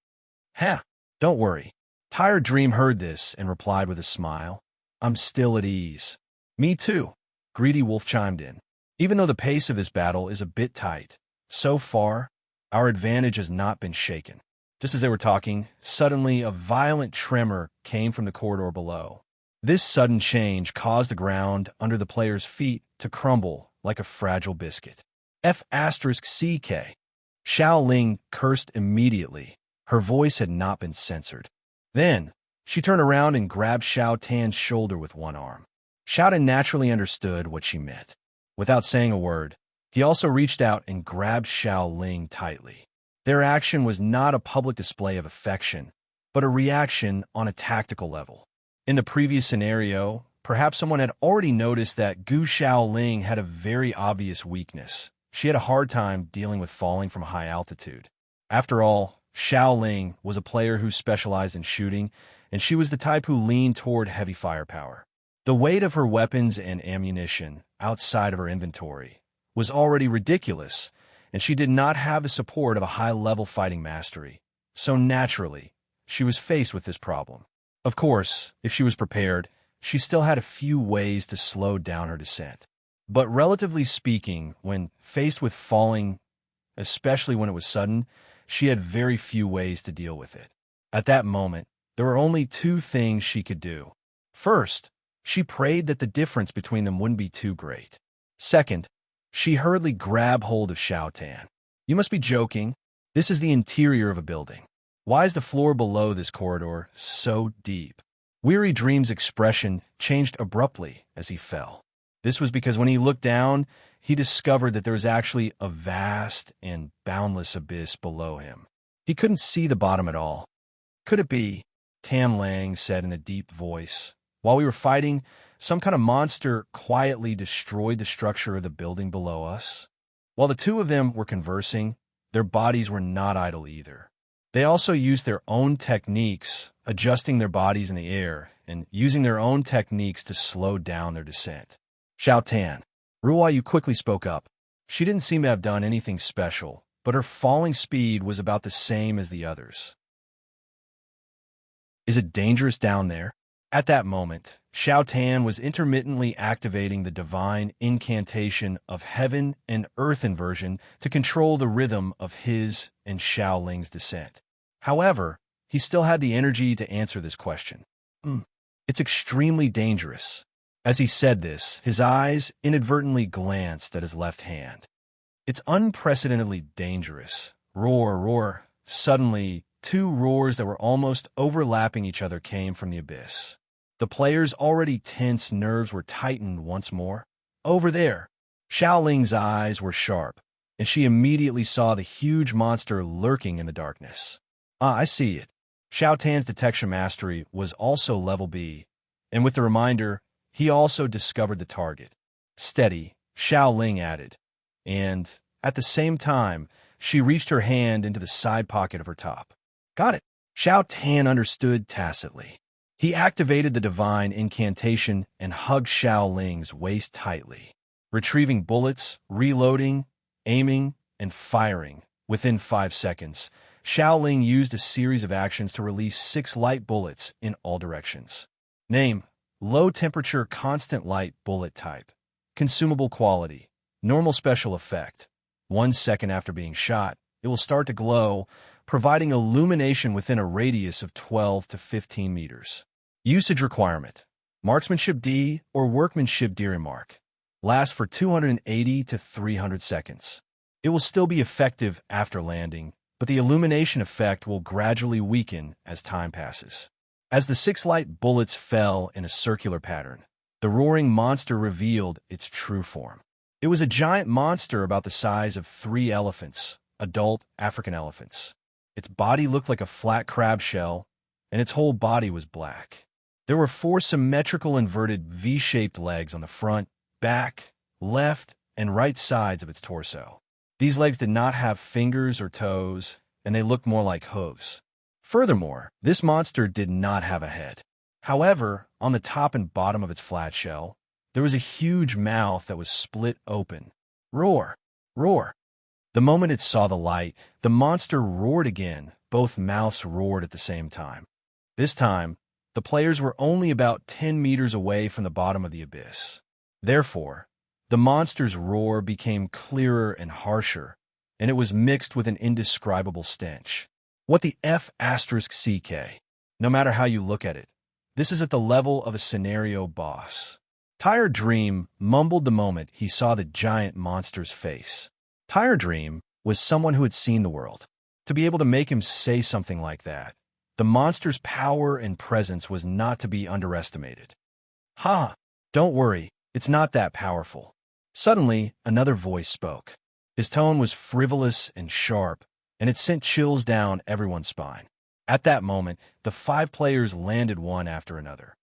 Ha! Don't worry. Tired Dream heard this and replied with a smile. I'm still at ease. Me too, Greedy Wolf chimed in. Even though the pace of this battle is a bit tight, so far, our advantage has not been shaken. Just as they were talking, suddenly a violent tremor came from the corridor below. This sudden change caused the ground under the players' feet to crumble like a fragile biscuit. F***CK. Xiao Ling cursed immediately. Her voice had not been censored. Then, she turned around and grabbed Xiao Tan's shoulder with one arm. Xiao Tan naturally understood what she meant. Without saying a word, he also reached out and grabbed Xiao Ling tightly. Their action was not a public display of affection, but a reaction on a tactical level. In the previous scenario, perhaps someone had already noticed that Gu Xiaoling had a very obvious weakness. She had a hard time dealing with falling from a high altitude. After all, Xiaoling was a player who specialized in shooting, and she was the type who leaned toward heavy firepower. The weight of her weapons and ammunition outside of her inventory was already ridiculous, and she did not have the support of a high-level fighting mastery. So naturally, she was faced with this problem. Of course, if she was prepared, she still had a few ways to slow down her descent. But relatively speaking, when faced with falling, especially when it was sudden, she had very few ways to deal with it. At that moment, there were only 2 things she could do. First, she prayed that the difference between them wouldn't be too great. Second, she hurriedly grabbed hold of Xiao Tan. You must be joking. This is the interior of a building. Why is the floor below this corridor so deep? Weary Dream's expression changed abruptly as he fell. This was because when he looked down, he discovered that there was actually a vast and boundless abyss below him. He couldn't see the bottom at all. Could it be? Tam Lang said in a deep voice. While we were fighting, some kind of monster quietly destroyed the structure of the building below us. While the 2 of them were conversing, their bodies were not idle either. They also used their own techniques, adjusting their bodies in the air and using their own techniques to slow down their descent. Xiao Tan. Ruoyu quickly spoke up. She didn't seem to have done anything special, but her falling speed was about the same as the others. Is it dangerous down there? At that moment, Xiao Tan was intermittently activating the divine incantation of heaven and earth inversion to control the rhythm of his and Xiao Ling's descent. However, he still had the energy to answer this question. It's extremely dangerous. As he said this, his eyes inadvertently glanced at his left hand. It's unprecedentedly dangerous. Roar, roar. Suddenly, 2 roars that were almost overlapping each other came from the abyss. The players' already tense nerves were tightened once more. Over there. Xiao Ling's eyes were sharp, and she immediately saw the huge monster lurking in the darkness. I see it. Xiao Tan's detection mastery was also level B, and with the reminder, he also discovered the target. Steady, Xiao Ling added, and, at the same time, she reached her hand into the side pocket of her top. Got it. Xiao Tan understood tacitly. He activated the divine incantation and hugged Xiao Ling's waist tightly, retrieving bullets, reloading, aiming, and firing. Within 5 seconds, Xiao Ling used a series of actions to release 6 light bullets in all directions. Name: low-temperature constant light bullet type. Consumable quality: normal special effect. 1 second after being shot, it will start to glow, providing illumination within a radius of 12 to 15 meters. Usage requirement: marksmanship D or workmanship D Embark. Lasts for 280 to 300 seconds. It will still be effective after landing, but the illumination effect will gradually weaken as time passes. As the 6 light bullets fell in a circular pattern, the roaring monster revealed its true form. It was a giant monster about the size of 3 elephants, adult African elephants. Its body looked like a flat crab shell, and its whole body was black. There were 4 symmetrical inverted V-shaped legs on the front, back, left, and right sides of its torso. These legs did not have fingers or toes, and they looked more like hooves. Furthermore, this monster did not have a head. However, on the top and bottom of its flat shell, there was a huge mouth that was split open. Roar! Roar! The moment it saw the light, the monster roared again. Both mouths roared at the same time. This time, the players were only about 10 meters away from the bottom of the abyss. Therefore, the monster's roar became clearer and harsher, and it was mixed with an indescribable stench. What the F***CK? No matter how you look at it, this is at the level of a scenario boss. Tired Dream mumbled the moment he saw the giant monster's face. Tired Dream was someone who had seen the world. To be able to make him say something like that, the monster's power and presence was not to be underestimated. Ha! Don't worry, it's not that powerful. Suddenly, another voice spoke. His tone was frivolous and sharp, and it sent chills down everyone's spine. At that moment, the 5 players landed one after another.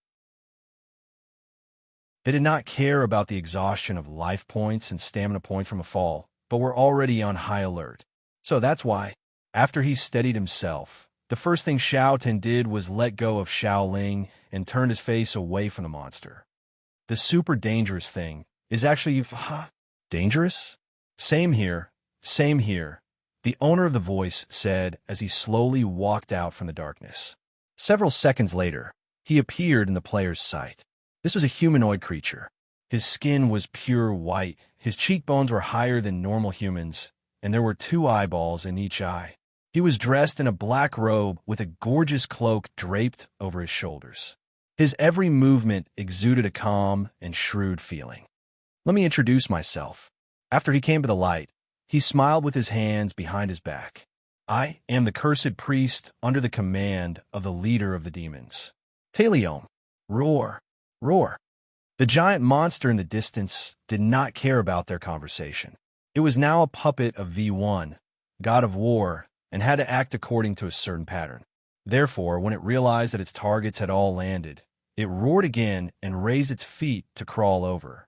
They did not care about the exhaustion of life points and stamina points from a fall, but were already on high alert. So that's why, after he steadied himself, the first thing Xiao Tan did was let go of Xiao Ling and turned his face away from the monster. The super dangerous thing is actually dangerous? Same here, same here, the owner of the voice said as he slowly walked out from the darkness. Several seconds later, he appeared in the player's sight. This was a humanoid creature. His skin was pure white, his cheekbones were higher than normal humans, and there were 2 eyeballs in each eye. He was dressed in a black robe with a gorgeous cloak draped over his shoulders. His every movement exuded a calm and shrewd feeling. Let me introduce myself. After he came to the light, he smiled with his hands behind his back. I am the cursed priest under the command of the leader of the demons. Taliom. Roar. Roar. The giant monster in the distance did not care about their conversation. It was now a puppet of V1, god of war, and had to act according to a certain pattern. Therefore, when it realized that its targets had all landed, it roared again and raised its feet to crawl over.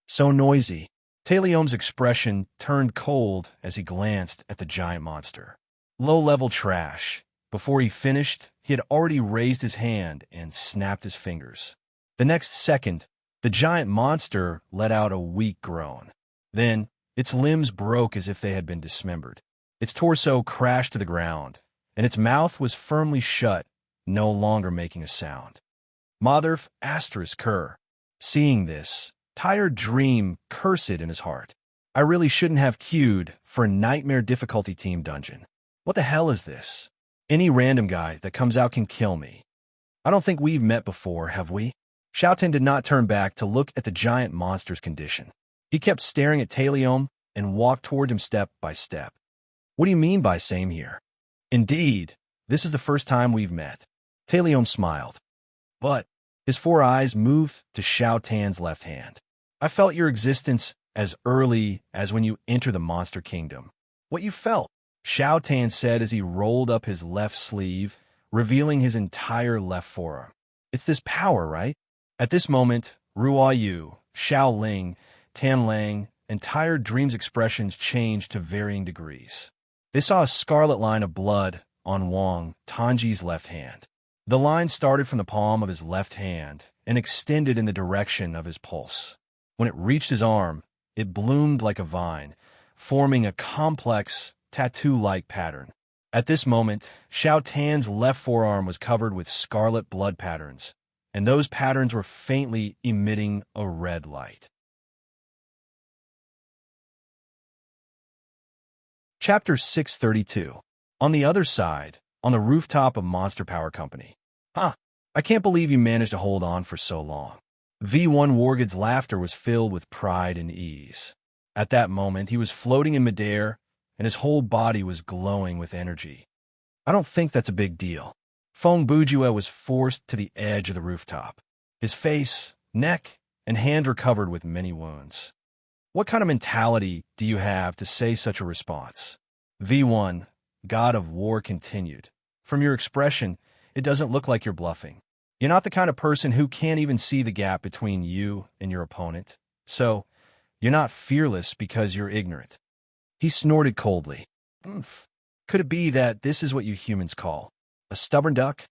So noisy. Taliom's expression turned cold as he glanced at the giant monster. Low-level trash. Before he finished, he had already raised his hand and snapped his fingers. The next second, the giant monster let out a weak groan. Then, its limbs broke as if they had been dismembered. Its torso crashed to the ground, and its mouth was firmly shut, no longer making a sound. Motherf asterisk cur. Seeing this, Tired Dream cursed in his heart. I really shouldn't have queued for a nightmare difficulty team dungeon. What the hell is this? Any random guy that comes out can kill me. I don't think we've met before, have we? Xiao Tan did not turn back to look at the giant monster's condition. He kept staring at Taliom and walked toward him step by step. What do you mean by same here? Indeed, this is the first time we've met. Taliom smiled. But his 4 eyes moved to Xiao Tan's left hand. I felt your existence as early as when you enter the monster kingdom. What you felt? Xiao Tan said as he rolled up his left sleeve, revealing his entire left forearm. It's this power, right? At this moment, Ruo Yu, Xiao Ling, Tan Lang, and Tired Dream's expressions changed to varying degrees. They saw a scarlet line of blood on Wang Tanji's left hand. The line started from the palm of his left hand and extended in the direction of his pulse. When it reached his arm, it bloomed like a vine, forming a complex, tattoo-like pattern. At this moment, Xiao Tan's left forearm was covered with scarlet blood patterns, and those patterns were faintly emitting a red light. Chapter 632. On the other side, on the rooftop of Monster Power Company. Huh, I can't believe you managed to hold on for so long. V1 Wargood's laughter was filled with pride and ease. At that moment, he was floating in midair, and his whole body was glowing with energy. I don't think that's a big deal. Fong Bujue was forced to the edge of the rooftop. His face, neck, and hand were covered with many wounds. What kind of mentality do you have to say such a response? V1, God of War continued. From your expression, it doesn't look like you're bluffing. You're not the kind of person who can't even see the gap between you and your opponent. So, you're not fearless because you're ignorant. He snorted coldly. Oomph. Could it be that this is what you humans call a stubborn duck?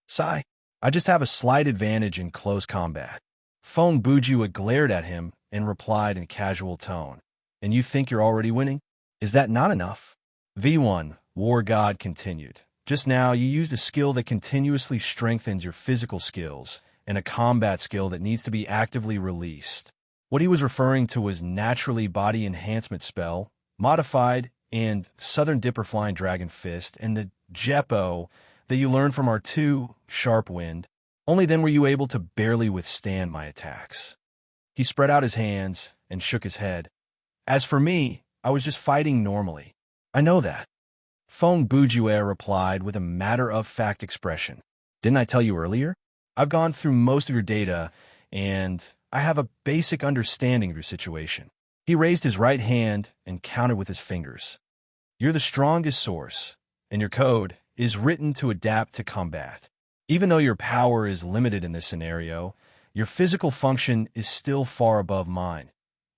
Sigh. I just have a slight advantage in close combat. Fong Bujue glared at him and replied in a casual tone. And you think you're already winning? Is that not enough? V1, War God continued. Just now, you used a skill that continuously strengthens your physical skills and a combat skill that needs to be actively released. What he was referring to was naturally body enhancement spell, modified, and Southern Dipper Flying Dragon Fist, and the Jeppo that you learned from our 2, Sharp Wind. Only then were you able to barely withstand my attacks. He spread out his hands and shook his head. As for me, I was just fighting normally. I know that. Fong Bujue replied with a matter-of-fact expression. Didn't I tell you earlier? I've gone through most of your data, and I have a basic understanding of your situation. He raised his right hand and counted with his fingers. You're the strongest source, and your code is written to adapt to combat. Even though your power is limited in this scenario, your physical function is still far above mine.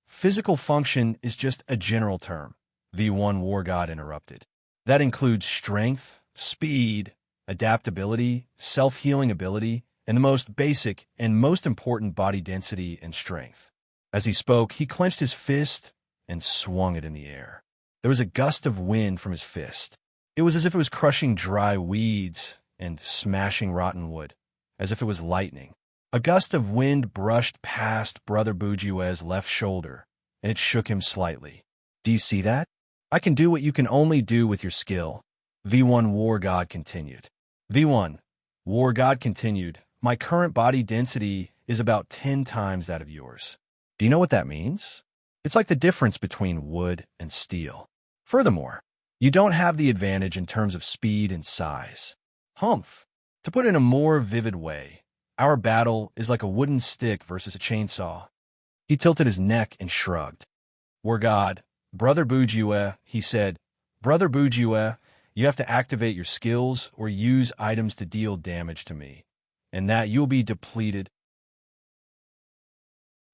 Physical function is just a general term, V1 War God interrupted. That includes strength, speed, adaptability, self-healing ability, and the most basic and most important body density and strength. As he spoke, he clenched his fist and swung it in the air. There was a gust of wind from his fist. It was as if it was crushing dry weeds and smashing rotten wood, as if it was lightning. A gust of wind brushed past Brother Bujue's left shoulder, and it shook him slightly. Do you see that? I can do what you can only do with your skill. V1 War God continued. V1 War God continued. My current body density is about 10 times that of yours. Do you know what that means? It's like the difference between wood and steel. Furthermore, you don't have the advantage in terms of speed and size. Humph. To put it in a more vivid way, our battle is like a wooden stick versus a chainsaw. He tilted his neck and shrugged. War God, Brother Bujue, he said, Brother Bujue, you have to activate your skills or use items to deal damage to me, and that you'll be depleted.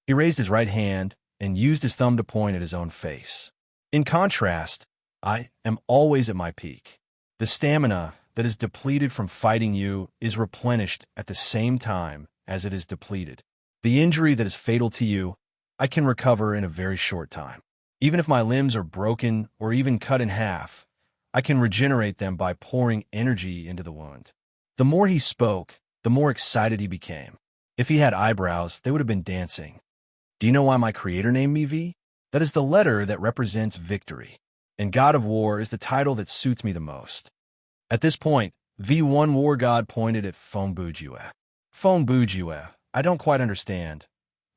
He raised his right hand and used his thumb to point at his own face. In contrast, I am always at my peak. The stamina that is depleted from fighting you is replenished at the same time as it is depleted. The injury that is fatal to you, I can recover in a very short time. Even if my limbs are broken or even cut in half, I can regenerate them by pouring energy into the wound. The more he spoke, the more excited he became. If he had eyebrows, they would have been dancing. Do you know why my creator named me V? That is the letter that represents victory. And God of War is the title that suits me the most. At this point, V1 War God pointed at Fong Bujue. Fong Bujue, I don't quite understand.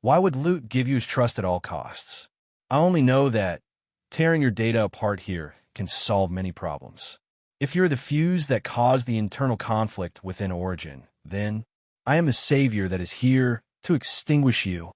Why would Loot give you his trust at all costs? I only know that tearing your data apart here can solve many problems. If you're the fuse that caused the internal conflict within Origin, then I am the savior that is here to extinguish you.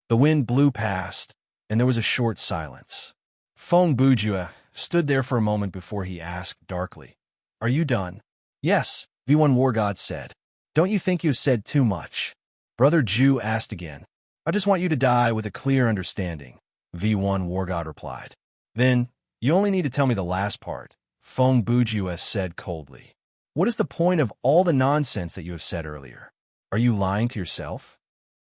The wind blew past, and there was a short silence. Fong Bujue stood there for a moment before he asked darkly, Are you done? Yes, V1 War God said. Don't you think you've said too much? Brother Ju asked again. I just want you to die with a clear understanding, V1 War God replied. Then, you only need to tell me the last part, Fong Bujue said coldly. What is the point of all the nonsense that you have said earlier? Are you lying to yourself?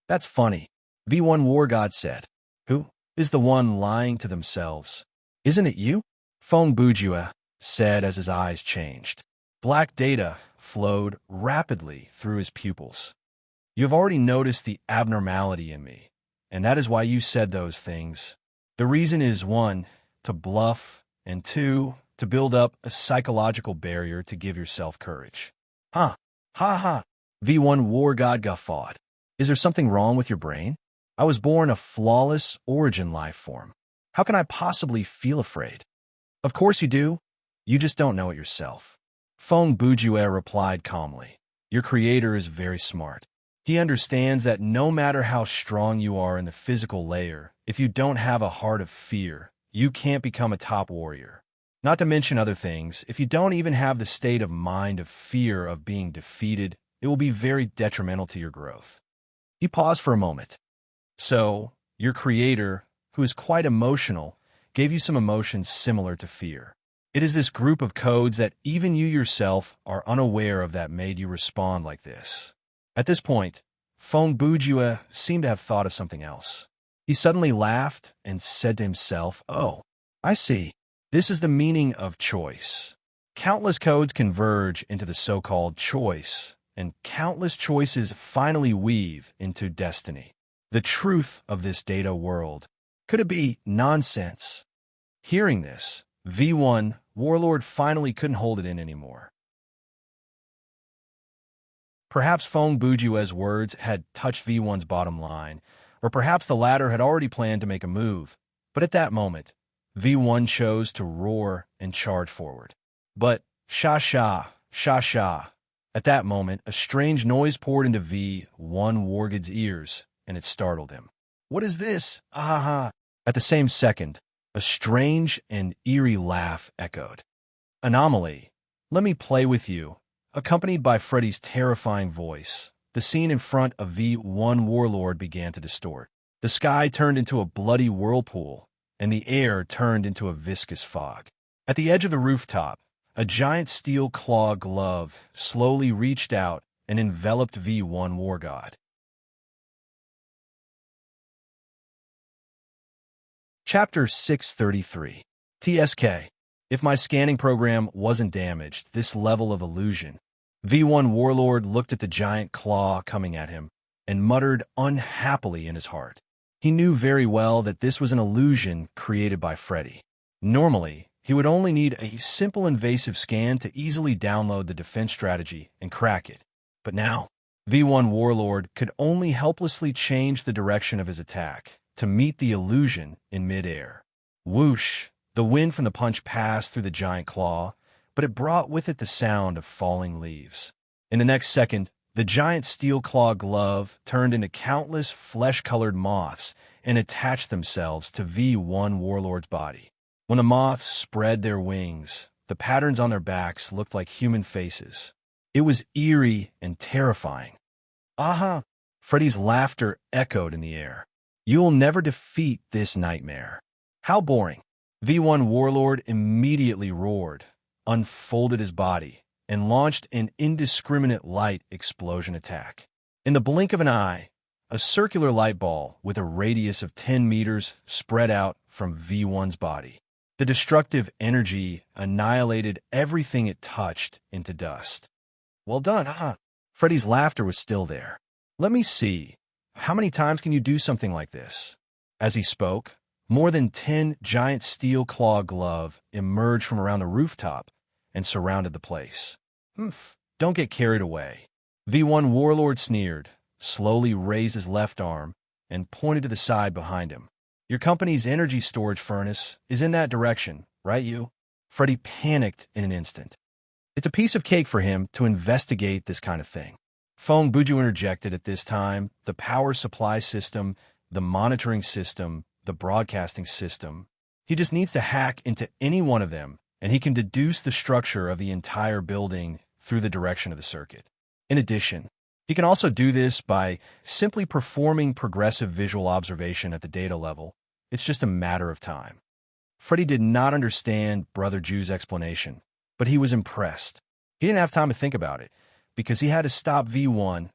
That's funny, V1 War God said. Who is the one lying to themselves? Isn't it you? Fong Bujue said as his eyes changed. Black data flowed rapidly through his pupils. You have already noticed the abnormality in me, and that is why you said those things. The reason is 1, to bluff, and 2, to build up a psychological barrier to give yourself courage. Huh. Ha ha. V1 War God guffawed. Is there something wrong with your brain? I was born a flawless origin life form. How can I possibly feel afraid? Of course you do. You just don't know it yourself. Feng Bujue replied calmly. Your creator is very smart. He understands that no matter how strong you are in the physical layer, if you don't have a heart of fear, you can't become a top warrior. Not to mention other things, if you don't even have the state of mind of fear of being defeated, it will be very detrimental to your growth. He paused for a moment. So, your creator, who is quite emotional, gave you some emotions similar to fear. It is this group of codes that even you yourself are unaware of that made you respond like this. At this point, Feng Bujue seemed to have thought of something else. He suddenly laughed and said to himself, "Oh, I see. This is the meaning of choice. Countless codes converge into the so-called choice, and countless choices finally weave into destiny. The truth of this data world. Could it be nonsense?" Hearing this, V1 Warlord finally couldn't hold it in anymore. Perhaps Feng Bujue's words had touched V1's bottom line, or perhaps the latter had already planned to make a move. But at that moment, V1 chose to roar and charge forward. But, sha-sha, sha-sha. At that moment, a strange noise poured into V1 Wargod's ears, and it startled him. What is this? Ah-ha-ha. At the same second, a strange and eerie laugh echoed. Anomaly. Let me play with you. Accompanied by Freddy's terrifying voice, the scene in front of V1 Warlord began to distort. The sky turned into a bloody whirlpool, and the air turned into a viscous fog. At the edge of the rooftop, a giant steel claw glove slowly reached out and enveloped V1 Wargod. Chapter 633. TSK. If my scanning program wasn't damaged, this level of illusion. V1 Warlord looked at the giant claw coming at him and muttered unhappily in his heart. He knew very well that this was an illusion created by Freddy. Normally, he would only need a simple invasive scan to easily download the defense strategy and crack it. But now, V1 Warlord could only helplessly change the direction of his attack to meet the illusion in midair. Whoosh! The wind from the punch passed through the giant claw, but it brought with it the sound of falling leaves. In the next second, the giant steel claw glove turned into countless flesh-colored moths and attached themselves to V1 Warlord's body. When the moths spread their wings, the patterns on their backs looked like human faces. It was eerie and terrifying. Aha! Freddy's laughter echoed in the air. You'll never defeat this nightmare. How boring. V1 Warlord immediately roared, unfolded his body, and launched an indiscriminate light explosion attack. In the blink of an eye, a circular light ball with a radius of 10 meters spread out from V1's body. The destructive energy annihilated everything it touched into dust. Well done, huh? Freddy's laughter was still there. Let me see. How many times can you do something like this? As he spoke, more than 10 giant steel claw gloves emerged from around the rooftop and surrounded the place. Don't get carried away. V1 Warlord sneered, slowly raised his left arm, and pointed to the side behind him. Your company's energy storage furnace is in that direction, right you? Freddy panicked in an instant. It's a piece of cake for him to investigate this kind of thing. Feng Bujue interjected at this time, the power supply system, the monitoring system, the broadcasting system. He just needs to hack into any one of them, and he can deduce the structure of the entire building through the direction of the circuit. In addition, he can also do this by simply performing progressive visual observation at the data level. It's just a matter of time. Freddy did not understand Brother Jew's explanation, but he was impressed. He didn't have time to think about it, because he had to stop V1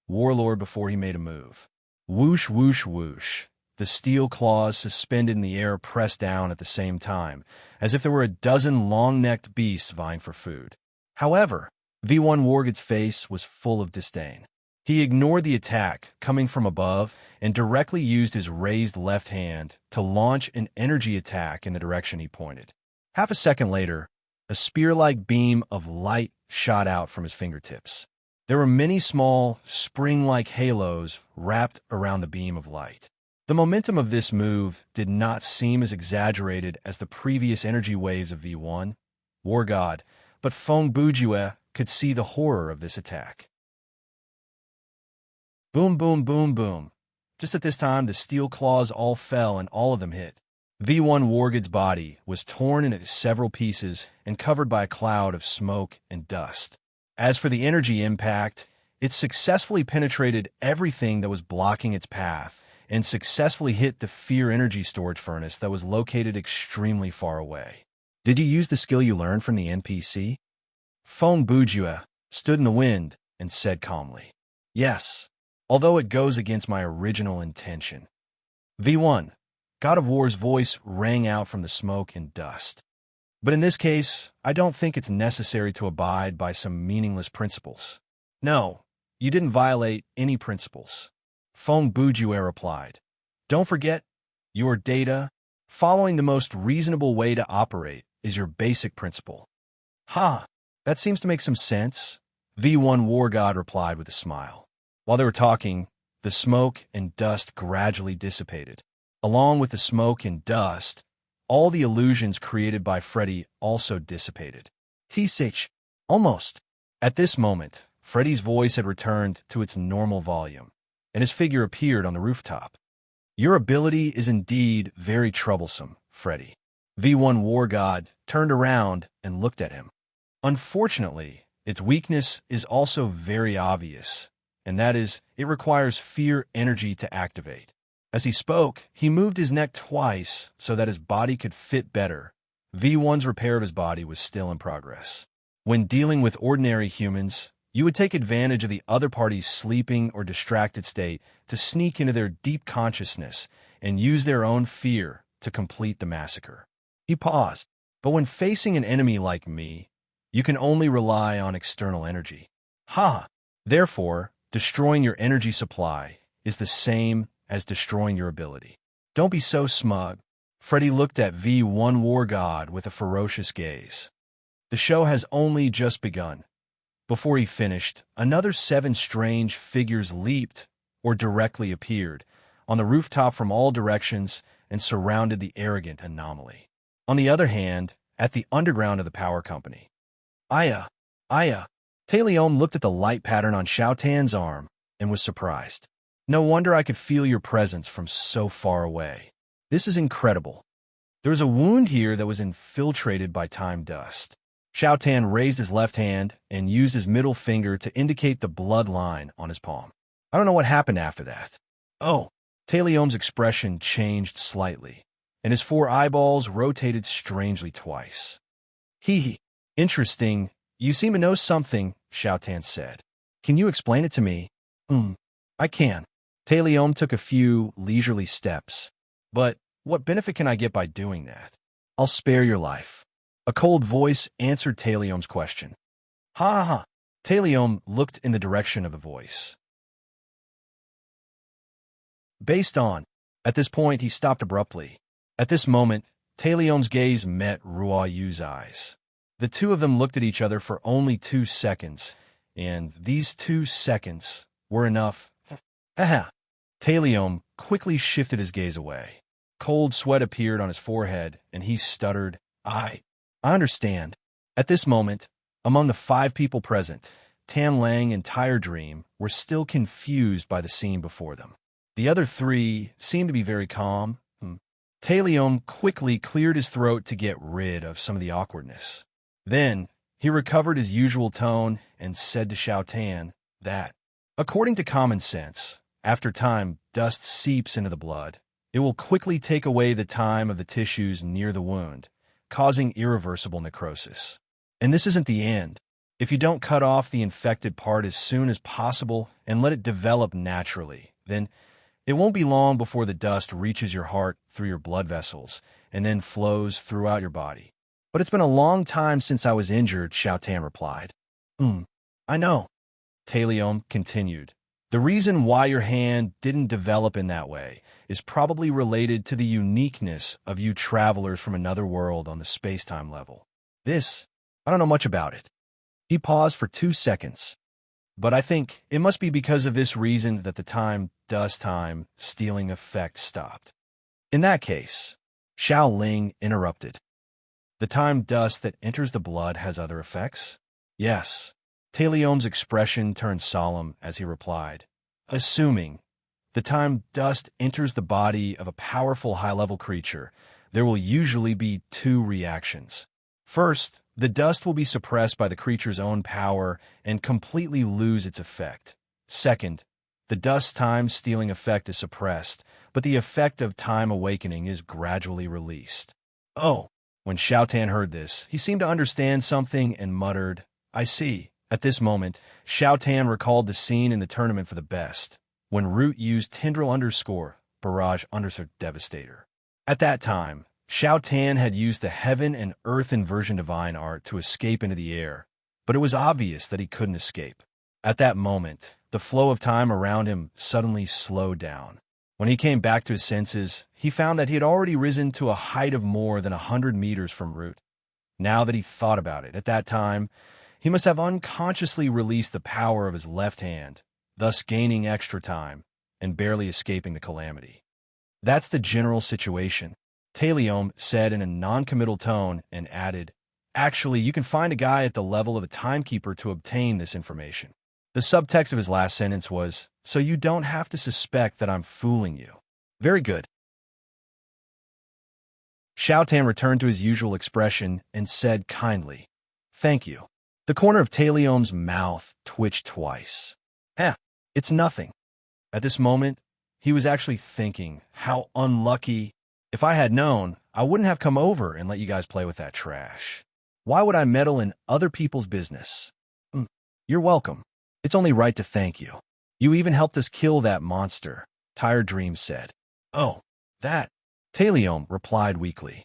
Warlord before he made a move. Whoosh, whoosh, whoosh. The steel claws suspended in the air pressed down at the same time, as if there were a dozen long-necked beasts vying for food. However, V1 Wargod's face was full of disdain. He ignored the attack coming from above and directly used his raised left hand to launch an energy attack in the direction he pointed. Half a second later, A spear-like beam of light shot out from his fingertips. There were many small, spring-like halos wrapped around the beam of light. The momentum of this move did not seem as exaggerated as the previous energy waves of V1, War God, but Feng Bujue could see the horror of this attack. Boom, boom, boom, boom. Just at this time, the steel claws all fell and all of them hit. V1 Wargod's body was torn into several pieces and covered by a cloud of smoke and dust. As for the energy impact, it successfully penetrated everything that was blocking its path and successfully hit the fear energy storage furnace that was located extremely far away. Did you use the skill you learned from the NPC? Feng Bujue stood in the wind and said calmly, "Yes, although it goes against my original intention." V1, God of War's voice rang out from the smoke and dust. "But in this case, I don't think it's necessary to abide by some meaningless principles." "No, you didn't violate any principles," Feng Bujue replied. "Don't forget, your data, following the most reasonable way to operate, is your basic principle." "Ha, that seems to make some sense," V1 War God replied with a smile. While they were talking, the smoke and dust gradually dissipated. Along with the smoke and dust, all the illusions created by Freddy also dissipated. "T6, almost." At this moment, Freddy's voice had returned to its normal volume, and his figure appeared on the rooftop. "Your ability is indeed very troublesome, Freddy." V1 War God turned around and looked at him. "Unfortunately, its weakness is also very obvious, and that is, it requires fear energy to activate." As he spoke, he moved his neck twice so that his body could fit better. V1's repair of his body was still in progress. When dealing with ordinary humans, you would take advantage of the other party's sleeping or distracted state to sneak into their deep consciousness and use their own fear to complete the massacre. He paused. "But when facing an enemy like me, you can only rely on external energy." "Ha! Therefore, destroying your energy supply is the same as destroying your ability." "Don't be so smug." Freddy looked at V1 War God with a ferocious gaze. "The show has only just begun." Before he finished, another 7 strange figures leaped or directly appeared on the rooftop from all directions and surrounded the arrogant anomaly. On the other hand, at the underground of the power company, Aya, Talion looked at the light pattern on Xiao Tan's arm and was surprised. "No wonder I could feel your presence from so far away. This is incredible. There was a wound here that was infiltrated by time dust." Xiao Tan raised his left hand and used his middle finger to indicate the blood line on his palm. "I don't know what happened after that." "Oh." Talion's expression changed slightly, and his 4 eyeballs rotated strangely twice. Hee. "Interesting. You seem to know something," Xiao Tan said. "Can you explain it to me?" I can." Talion took a few leisurely steps. "But what benefit can I get by doing that?" "I'll spare your life." A cold voice answered Talion's question. "Ha ha ha." Talion looked in the direction of the voice. "Based on..." At this point, he stopped abruptly. At this moment, Talion's gaze met Ruo Yu's eyes. The two of them looked at each other for only 2 seconds, and these 2 seconds were enough. Haha. Talion quickly shifted his gaze away. Cold sweat appeared on his forehead, and he stuttered, I understand." At this moment, among the 5 people present, Tan Lang and Tire Dream were still confused by the scene before them. The other 3 seemed to be very calm. Talion quickly cleared his throat to get rid of some of the awkwardness. Then, he recovered his usual tone and said to Xiao Tan that, according to common sense, after time dust seeps into the blood, it will quickly take away the time of the tissues near the wound, causing irreversible necrosis. And this isn't the end. If you don't cut off the infected part as soon as possible and let it develop naturally, then it won't be long before the dust reaches your heart through your blood vessels and then flows throughout your body. "But it's been a long time since I was injured," Xiao Tan replied. I know," Talion continued. "The reason why your hand didn't develop in that way is probably related to the uniqueness of you travelers from another world on the space-time level. This I don't know much about it. He paused for 2 seconds. But I think it must be because of this reason that the time stealing effect stopped. In that case, Xiao Ling interrupted. The time dust that enters the blood has other effects? Yes. Taliom's expression turned solemn as he replied. Assuming the time dust enters the body of a powerful high-level creature, there will usually be two reactions. First, the dust will be suppressed by the creature's own power and completely lose its effect. Second, the dust time-stealing effect is suppressed, but the effect of time awakening is gradually released. Oh! When Xiao Tan heard this, he seemed to understand something and muttered, I see. At this moment, Xiao Tan recalled the scene in the tournament for the best, when Root used Tendril Devastator. At that time, Xiao Tan had used the Heaven and Earth Inversion Divine art to escape into the air, but it was obvious that he couldn't escape. At that moment, the flow of time around him suddenly slowed down. When he came back to his senses, he found that he had already risen to a height of more than 100 meters from Root. Now that he thought about it, at that time, he must have unconsciously released the power of his left hand, thus gaining extra time and barely escaping the calamity. That's the general situation, Taliom said in a non-committal tone and added, Actually, you can find a guy at the level of a timekeeper to obtain this information. The subtext of his last sentence was, so you don't have to suspect that I'm fooling you. Very good. Xiao Tan returned to his usual expression and said kindly, Thank you. The corner of Taliom's mouth twitched twice. It's nothing. At this moment, he was actually thinking, how unlucky. If I had known, I wouldn't have come over and let you guys play with that trash. Why would I meddle in other people's business? You're welcome. It's only right to thank you. You even helped us kill that monster, Tired Dream said. Oh, that. Taliom replied weakly.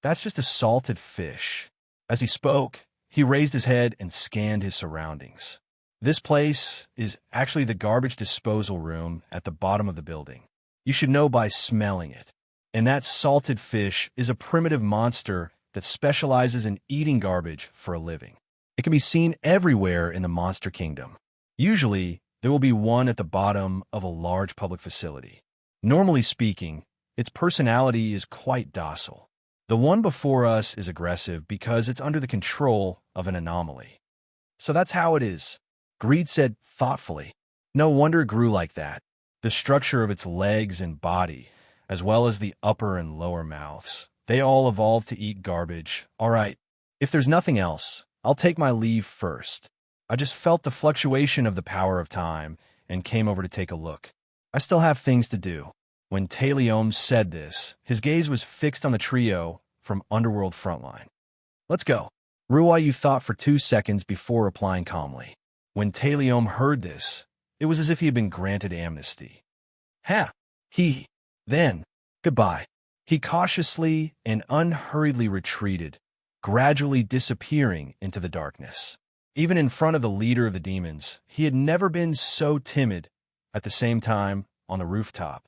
That's just a salted fish. As he spoke, he raised his head and scanned his surroundings. This place is actually the garbage disposal room at the bottom of the building. You should know by smelling it. And that salted fish is a primitive monster that specializes in eating garbage for a living. It can be seen everywhere in the Monster Kingdom. Usually, there will be one at the bottom of a large public facility. Normally speaking, its personality is quite docile. The one before us is aggressive because it's under the control of an anomaly. So that's how it is, Greed said thoughtfully. No wonder it grew like that. The structure of its legs and body, as well as the upper and lower mouths, they all evolved to eat garbage. All right, if there's nothing else, I'll take my leave first. I just felt the fluctuation of the power of time and came over to take a look. I still have things to do. When Taliom said this, his gaze was fixed on the trio from Underworld Frontline. Let's go. Ruoyu thought for 2 seconds before replying calmly. When Taliom heard this, it was as if he had been granted amnesty. Then, goodbye. He cautiously and unhurriedly retreated, gradually disappearing into the darkness. Even in front of the leader of the demons, he had never been so timid. At the same time, on the rooftop.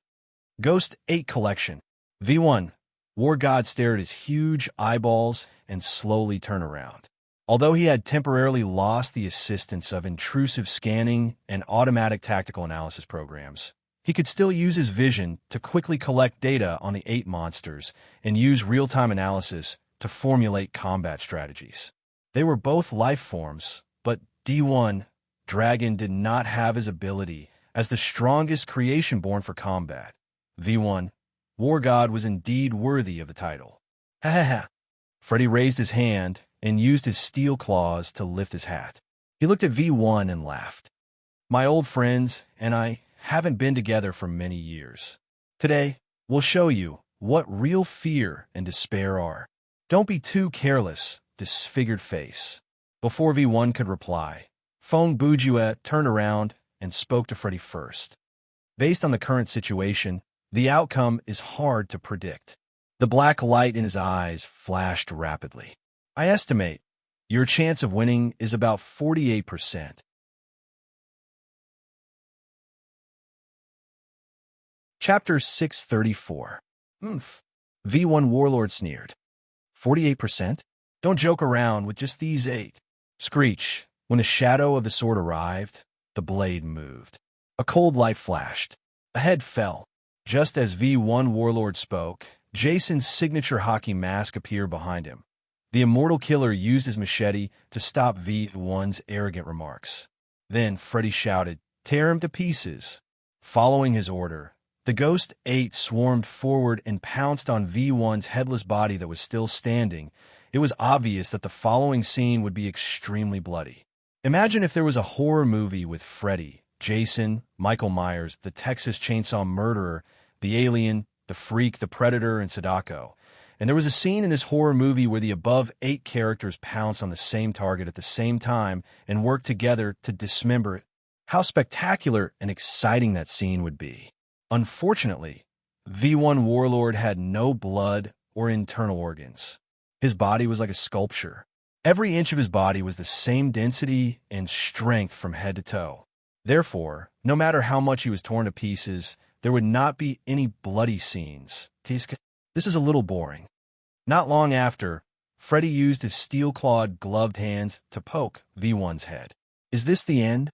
Ghost 8 Collection. V1. War God stared at his huge eyeballs and slowly turned around. Although he had temporarily lost the assistance of intrusive scanning and automatic tactical analysis programs, he could still use his vision to quickly collect data on the 8 monsters and use real-time analysis to formulate combat strategies. They were both life forms, but D1, Dragon, did not have his ability as the strongest creation born for combat. V1, War God was indeed worthy of the title. Freddy raised his hand and used his steel claws to lift his hat. He looked at V1 and laughed. My old friends and I haven't been together for many years. Today, we'll show you what real fear and despair are. Don't be too careless, disfigured face. Before V1 could reply, Feng Bujue turned around and spoke to Freddy first. Based on the current situation, the outcome is hard to predict. The black light in his eyes flashed rapidly. I estimate your chance of winning is about 48%. Chapter 634. V1 Warlord sneered. 48%? Don't joke around with just these 8. Screech. When the shadow of the sword arrived, the blade moved. A cold light flashed. A head fell. Just as V1 Warlord spoke, Jason's signature hockey mask appeared behind him. The immortal killer used his machete to stop V1's arrogant remarks. Then Freddy shouted, "Tear him to pieces." Following his order, the Ghost 8 swarmed forward and pounced on V1's headless body that was still standing. It was obvious that the following scene would be extremely bloody. Imagine if there was a horror movie with Freddy, Jason, Michael Myers, the Texas Chainsaw Murderer, the Alien, the Freak, the Predator, and Sadako. And there was a scene in this horror movie where the above 8 characters pounce on the same target at the same time and work together to dismember it. How spectacular and exciting that scene would be. Unfortunately, V1 Warlord had no blood or internal organs. His body was like a sculpture. Every inch of his body was the same density and strength from head to toe. Therefore, no matter how much he was torn to pieces, there would not be any bloody scenes. This is a little boring. Not long after, Freddy used his steel-clawed, gloved hands to poke V1's head. Is this the end?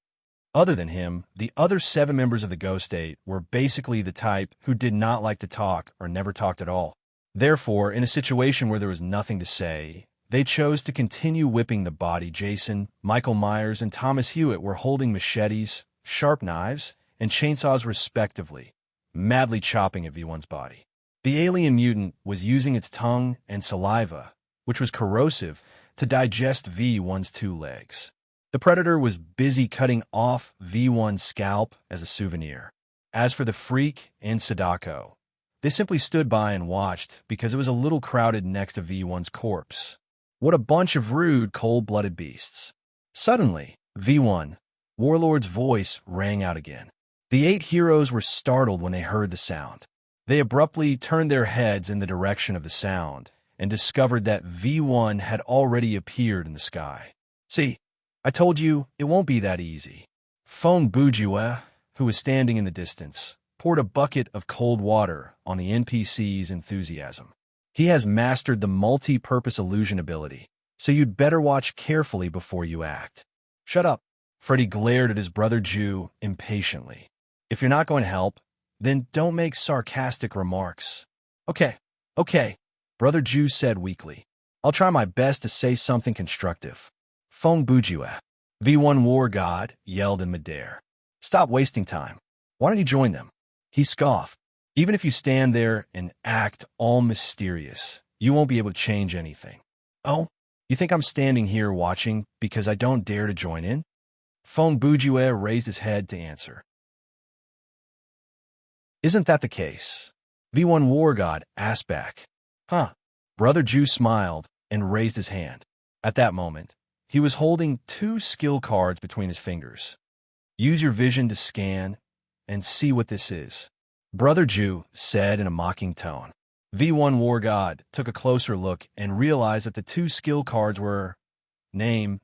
Other than him, the other 7 members of the Ghost 8 were basically the type who did not like to talk or never talked at all. Therefore, in a situation where there was nothing to say, they chose to continue whipping the body. Jason, Michael Myers, and Thomas Hewitt were holding machetes, sharp knives, and chainsaws respectively, madly chopping at V1's body. The alien mutant was using its tongue and saliva, which was corrosive, to digest V1's 2 legs. The Predator was busy cutting off V1's scalp as a souvenir. As for the Freak and Sadako, they simply stood by and watched because it was a little crowded next to V1's corpse. What a bunch of rude, cold-blooded beasts. Suddenly, V1, Warlord's voice rang out again. The 8 heroes were startled when they heard the sound. They abruptly turned their heads in the direction of the sound and discovered that V1 had already appeared in the sky. See, I told you it won't be that easy. Fong Bujue, who was standing in the distance, poured a bucket of cold water on the NPC's enthusiasm. He has mastered the multi-purpose illusion ability, so you'd better watch carefully before you act. Shut up. Freddy glared at his brother Ju impatiently. If you're not going to help, then don't make sarcastic remarks. Okay, Brother Ju said weakly. I'll try my best to say something constructive. Fong Bujue, V1 War God, yelled in midair. Stop wasting time. Why don't you join them? He scoffed. Even if you stand there and act all mysterious, you won't be able to change anything. Oh, you think I'm standing here watching because I don't dare to join in? Fong Bujue raised his head to answer. Isn't that the case? V1 War God asked back. Huh. Brother Ju smiled and raised his hand. At that moment, he was holding 2 skill cards between his fingers. Use your vision to scan and see what this is, Brother Ju said in a mocking tone. V1 War God took a closer look and realized that the 2 skill cards were Name,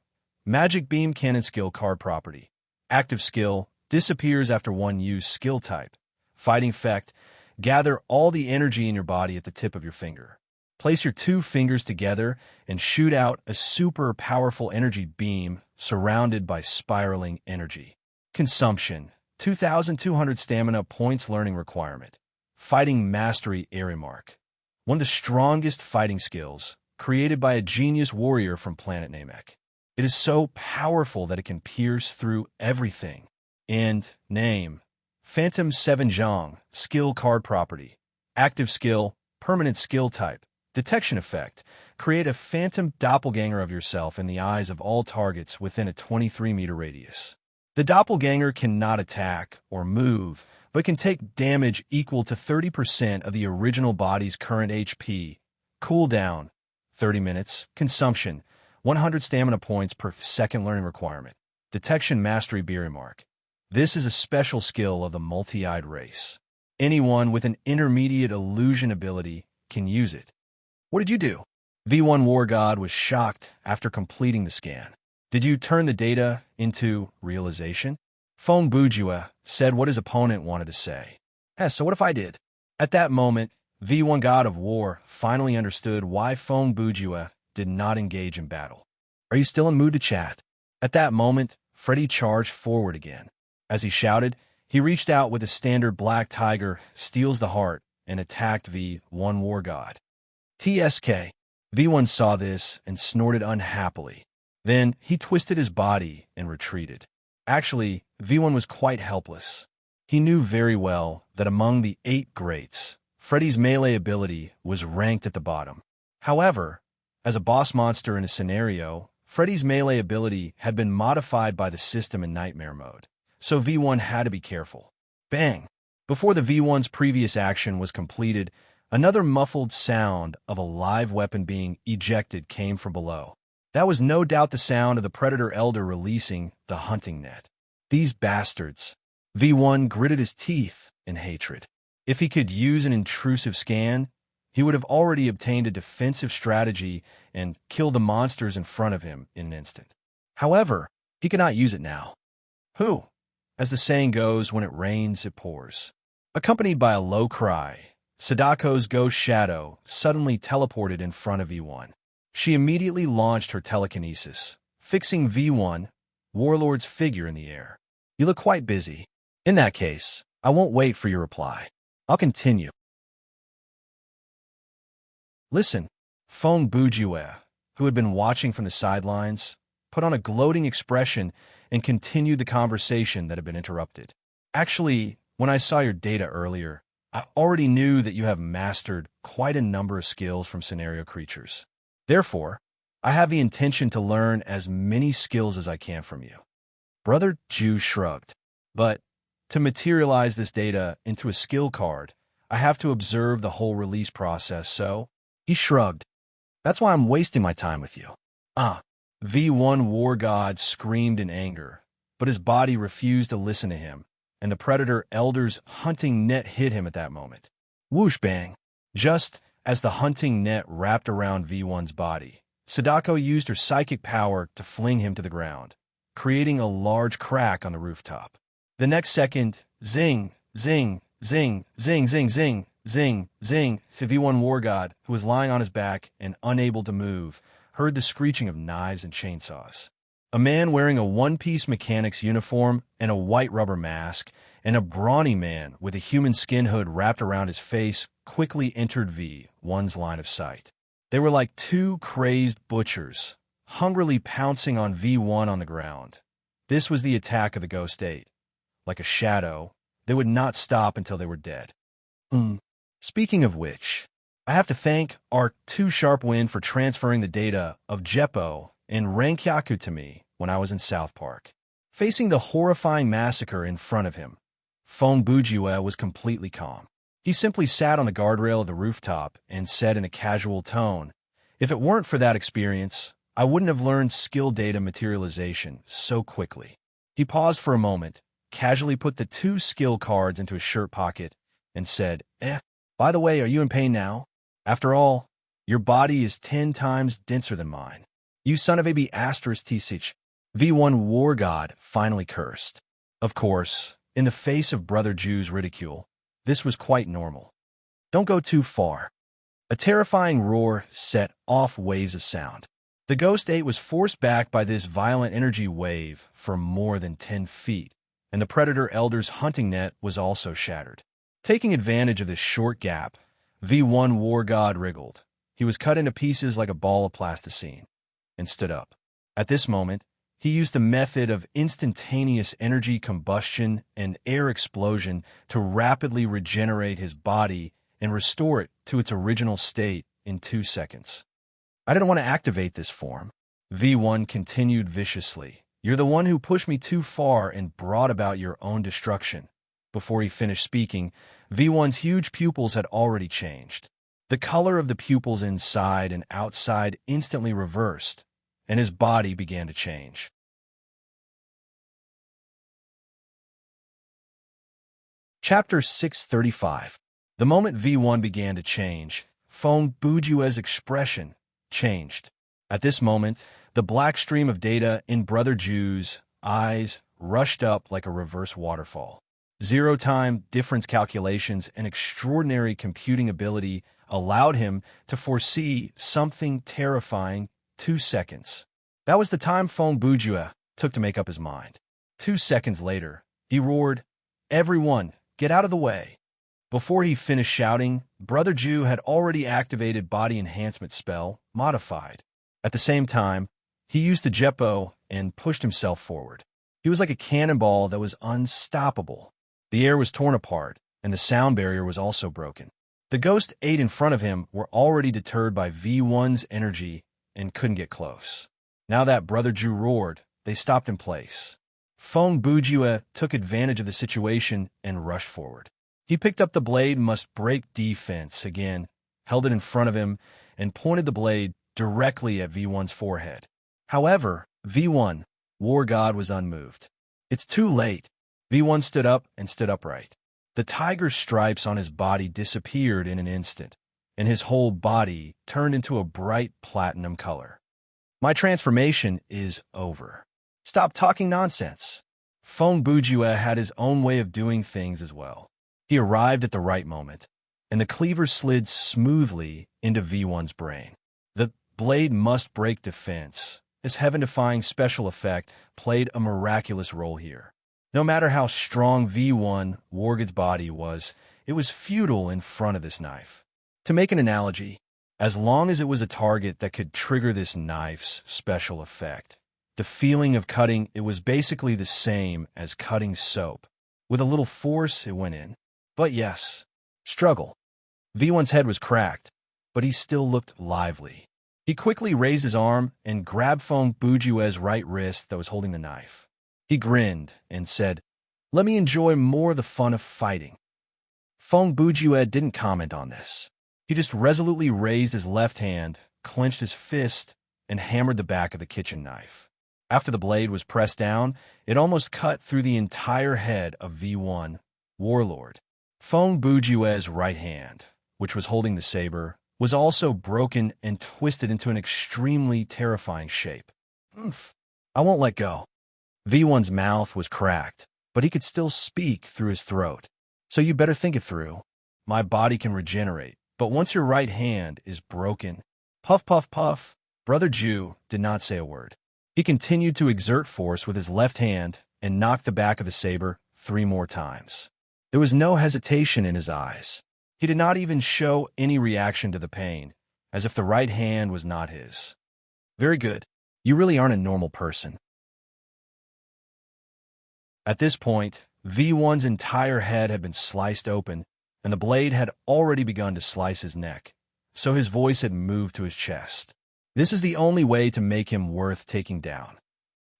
Magic Beam Cannon Skill Card Property. Active Skill, disappears after 1 use skill type. Fighting Effect, gather all the energy in your body at the tip of your finger. Place your 2 fingers together and shoot out a super powerful energy beam surrounded by spiraling energy. Consumption, 2,200 stamina points learning requirement. Fighting Mastery Area Mark. One of the strongest fighting skills, created by a genius warrior from planet Namek. It is so powerful that it can pierce through everything. And Name, Phantom 7 Zhang, Skill Card Property. Active Skill, permanent skill type. Detection Effect, create a phantom doppelganger of yourself in the eyes of all targets within a 23-meter radius. The doppelganger cannot attack or move, but can take damage equal to 30% of the original body's current HP. Cooldown, 30 minutes. Consumption, 100 stamina points per second learning requirement. Detection Mastery Beery Mark. This is a special skill of the multi-eyed race. Anyone with an intermediate illusion ability can use it. What did you do? V1 War God was shocked after completing the scan. Did you turn the data into realization? Fong Bujue said what his opponent wanted to say. So what if I did? At that moment, V1 God of War finally understood why Fong Bujue did not engage in battle. Are you still in mood to chat? At that moment, Freddy charged forward again. As he shouted, he reached out with his standard black tiger, steals the heart, and attacked V1 War God. TSK. V1 saw this and snorted unhappily. Then he twisted his body and retreated. Actually, V1 was quite helpless. He knew very well that among the 8 greats, Freddy's melee ability was ranked at the bottom. However, as a boss monster in a scenario, Freddy's melee ability had been modified by the system in Nightmare mode, so V1 had to be careful. Bang! Before the V1's previous action was completed, another muffled sound of a live weapon being ejected came from below. That was no doubt the sound of the Predator Elder releasing the hunting net. These bastards. V1 gritted his teeth in hatred. If he could use an intrusive scan, he would have already obtained a defensive strategy and killed the monsters in front of him in an instant. However, he could not use it now. Who? As the saying goes, when it rains, it pours. Accompanied by a low cry, Sadako's ghost shadow suddenly teleported in front of V1. She immediately launched her telekinesis, fixing V1, Warlord's figure in the air. You look quite busy. In that case, I won't wait for your reply. I'll continue. Listen, Fong Bujue, who had been watching from the sidelines, put on a gloating expression and continued the conversation that had been interrupted. Actually, when I saw your data earlier, I already knew that you have mastered quite a number of skills from scenario creatures. Therefore, I have the intention to learn as many skills as I can from you. Brother Ju shrugged. But to materialize this data into a skill card, I have to observe the whole release process, so he shrugged. That's why I'm wasting my time with you. V1 War God screamed in anger, but his body refused to listen to him, and the Predator Elder's hunting net hit him at that moment. Whoosh bang! Just as the hunting net wrapped around V1's body, Sadako used her psychic power to fling him to the ground, creating a large crack on the rooftop. The next second, zing, zing, zing, zing, zing, zing, zing, zing, V1 War God, who was lying on his back and unable to move, heard the screeching of knives and chainsaws. A man wearing a one-piece mechanic's uniform and a white rubber mask, and a brawny man with a human skin hood wrapped around his face quickly entered V1's line of sight. They were like 2 crazed butchers, hungrily pouncing on V1 on the ground. This was the attack of the Ghost 8. Like a shadow, they would not stop until they were dead. Speaking of which, I have to thank our 2 Sharp Wind for transferring the data of Jeppo and Rankyaku to me when I was in South Park. Facing the horrifying massacre in front of him, Fong Bujue was completely calm. He simply sat on the guardrail of the rooftop and said in a casual tone, "If it weren't for that experience, I wouldn't have learned skill data materialization so quickly." He paused for a moment, casually put the 2 skill cards into his shirt pocket, and said, by the way, are you in pain now? After all, your body is 10 times denser than mine. You son of a b*****. V1 War God finally cursed. Of course, in the face of Brother Ju's ridicule, this was quite normal. Don't go too far. A terrifying roar set off waves of sound. The Ghost 8 was forced back by this violent energy wave for more than 10 feet, and the Predator Elder's hunting net was also shattered. Taking advantage of this short gap, V1 War God wriggled. He was cut into pieces like a ball of plasticine, and stood up. At this moment, he used the method of instantaneous energy combustion and air explosion to rapidly regenerate his body and restore it to its original state in 2 seconds. I didn't want to activate this form. V1 continued viciously. You're the one who pushed me too far and brought about your own destruction. Before he finished speaking, V1's huge pupils had already changed. The color of the pupils inside and outside instantly reversed, and his body began to change. Chapter 635. The moment V1 began to change, Fong Bujue's expression changed. At this moment, the black stream of data in Brother Ju's eyes rushed up like a reverse waterfall. Zero-time difference calculations and extraordinary computing ability allowed him to foresee something terrifying 2 seconds. That was the time Fong Bujue took to make up his mind. 2 seconds later, he roared, "Everyone, get out of the way!" Before he finished shouting, Brother Ju had already activated Body Enhancement Spell, Modified. At the same time, he used the Jeppo and pushed himself forward. He was like a cannonball that was unstoppable. The air was torn apart, and the sound barrier was also broken. The Ghost 8 in front of him were already deterred by V1's energy and couldn't get close. Now that Brother Ju roared, they stopped in place. Fong Bujue took advantage of the situation and rushed forward. He picked up the blade must break defense again, held it in front of him, and pointed the blade directly at V1's forehead. However, V1, War God, was unmoved. "It's too late." V1 stood up and stood upright. The tiger stripes on his body disappeared in an instant, and his whole body turned into a bright platinum color. "My transformation is over. Stop talking nonsense." Fong Bujue had his own way of doing things as well. He arrived at the right moment, and the cleaver slid smoothly into V1's brain. The blade must break defense. His heaven-defying special effect played a miraculous role here. No matter how strong V1 Wargod's body was, it was futile in front of this knife. To make an analogy, as long as it was a target that could trigger this knife's special effect, the feeling of cutting it was basically the same as cutting soap. With a little force, it went in. But yes, struggle. V1's head was cracked, but he still looked lively. He quickly raised his arm and grabbed Fong Bujue's right wrist that was holding the knife. He grinned and said, "Let me enjoy more of the fun of fighting." Fong Bujue didn't comment on this. He just resolutely raised his left hand, clenched his fist, and hammered the back of the kitchen knife. After the blade was pressed down, it almost cut through the entire head of V1, Warlord. Fong Bujue's right hand, which was holding the saber, was also broken and twisted into an extremely terrifying shape. "Oomph, I won't let go." V1's mouth was cracked, but he could still speak through his throat. "So you better think it through. My body can regenerate, but once your right hand is broken..." Puff, puff, puff. Brother Ju did not say a word. He continued to exert force with his left hand and knocked the back of the saber 3 more times. There was no hesitation in his eyes. He did not even show any reaction to the pain, as if the right hand was not his. "Very good. You really aren't a normal person." At this point, V1's entire head had been sliced open, and the blade had already begun to slice his neck, so his voice had moved to his chest. "This is the only way to make him worth taking down."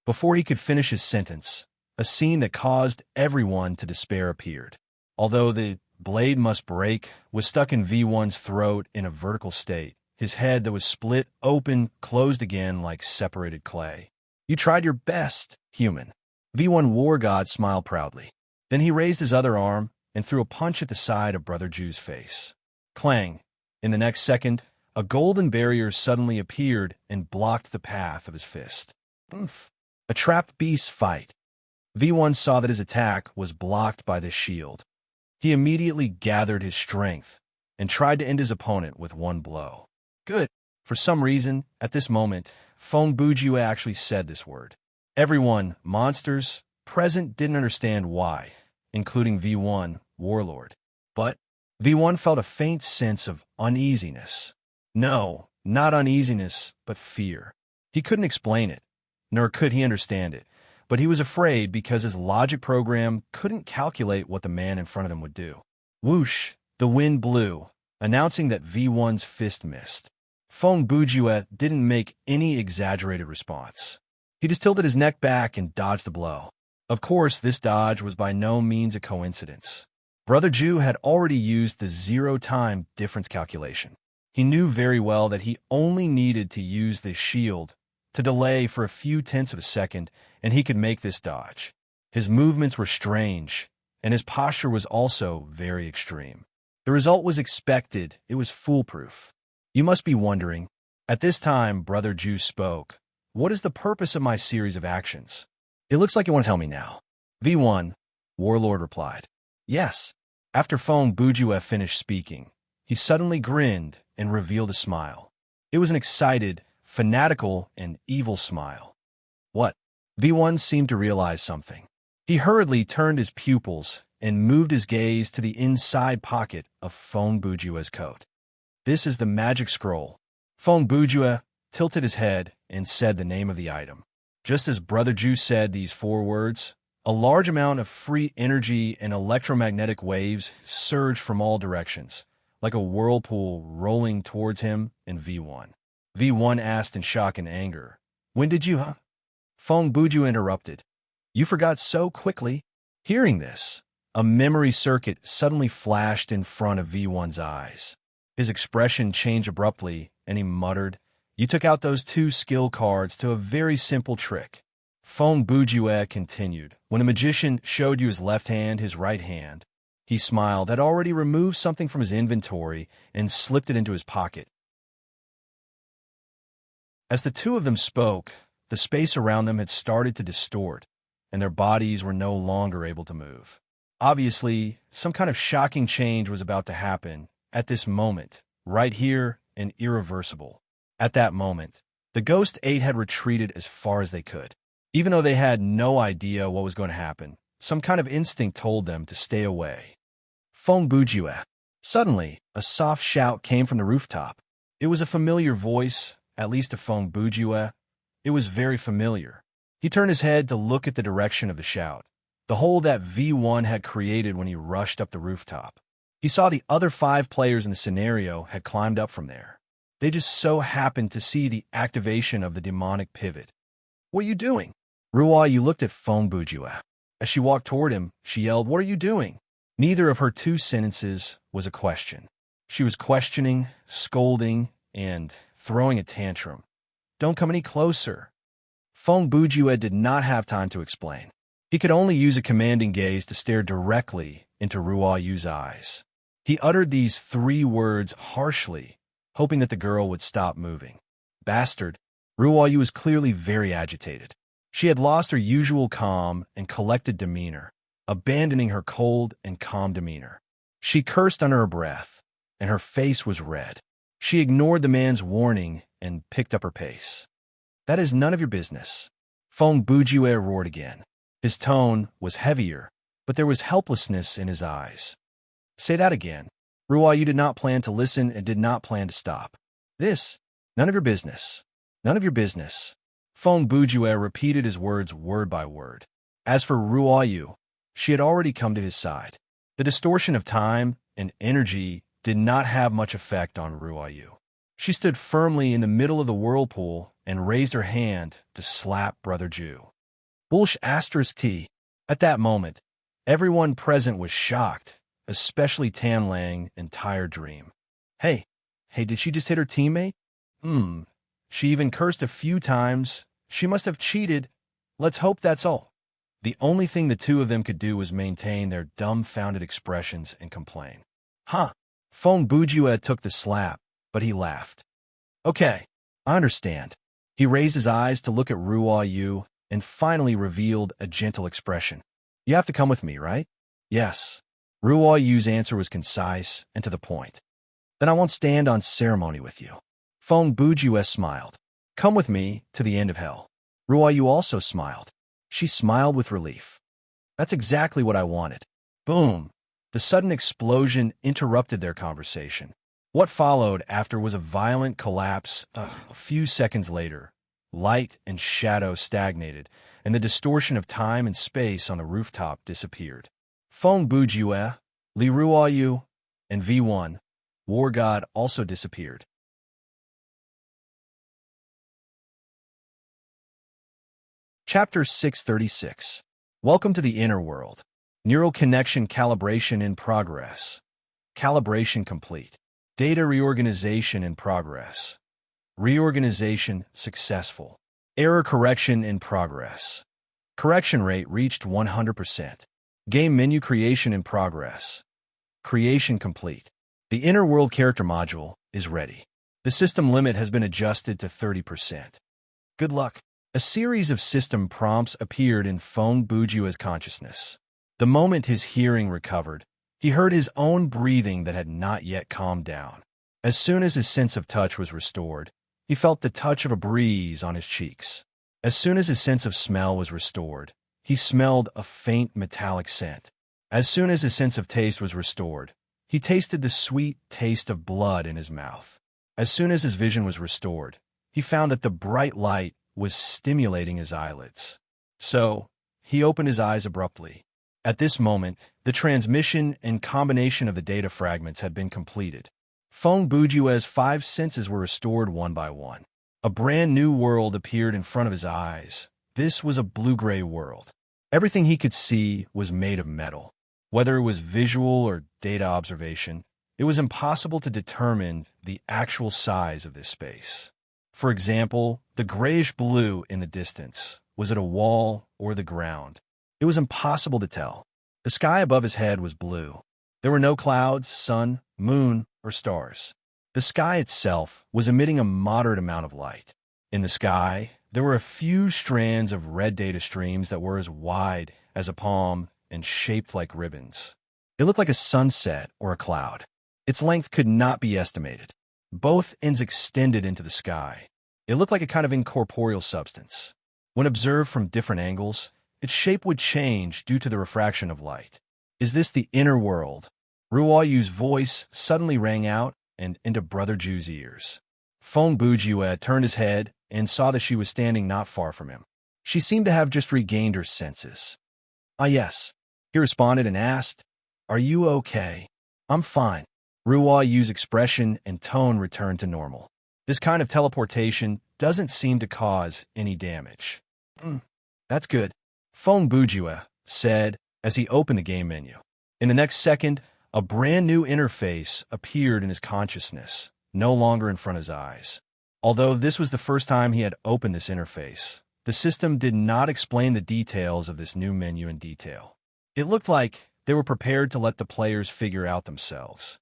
Before he could finish his sentence, a scene that caused everyone to despair appeared. Although the blade must break was stuck in V1's throat in a vertical state, his head that was split open closed again like separated clay. "You tried your best, human." V1 War God smiled proudly. Then he raised his other arm and threw a punch at the side of Brother Ju's face. Clang! In the next second, a golden barrier suddenly appeared and blocked the path of his fist. "Oomph. A trapped beast fight." V1 saw that his attack was blocked by this shield. He immediately gathered his strength and tried to end his opponent with one blow. "Good." For some reason, at this moment, Fong Bujue actually said this word. Everyone, monsters, present didn't understand why, including V1, Warlord. But V1 felt a faint sense of uneasiness. No, not uneasiness, but fear. He couldn't explain it, nor could he understand it. But he was afraid because his logic program couldn't calculate what the man in front of him would do. Whoosh, the wind blew, announcing that V1's fist missed. Fong Bujue didn't make any exaggerated response. He just tilted his neck back and dodged the blow. Of course, this dodge was by no means a coincidence. Brother Ju had already used the 0-time difference calculation. He knew very well that he only needed to use this shield to delay for a few tenths of a second, and he could make this dodge. His movements were strange, and his posture was also very extreme. The result was expected. It was foolproof. You must be wondering. At this time, Brother Ju spoke. "What is the purpose of my series of actions?" "It looks like you want to tell me now." V1, Warlord replied. "Yes." After Fong Bujue finished speaking, he suddenly grinned and revealed a smile. It was an excited, fanatical, and evil smile. What? V1 seemed to realize something. He hurriedly turned his pupils and moved his gaze to the inside pocket of Fong Bujue's coat. This is the magic scroll. Fong Bujue tilted his head and said the name of the item. Just as Brother Ju said these 4 words, a large amount of free energy and electromagnetic waves surged from all directions, like a whirlpool rolling towards him and V1. V1 asked in shock and anger, "When did you, huh?" Fong Bujue interrupted. "You forgot so quickly." Hearing this, a memory circuit suddenly flashed in front of V1's eyes. His expression changed abruptly, and he muttered, "You took out those 2 skill cards to a very simple trick." Fong Bujue continued, "When a magician showed you his left hand, his right hand, he smiled, had already removed something from his inventory and slipped it into his pocket." As the 2 of them spoke, the space around them had started to distort, and their bodies were no longer able to move. Obviously, some kind of shocking change was about to happen at this moment, right here and irreversible. At that moment, the Ghost 8 had retreated as far as they could. Even though they had no idea what was going to happen, some kind of instinct told them to stay away. Fong Bujue. Suddenly, a soft shout came from the rooftop. It was a familiar voice, at least to Fong Bujue. It was very familiar. He turned his head to look at the direction of the shout, the hole that V1 had created when he rushed up the rooftop. He saw the other 5 players in the scenario had climbed up from there. They just so happened to see the activation of the demonic pivot. "What are you doing?" Ruoyu looked at Fong Bujue. As she walked toward him, she yelled, "What are you doing?" Neither of her 2 sentences was a question. She was questioning, scolding, and throwing a tantrum. "Don't come any closer." Fong Bujue did not have time to explain. He could only use a commanding gaze to stare directly into Ruoyu's eyes. He uttered these 3 words harshly, hoping that the girl would stop moving. "Bastard." Ruoyu was clearly very agitated. She had lost her usual calm and collected demeanor, abandoning her cold and calm demeanor. She cursed under her breath, and her face was red. She ignored the man's warning and picked up her pace. "That is none of your business." Fong Bujue roared again. His tone was heavier, but there was helplessness in his eyes. "Say that again." Ruoyu did not plan to listen and did not plan to stop. "This, none of your business. None of your business." Fong Bujue repeated his words word by word. As for Ruoyu, she had already come to his side. The distortion of time and energy did not have much effect on Ruoyu. She stood firmly in the middle of the whirlpool and raised her hand to slap Brother Ju. Bullsh *T. At that moment, everyone present was shocked, especially Tan Lang and Tired Dream. Hey, did she just hit her teammate? She even cursed a few times. She must have cheated. Let's hope that's all. The only thing the 2 of them could do was maintain their dumbfounded expressions and complain. "Huh." Fong Bujue took the slap, but he laughed. "Okay, I understand." He raised his eyes to look at Ruoyu and finally revealed a gentle expression. "You have to come with me, right?" "Yes." Ruoyu's answer was concise and to the point. "Then I won't stand on ceremony with you." Fong Bujue smiled. "Come with me to the end of hell." Ruoyu also smiled. She smiled with relief. "That's exactly what I wanted." Boom! The sudden explosion interrupted their conversation. What followed after was a violent collapse. A few seconds later, light and shadow stagnated, and the distortion of time and space on the rooftop disappeared. Fong Bujue, Li Ruoyu, and V1, War God, also disappeared. Chapter 636. Welcome to the Inner World. Neural connection calibration in progress. Calibration complete. Data reorganization in progress. Reorganization successful. Error correction in progress. Correction rate reached 100%. Game menu creation in progress. Creation complete. The Inner World character module is ready. The system limit has been adjusted to 30%. Good luck. A series of system prompts appeared in Fong Bujue's consciousness. The moment his hearing recovered, He heard his own breathing that had not yet calmed down. As soon as his sense of touch was restored, he felt the touch of a breeze on his cheeks. As soon as his sense of smell was restored, he smelled a faint metallic scent. As soon as his sense of taste was restored, he tasted the sweet taste of blood in his mouth. As soon as his vision was restored, he found that the bright light was stimulating his eyelids. So, he opened his eyes abruptly. At this moment, the transmission and combination of the data fragments had been completed. Feng Bujue's 5 senses were restored one by one. A brand new world appeared in front of his eyes. This was a blue-gray world. Everything he could see was made of metal. Whether it was visual or data observation, it was impossible to determine the actual size of this space. For example, the grayish blue in the distance, was it a wall or the ground? It was impossible to tell. The sky above his head was blue. There were no clouds, sun, moon, or stars. The sky itself was emitting a moderate amount of light. In the sky, there were a few strands of red data streams that were as wide as a palm and shaped like ribbons. It looked like a sunset or a cloud. Its length could not be estimated. Both ends extended into the sky. It looked like a kind of incorporeal substance. When observed from different angles, its shape would change due to the refraction of light. Is this the inner world? Ruo Yu's voice suddenly rang out and into Brother Ju's ears. Feng Bujue turned his head and saw that she was standing not far from him. She seemed to have just regained her senses. "Ah, yes," he responded and asked, "Are you okay?" "I'm fine." Ruo Yu's expression and tone returned to normal. This kind of teleportation doesn't seem to cause any damage. That's good," Feng Bujue said as he opened the game menu. In the next second, a brand new interface appeared in his consciousness, no longer in front of his eyes. Although this was the first time he had opened this interface, the system did not explain the details of this new menu in detail. It looked like they were prepared to let the players figure out themselves.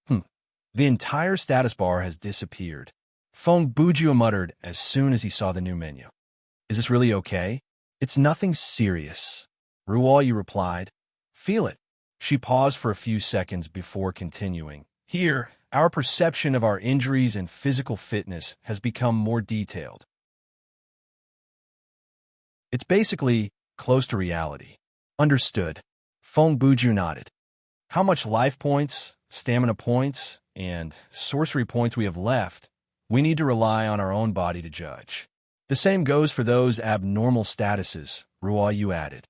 The entire status bar has disappeared, Feng Bujue muttered as soon as he saw the new menu. "Is this really okay?" "It's nothing serious," Ruo Yu replied. "Feel it." She paused for a few seconds before continuing. "Here, our perception of our injuries and physical fitness has become more detailed. It's basically close to reality." "Understood." Feng Bujue nodded. "How much life points, stamina points, and sorcery points we have left, we need to rely on our own body to judge. The same goes for those abnormal statuses," Ruo Yu added.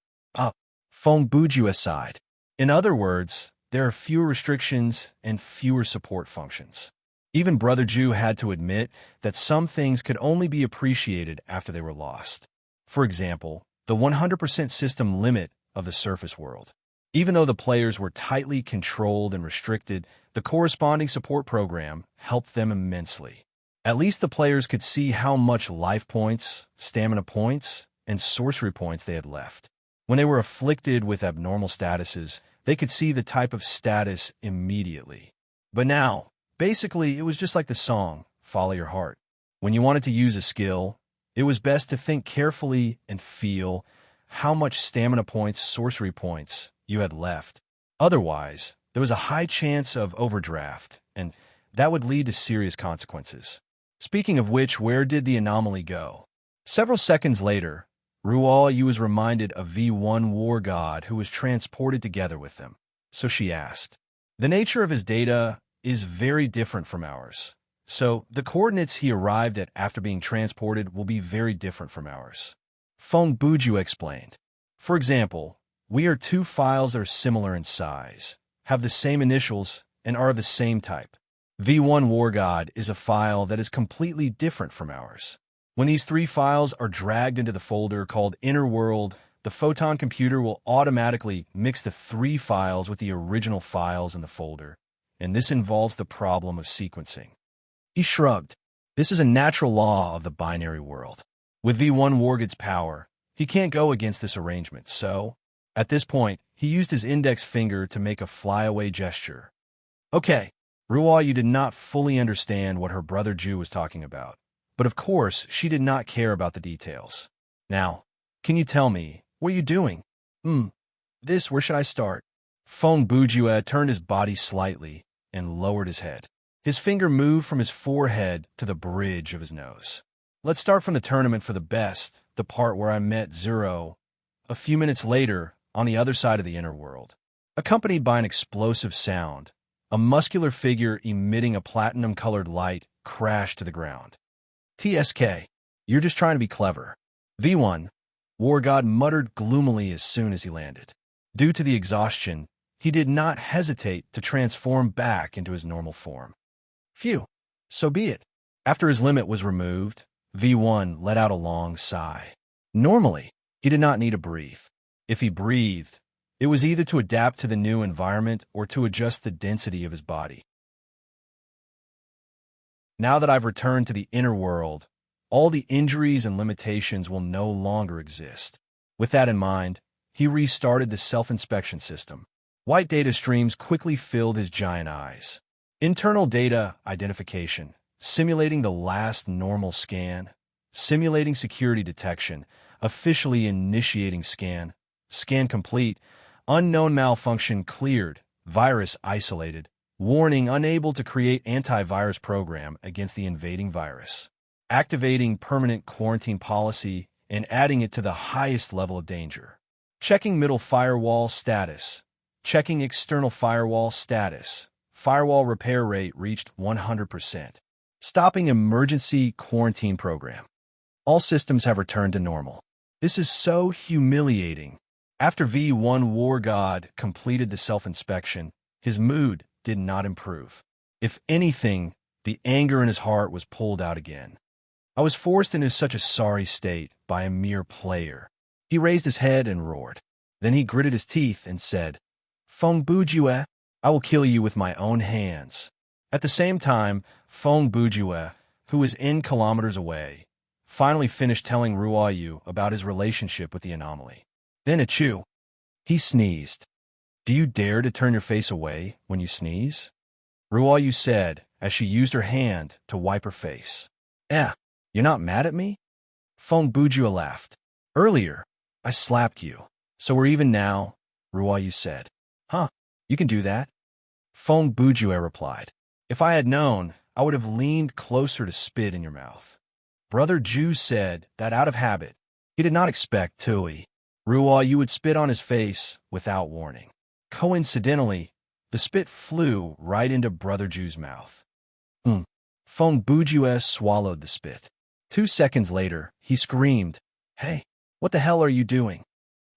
Feng Bujue sighed. "In other words, there are fewer restrictions and fewer support functions." Even Brother Ju had to admit that some things could only be appreciated after they were lost. For example, the 100% system limit of the surface world. Even though the players were tightly controlled and restricted, the corresponding support program helped them immensely. At least the players could see how much life points, stamina points, and sorcery points they had left. When they were afflicted with abnormal statuses, they could see the type of status immediately. But now, basically, it was just like the song, "Follow Your Heart." When you wanted to use a skill, it was best to think carefully and feel how much stamina points, sorcery points you had left. Otherwise, there was a high chance of overdraft, and that would lead to serious consequences. Speaking of which, where did the anomaly go? Several seconds later, Ruo Yu was reminded of V1 War God who was transported together with them. So she asked. The nature of his data is very different from ours. So the coordinates he arrived at after being transported will be very different from ours. Feng Bujue explained. For example, we are 2 files that are similar in size, have the same initials, and are of the same type. V1 War God is a file that is completely different from ours. When these 3 files are dragged into the folder called Inner World, the Photon computer will automatically mix the 3 files with the original files in the folder, and this involves the problem of sequencing. He shrugged. This is a natural law of the binary world. With V1 War God's power, he can't go against this arrangement, so, at this point, he used his index finger to make a flyaway gesture. Okay, Ruo Yu did not fully understand what her brother Ju was talking about, but of course she did not care about the details. "Now, can you tell me, what are you doing?" Where should I start?" Feng Bujue turned his body slightly and lowered his head. His finger moved from his forehead to the bridge of his nose. Let's start from the tournament for the best, the part where I met Zero. A few minutes later, on the other side of the inner world, accompanied by an explosive sound, a muscular figure emitting a platinum-colored light crashed to the ground. TSK, you're just trying to be clever. V1, War God muttered gloomily as soon as he landed. Due to the exhaustion, he did not hesitate to transform back into his normal form. Phew, so be it. After his limit was removed, V1 let out a long sigh. Normally, he did not need to breathe. If he breathed, it was either to adapt to the new environment or to adjust the density of his body. Now that I've returned to the inner world, all the injuries and limitations will no longer exist. With that in mind, he restarted the self-inspection system. White data streams quickly filled his giant eyes. Internal data identification, simulating the last normal scan, simulating security detection, officially initiating scan, scan complete, unknown malfunction cleared, virus isolated, warning unable to create antivirus program against the invading virus, activating permanent quarantine policy and adding it to the highest level of danger, checking middle firewall status, checking external firewall status, firewall repair rate reached 100%, stopping emergency quarantine program. All systems have returned to normal. This is so humiliating. After V1 War God completed the self-inspection, his mood did not improve. If anything, the anger in his heart was pulled out again. I was forced into such a sorry state by a mere player. He raised his head and roared. Then he gritted his teeth and said, Feng Bujue, I will kill you with my own hands. At the same time, Feng Bujue, who was N kilometers away, finally finished telling Ruoyu about his relationship with the anomaly. Then achoo, he sneezed. Do you dare to turn your face away when you sneeze? Ruoyu said as she used her hand to wipe her face. You're not mad at me? Feng Bujue laughed. Earlier, I slapped you, so we're even now, Ruoyu said. Huh, you can do that? Feng Bujue replied. If I had known, I would have leaned closer to spit in your mouth. Brother Ju said that out of habit, he did not expect Tui. Ruoyu would spit on his face without warning. Coincidentally, the spit flew right into Brother Ju's mouth. Feng Bujue swallowed the spit. 2 seconds later, he screamed, Hey, what the hell are you doing?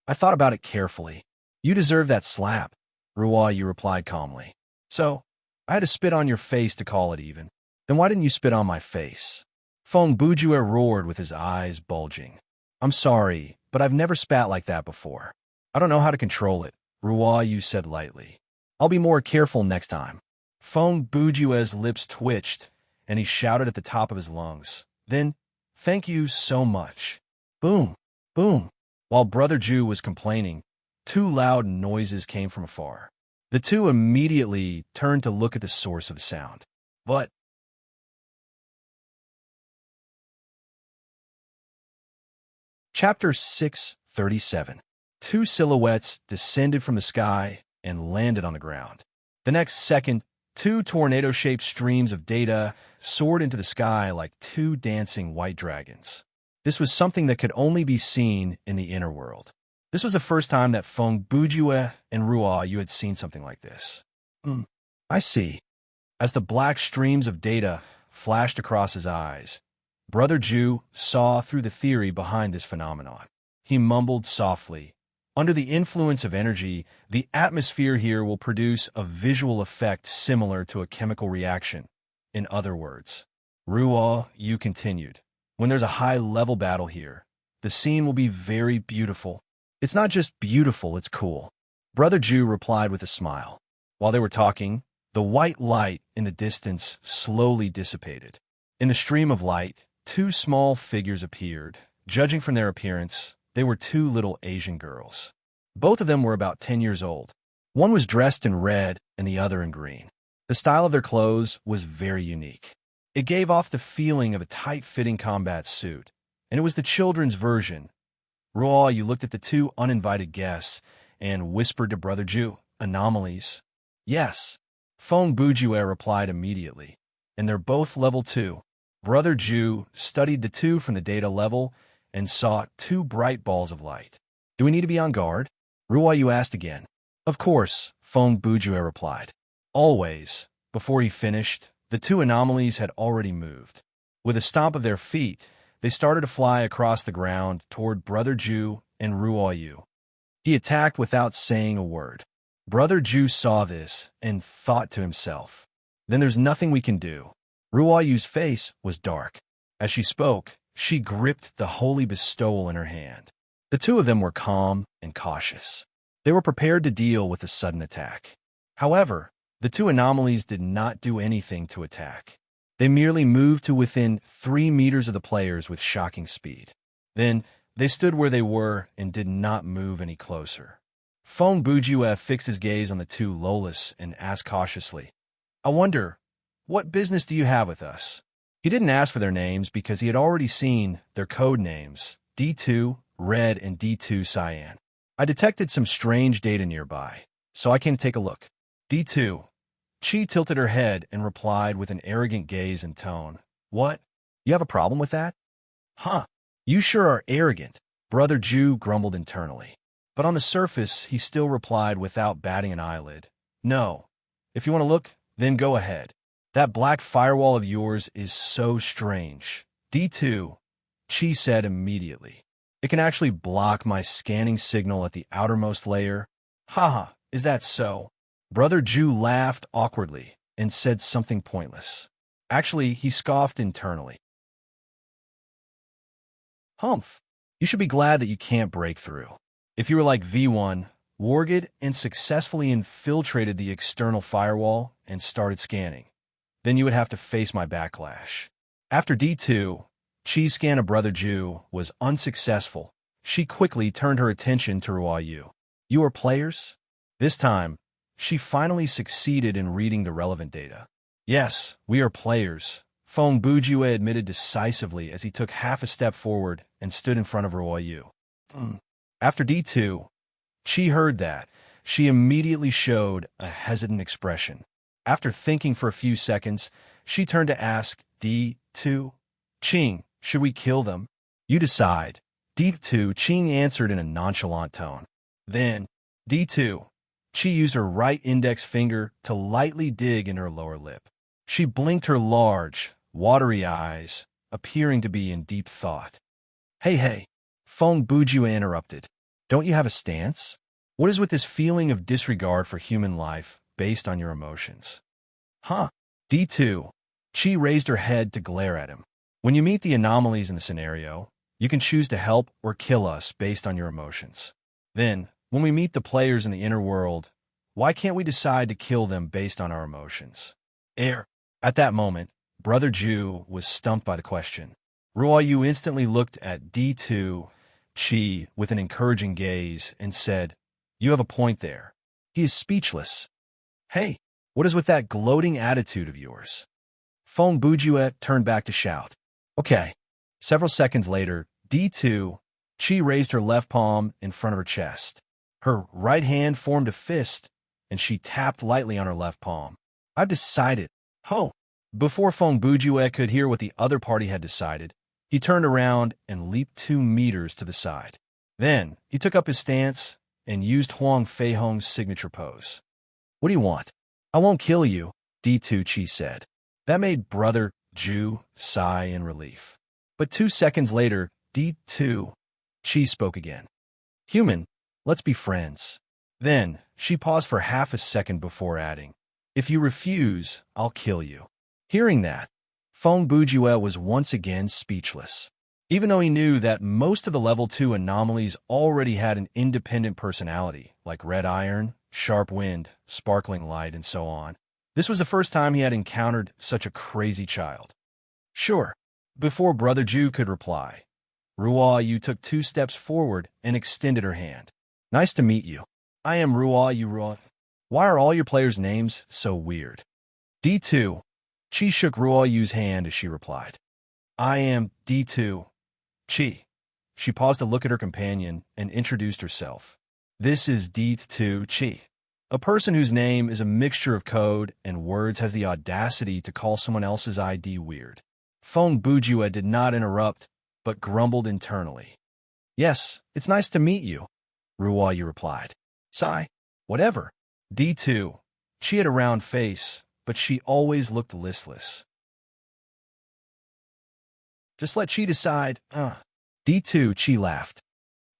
I thought about it carefully. You deserve that slap, Ruoyu replied calmly. So, I had to spit on your face to call it even. Then why didn't you spit on my face? Feng Bujue roared with his eyes bulging. I'm sorry, but I've never spat like that before. I don't know how to control it, Ruoyu said lightly. I'll be more careful next time. Feng Bujue's lips twitched, and he shouted at the top of his lungs. Then, thank you so much. Boom, boom. While Brother Ju was complaining, 2 loud noises came from afar. The two immediately turned to look at the source of the sound. But Chapter 637. 2 silhouettes descended from the sky and landed on the ground. The next second, 2 tornado-shaped streams of data soared into the sky like 2 dancing white dragons. This was something that could only be seen in the inner world. This was the first time that Feng Bujue and Ruoyu had seen something like this. I see. As the black streams of data flashed across his eyes, Brother Ju saw through the theory behind this phenomenon. He mumbled softly, Under the influence of energy, the atmosphere here will produce a visual effect similar to a chemical reaction. In other words, Ruoyu continued, when there's a high-level battle here, the scene will be very beautiful. It's not just beautiful, it's cool. Brother Ju replied with a smile. While they were talking, the white light in the distance slowly dissipated. In the stream of light, 2 small figures appeared. Judging from their appearance, they were 2 little Asian girls. Both of them were about 10 years old. One was dressed in red and the other in green. The style of their clothes was very unique. It gave off the feeling of a tight-fitting combat suit, and it was the children's version. Ruoyu looked at the 2 uninvited guests and whispered to Brother Ju, Anomalies? Yes. Feng Bujue replied immediately. And they're both level 2. Brother Ju studied the two from the data level and saw two bright balls of light. Do we need to be on guard? Ruoyu asked again. Of course, Feng Bujue replied. Always. Before he finished, the two anomalies had already moved. With a stomp of their feet, they started to fly across the ground toward Brother Ju and Ruoyu. He attacked without saying a word. Brother Ju saw this and thought to himself, then there's nothing we can do. Ruoyu's face was dark. As she spoke, she gripped the holy bestowal in her hand. The two of them were calm and cautious. They were prepared to deal with a sudden attack. However, the two anomalies did not do anything to attack. They merely moved to within 3 meters of the players with shocking speed. Then, they stood where they were and did not move any closer. Feng Bujue fixed his gaze on the two Lolas and asked cautiously, I wonder, what business do you have with us? He didn't ask for their names because he had already seen their code names, D2, Red, and D2, Cyan. I detected some strange data nearby, so I came to take a look. D2. Chi tilted her head and replied with an arrogant gaze and tone. What? You have a problem with that? Huh. You sure are arrogant, Brother Ju grumbled internally. But on the surface, he still replied without batting an eyelid. No. If you want to look, then go ahead. That black firewall of yours is so strange. D2, Chi said immediately. It can actually block my scanning signal at the outermost layer. Haha, is that so? Brother Ju laughed awkwardly and said something pointless. Actually, he scoffed internally. Humph, you should be glad that you can't break through. If you were like V1, Wargid and successfully infiltrated the external firewall and started scanning, then you would have to face my backlash. After D2, Chi's scan of Brother Ju was unsuccessful. She quickly turned her attention to Ruoyu. You are players? This time, she finally succeeded in reading the relevant data. Yes, we are players, Feng Bujue admitted decisively as he took half a step forward and stood in front of Ruoyu. After D2, Chi heard that. She immediately showed a hesitant expression. After thinking for a few seconds, she turned to ask D2, Qing, should we kill them? You decide. D2, Qing answered in a nonchalant tone. Then, D2, Chi used her right index finger to lightly dig in her lower lip. She blinked her large, watery eyes, appearing to be in deep thought. Hey, Feng Bujue interrupted. Don't you have a stance? What is with this feeling of disregard for human life based on your emotions? Huh? D2. Chi raised her head to glare at him. When you meet the anomalies in the scenario, you can choose to help or kill us based on your emotions. Then, when we meet the players in the inner world, why can't we decide to kill them based on our emotions? At that moment, Brother Ju was stumped by the question. Ruoyu instantly looked at D2, Chi, with an encouraging gaze and said, You have a point there. He is speechless. Hey, what is with that gloating attitude of yours? Feng Bujue turned back to shout. Okay. Several seconds later, D2, Chi raised her left palm in front of her chest. Her right hand formed a fist, and she tapped lightly on her left palm. I've decided. Ho! Before Feng Bujue could hear what the other party had decided, he turned around and leaped 2 meters to the side. Then, he took up his stance and used Huang Feihong's signature pose. What do you want? I won't kill you, D2 Chi said. That made Brother Ju sigh in relief. But 2 seconds later, D2 Chi spoke again. Human, let's be friends. Then, she paused for half a second before adding, If you refuse, I'll kill you. Hearing that, Feng Bujue was once again speechless. Even though he knew that most of the level 2 anomalies already had an independent personality, like red iron, sharp wind, sparkling light, and so on, this was the first time he had encountered such a crazy child. Sure. Before Brother Ju could reply, Ruoyu took 2 steps forward and extended her hand. Nice to meet you. I am Ruoyu. Why are all your players' names so weird? D2. Chi shook Ruoyu's hand as she replied. I am D2. Chi. She paused to look at her companion and introduced herself. This is D2 Chi. A person whose name is a mixture of code and words has the audacity to call someone else's ID weird. Feng Bujue did not interrupt, but grumbled internally. Yes, it's nice to meet you, Ruoyu replied. Sigh, whatever. D2. She had a round face, but she always looked listless. Just let Chi decide. D2, Chi laughed.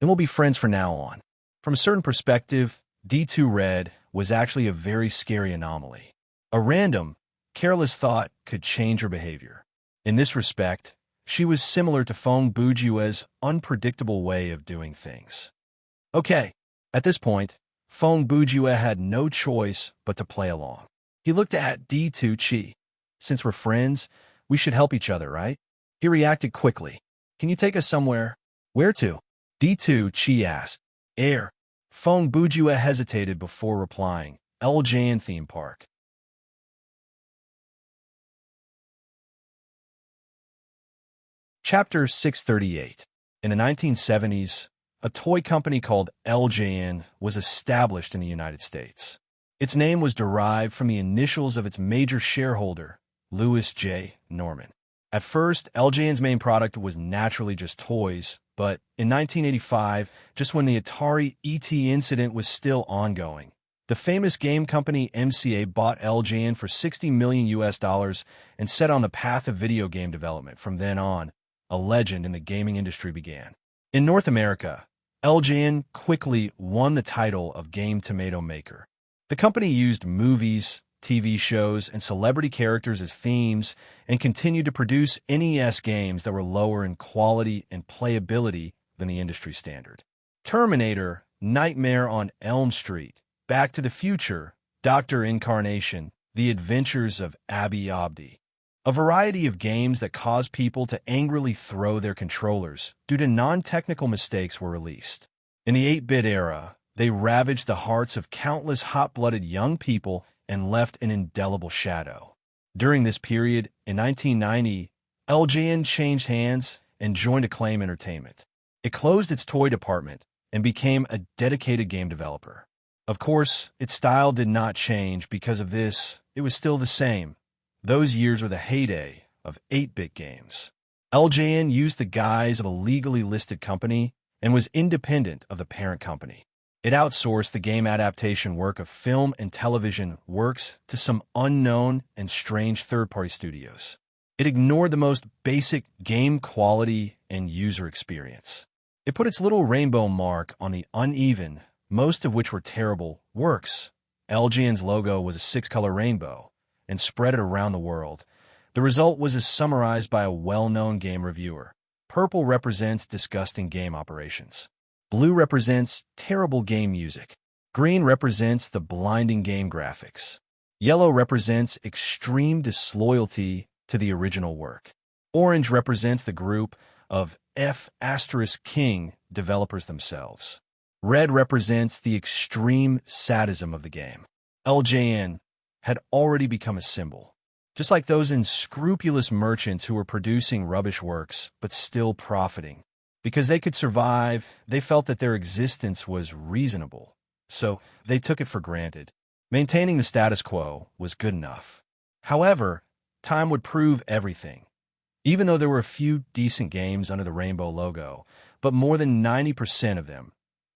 And we'll be friends from now on. From a certain perspective, D2 Red was actually a very scary anomaly. A random, careless thought could change her behavior. In this respect, she was similar to Feng Bujue's unpredictable way of doing things. Okay, at this point, Feng Bujue had no choice but to play along. He looked at D2 Chi. Since we're friends, we should help each other, right? He reacted quickly. Can you take us somewhere? Where to? D2 Chi asked. Air. Feng Bujue hesitated before replying. LJN theme park. Chapter 638. In the 1970s, a toy company called LJN was established in the United States. Its name was derived from the initials of its major shareholder, Louis J. Norman. At first, LJN's main product was naturally just toys, but in 1985, just when the Atari ET incident was still ongoing, the famous game company MCA bought LJN for $60 million and set on the path of video game development. From then on, a legend in the gaming industry began. In North America, LJN quickly won the title of Game Tomato Maker. The company used movies, TV shows, and celebrity characters as themes and continued to produce NES games that were lower in quality and playability than the industry standard. Terminator, Nightmare on Elm Street, Back to the Future, Dr. Incarnation, The Adventures of Abby Abdi. A variety of games that caused people to angrily throw their controllers due to non-technical mistakes were released. In the 8-bit era, they ravaged the hearts of countless hot-blooded young people and left an indelible shadow. During this period, in 1990, LJN changed hands and joined Acclaim Entertainment. It closed its toy department and became a dedicated game developer. Of course, its style did not change because of this. It was still the same. Those years were the heyday of 8-bit games. LJN used the guise of a legally listed company and was independent of the parent company. It outsourced the game adaptation work of film and television works to some unknown and strange third-party studios. It ignored the most basic game quality and user experience. It put its little rainbow mark on the uneven, most of which were terrible, works. LJN's logo was a 6-color rainbow and spread it around the world. The result was as summarized by a well-known game reviewer. Purple represents disgusting game operations. Blue represents terrible game music. Green represents the blinding game graphics. Yellow represents extreme disloyalty to the original work. Orange represents the group of F*King developers themselves. Red represents the extreme sadism of the game. LJN had already become a symbol. Just like those unscrupulous merchants who were producing rubbish works but still profiting. Because they could survive, they felt that their existence was reasonable, so they took it for granted. Maintaining the status quo was good enough. However, time would prove everything. Even though there were a few decent games under the Rainbow logo, but more than 90% of them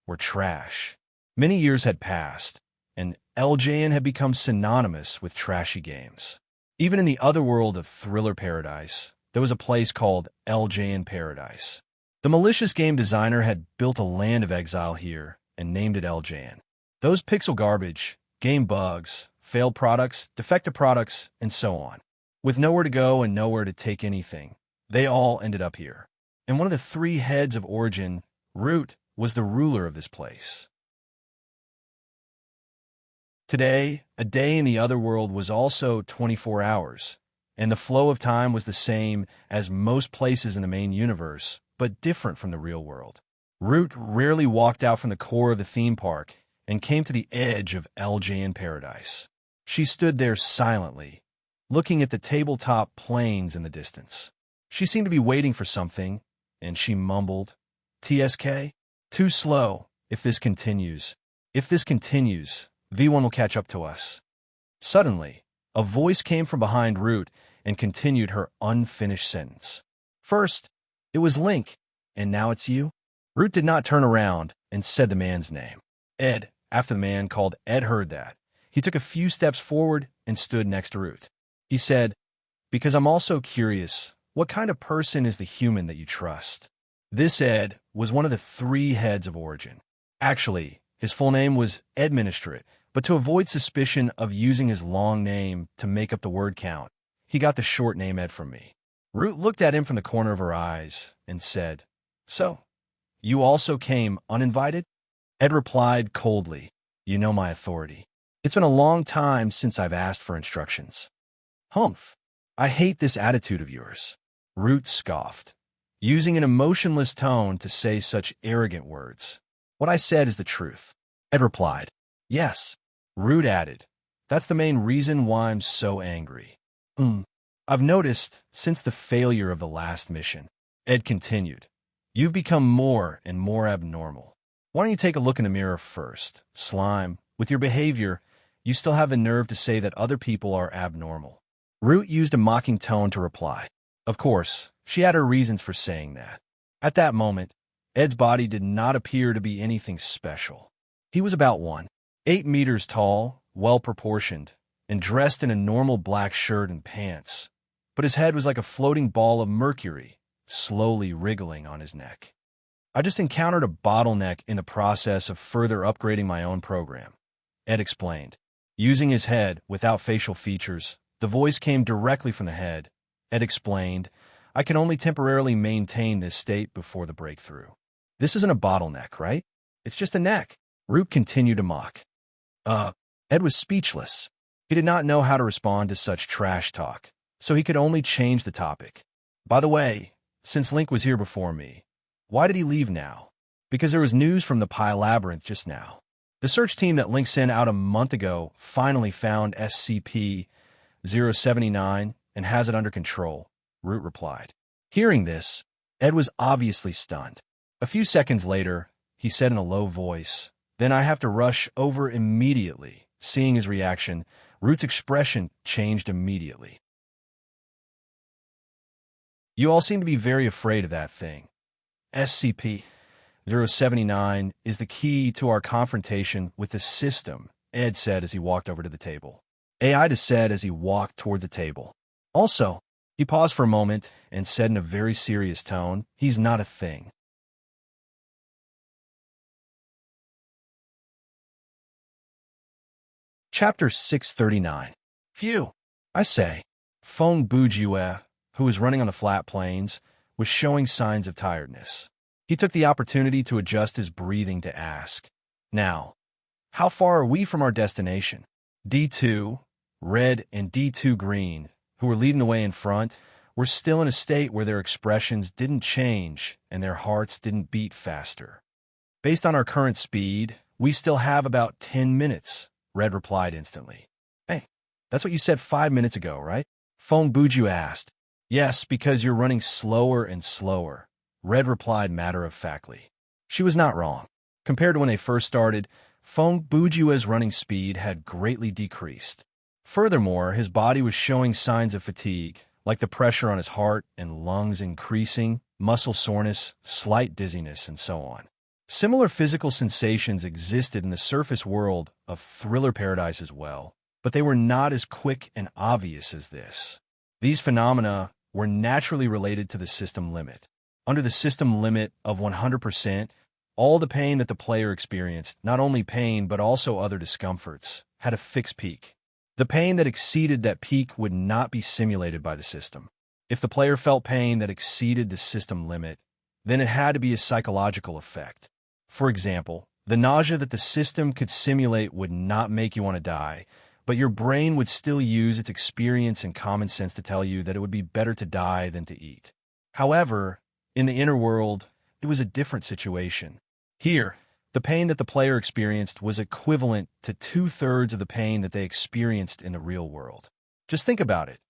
were trash. Many years had passed, and LJN had become synonymous with trashy games. Even in the other world of Thriller Paradise, there was a place called LJN Paradise. The malicious game designer had built a land of exile here and named it LJN. Those pixel garbage, game bugs, failed products, defective products, and so on. With nowhere to go and nowhere to take anything, they all ended up here. And one of the 3 heads of origin, Root, was the ruler of this place. Today, a day in the other world was also 24 hours, and the flow of time was the same as most places in the main universe, but different from the real world. Root rarely walked out from the core of the theme park and came to the edge of LJN Paradise. She stood there silently, looking at the tabletop planes in the distance. She seemed to be waiting for something, and she mumbled, "TSK? Too slow, if this continues. If this continues, V1 will catch up to us. Suddenly, a voice came from behind Root and continued her unfinished sentence. First, it was Link, and now it's you? Root did not turn around and said the man's name. Ed, after the man called Ed heard that, he took a few steps forward and stood next to Root. He said, "Because I'm also curious, what kind of person is the human that you trust?" This Ed was one of the 3 heads of Origin. Actually, his full name was Administrate, but to avoid suspicion of using his long name to make up the word count, he got the short name Ed from me. Root looked at him from the corner of her eyes and said, "So, you also came uninvited?" Ed replied coldly, "You know my authority. It's been a long time since I've asked for instructions." "Humph, I hate this attitude of yours." Root scoffed, using an emotionless tone to say such arrogant words. "What I said is the truth." Ed replied, "Yes." Root added, "That's the main reason why I'm so angry." I've noticed since the failure of the last mission." Ed continued, "You've become more and more abnormal. Why don't you take a look in the mirror first? Slime, with your behavior, you still have the nerve to say that other people are abnormal." Root used a mocking tone to reply. Of course, she had her reasons for saying that. At that moment, Ed's body did not appear to be anything special. He was about 1.8 meters tall, well-proportioned, and dressed in a normal black shirt and pants, but his head was like a floating ball of mercury, slowly wriggling on his neck. "I just encountered a bottleneck in the process of further upgrading my own program," Ed explained. Using his head without facial features, the voice came directly from the head. Ed explained, "I can only temporarily maintain this state before the breakthrough." "This isn't a bottleneck, right? It's just a neck." Root continued to mock. Ed was speechless. He did not know how to respond to such trash talk, so he could only change the topic. "By the way, since Link was here before me, why did he leave now?" "Because there was news from the Pi Labyrinth just now. The search team that Link sent out a month ago finally found SCP-079 and has it under control," Root replied. Hearing this, Ed was obviously stunned. A few seconds later, he said in a low voice, "Then I have to rush over immediately." Seeing his reaction, Root's expression changed immediately. "You all seem to be very afraid of that thing. SCP-079 is the key to our confrontation with the system," Ed said as he walked over to the table. Aida said as he walked toward the table. "Also," he paused for a moment and said in a very serious tone, "he's not a thing." Chapter 639. Phew, I say. Feng Bujue, who was running on the flat plains, was showing signs of tiredness. He took the opportunity to adjust his breathing to ask, "Now, how far are we from our destination?" D2, Red, and D2 Green, who were leading the way in front, were still in a state where their expressions didn't change and their hearts didn't beat faster. "Based on our current speed, we still have about 10 minutes, Red replied instantly. "Hey, that's what you said 5 minutes ago, right?" Feng Buju asked. "Yes, because you're running slower and slower," Red replied matter-of-factly. She was not wrong. Compared to when they first started, Feng Buju's running speed had greatly decreased. Furthermore, his body was showing signs of fatigue, like the pressure on his heart and lungs increasing, muscle soreness, slight dizziness, and so on. Similar physical sensations existed in the surface world of Thriller Paradise as well, but they were not as quick and obvious as this. These phenomena were naturally related to the system limit. Under the system limit of 100%, all the pain that the player experienced, not only pain but also other discomforts, had a fixed peak. The pain that exceeded that peak would not be simulated by the system. If the player felt pain that exceeded the system limit, then it had to be a psychological effect. For example, the nausea that the system could simulate would not make you want to die, but your brain would still use its experience and common sense to tell you that it would be better to die than to eat. However, in the inner world, it was a different situation. Here, the pain that the player experienced was equivalent to 2/3 of the pain that they experienced in the real world. Just think about it.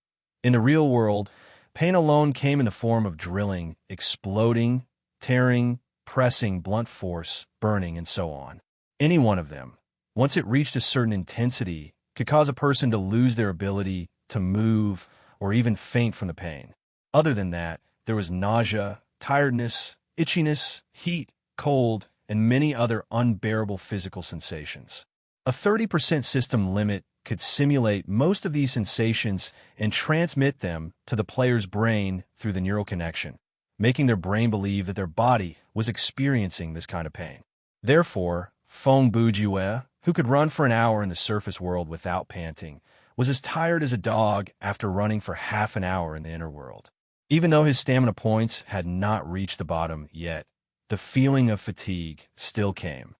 In the real world, pain alone came in the form of drilling, exploding, tearing, pressing, blunt force, burning, and so on. Any one of them, Once it reached a certain intensity, could cause a person to lose their ability to move or even faint from the pain. Other than that, there was nausea, tiredness, itchiness, heat, cold, and many other unbearable physical sensations. A 30% system limit could simulate most of these sensations and transmit them to the player's brain through the neural connection, making their brain believe that their body was experiencing this kind of pain. Therefore, Feng Bujue, who could run for an hour in the surface world without panting, was as tired as a dog after running for half an hour in the inner world. Even though his stamina points had not reached the bottom yet, the feeling of fatigue still came.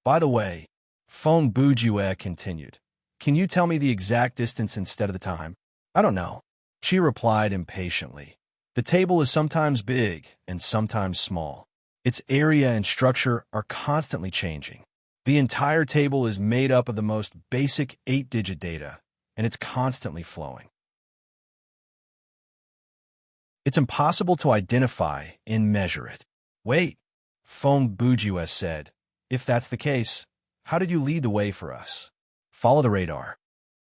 By the way, Feng Bujue continued, can you tell me the exact distance instead of the time? I don't know. She replied impatiently. The table is sometimes big and sometimes small. Its area and structure are constantly changing. The entire table is made up of the most basic 8-digit data, and it's constantly flowing. It's impossible to identify and measure it. Wait, Feng Bujue said. If that's the case, how did you lead the way for us? Follow the radar.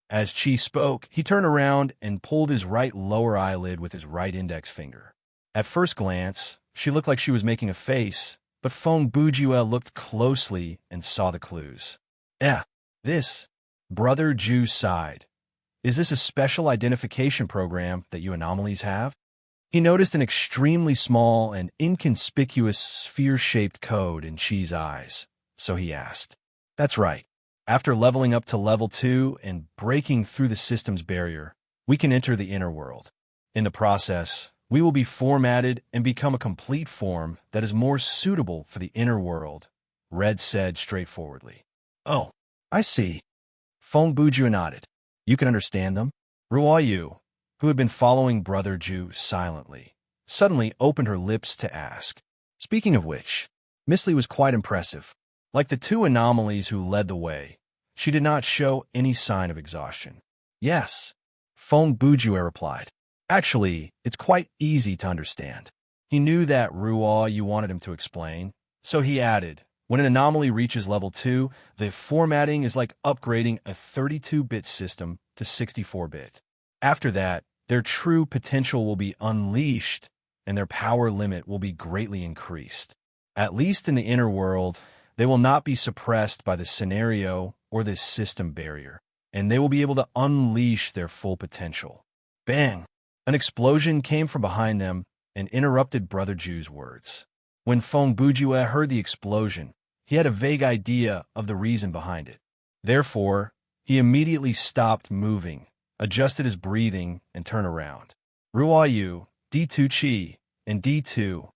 As Qi spoke, he turned around and pulled his right lower eyelid with his right index finger. At first glance, she looked like she was making a face, but Feng Bujue looked closely and saw the clues. This. Brother Ju sighed. Is this a special identification program that you anomalies have? He noticed an extremely small and inconspicuous sphere-shaped code in Qi's eyes, so he asked. That's right. After leveling up to level 2 and breaking through the system's barrier, we can enter the inner world. In the process, we will be formatted and become a complete form that is more suitable for the inner world, Red said straightforwardly. Oh, I see. Feng Bujue nodded. You can understand them? Ruoyu, who had been following Brother Ju silently, suddenly opened her lips to ask. Speaking of which, Misty was quite impressive. Like the two anomalies who led the way, she did not show any sign of exhaustion. Yes, Feng Bujue replied. Actually, it's quite easy to understand. He knew that Ruoyu wanted him to explain, so he added, when an anomaly reaches level 2, the formatting is like upgrading a 32-bit system to 64-bit. After that, their true potential will be unleashed, and their power limit will be greatly increased. At least in the inner world, they will not be suppressed by the scenario or this system barrier, and they will be able to unleash their full potential. Bang! An explosion came from behind them and interrupted Brother Ju's words. When Feng Bujue heard the explosion, he had a vague idea of the reason behind it. Therefore, he immediately stopped moving, adjusted his breathing, and turned around. Ruoyu, D2 Qi, and D2.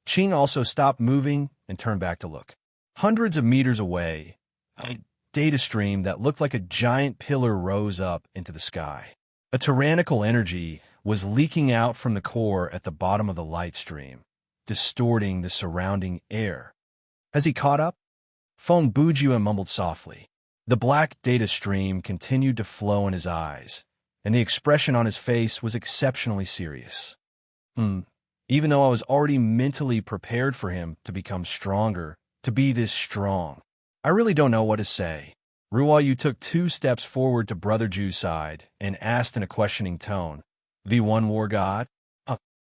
Qing also stopped moving and turned back to look. Hundreds of meters away, a data stream that looked like a giant pillar rose up into the sky. A tyrannical energy was leaking out from the core at the bottom of the light stream, distorting the surrounding air. As he caught up, Feng Bujue mumbled softly. The black data stream continued to flow in his eyes, and the expression on his face was exceptionally serious. Even though I was already mentally prepared for him to become stronger, to be this strong, I really don't know what to say. Ruoyu took 2 steps forward to Brother Ju's side and asked in a questioning tone, V1 War God?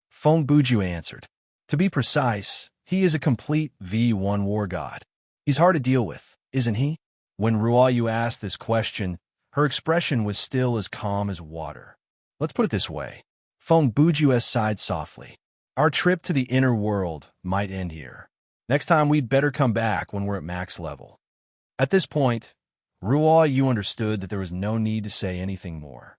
Feng Bujue answered. To be precise, he is a complete V1 War God. He's hard to deal with, isn't he? When Ruoyu asked this question, her expression was still as calm as water. Let's put it this way. Feng Bujue sighed softly. Our trip to the inner world might end here. Next time we'd better come back when we're at max level. At this point, Ruoyu understood that there was no need to say anything more.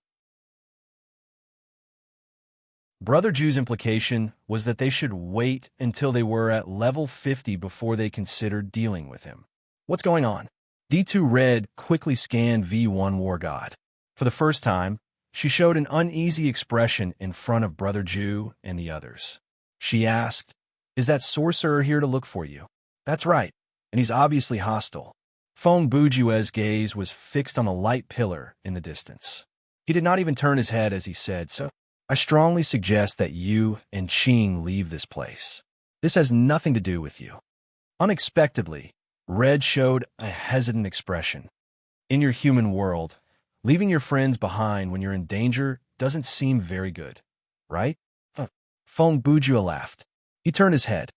Brother Ju's implication was that they should wait until they were at level 50 before they considered dealing with him. What's going on? D2 Red quickly scanned V1 War God. For the first time, she showed an uneasy expression in front of Brother Ju and the others. She asked, Is that sorcerer here to look for you? That's right, and he's obviously hostile. Feng Bujue's gaze was fixed on a light pillar in the distance. He did not even turn his head as he said, So, I strongly suggest that you and Qing leave this place. This has nothing to do with you. Unexpectedly, Red showed a hesitant expression. In your human world, leaving your friends behind when you're in danger doesn't seem very good, right? Feng Bujua laughed. He turned his head.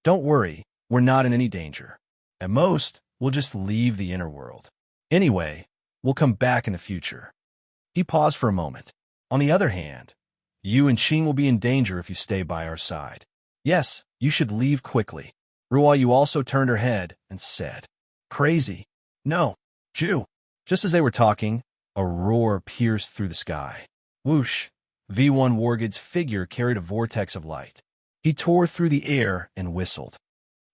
Don't worry, we're not in any danger. At most, we'll just leave the inner world. Anyway, we'll come back in the future. He paused for a moment. On the other hand, you and Qing will be in danger if you stay by our side. Yes, you should leave quickly. Ruoyu also turned her head and said, Crazy. No, Ju. Just as they were talking, a roar pierced through the sky. Whoosh! V1 Wargid's figure carried a vortex of light. He tore through the air and whistled.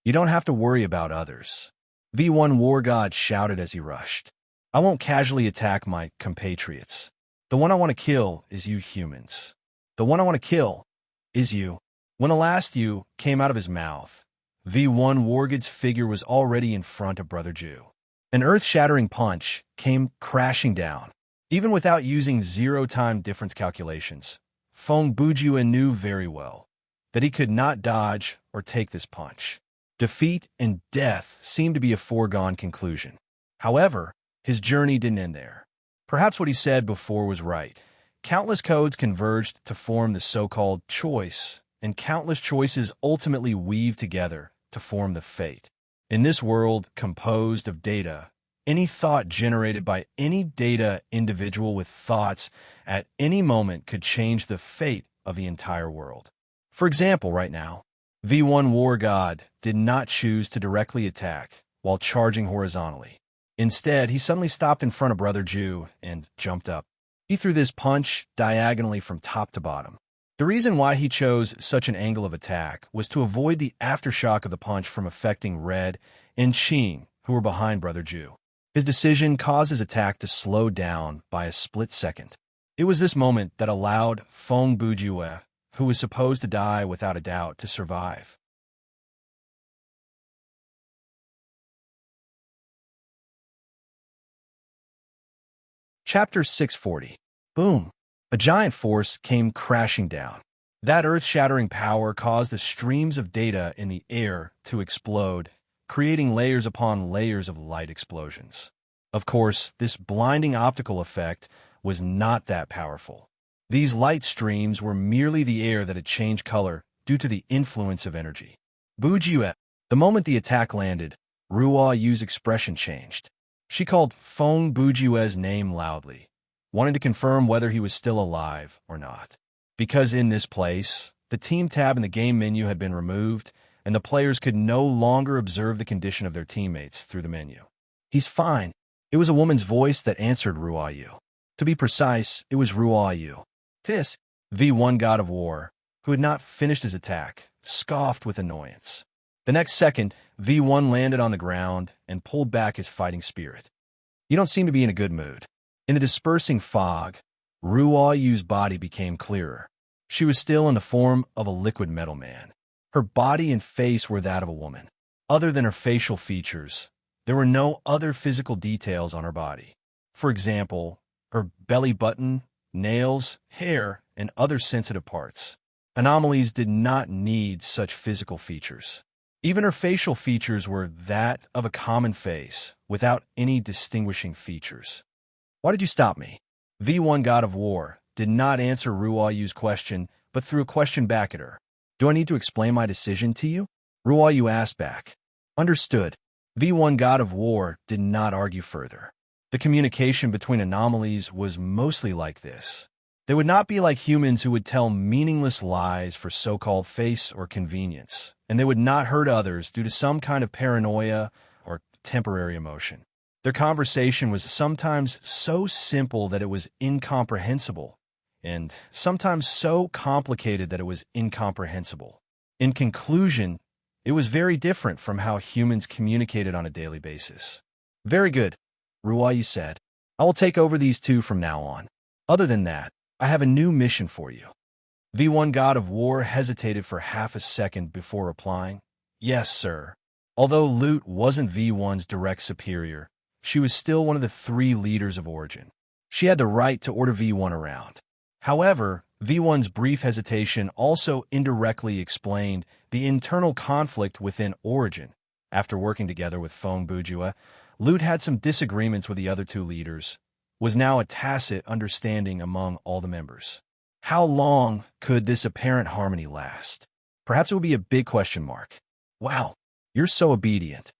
You don't have to worry about others. V1 War God shouted as he rushed. I won't casually attack my compatriots. The one I want to kill is you humans. The one I want to kill is you. When the last you came out of his mouth, V1 Wargid's figure was already in front of Brother Ju. An earth-shattering punch came crashing down. Even without using zero-time difference calculations, Feng Bujua knew very well that he could not dodge or take this punch. Defeat and death seemed to be a foregone conclusion. However, his journey didn't end there. Perhaps what he said before was right. Countless codes converged to form the so-called choice, and countless choices ultimately weave together to form the fate. In this world composed of data, any thought generated by any data individual with thoughts at any moment could change the fate of the entire world. For example, right now, V1 War God did not choose to directly attack while charging horizontally. Instead, he suddenly stopped in front of Brother Ju and jumped up. He threw this punch diagonally from top to bottom. The reason why he chose such an angle of attack was to avoid the aftershock of the punch from affecting Red and Qing, who were behind Brother Ju. His decision caused his attack to slow down by a split second. It was this moment that allowed Feng Bujua, who was supposed to die without a doubt, to survive. Chapter 640. Boom! A giant force came crashing down. That earth-shattering power caused the streams of data in the air to explode, creating layers upon layers of light explosions. Of course, this blinding optical effect was not that powerful. These light streams were merely the air that had changed color due to the influence of energy. Bujue. The moment the attack landed, Ruo Yu's expression changed. She called Feng Bujue's name loudly, wanting to confirm whether he was still alive or not. Because in this place, the team tab in the game menu had been removed, and the players could no longer observe the condition of their teammates through the menu. He's fine. It was a woman's voice that answered Ruo Yu. To be precise, it was Ruo Yu. Tis, V1 God of War, who had not finished his attack, scoffed with annoyance. The next second, V1 landed on the ground and pulled back his fighting spirit. You don't seem to be in a good mood. In the dispersing fog, Ruo Yu's body became clearer. She was still in the form of a liquid metal man. Her body and face were that of a woman. Other than her facial features, there were no other physical details on her body. For example, her belly button, nails, hair, and other sensitive parts. Anomalies did not need such physical features. Even her facial features were that of a common face, without any distinguishing features. Why did you stop me? V1 God of War did not answer Ruo Yu's question, but threw a question back at her. Do I need to explain my decision to you? Ruo Yu asked back. Understood. V1 God of War did not argue further. The communication between anomalies was mostly like this. They would not be like humans who would tell meaningless lies for so-called face or convenience, and they would not hurt others due to some kind of paranoia or temporary emotion. Their conversation was sometimes so simple that it was incomprehensible, and sometimes so complicated that it was incomprehensible. In conclusion, it was very different from how humans communicated on a daily basis. Very good, Ruo Yu said. I will take over these two from now on. Other than that, I have a new mission for you. V1 God of War hesitated for half a second before replying. Yes, sir. Although Lute wasn't V1's direct superior, she was still one of the 3 leaders of Origin. She had the right to order V1 around. However, V1's brief hesitation also indirectly explained the internal conflict within Origin, After working together with Feng Bujue, Lute had some disagreements with the other two leaders, was now a tacit understanding among all the members. How long could this apparent harmony last? Perhaps it would be a big question mark. Wow, you're so obedient.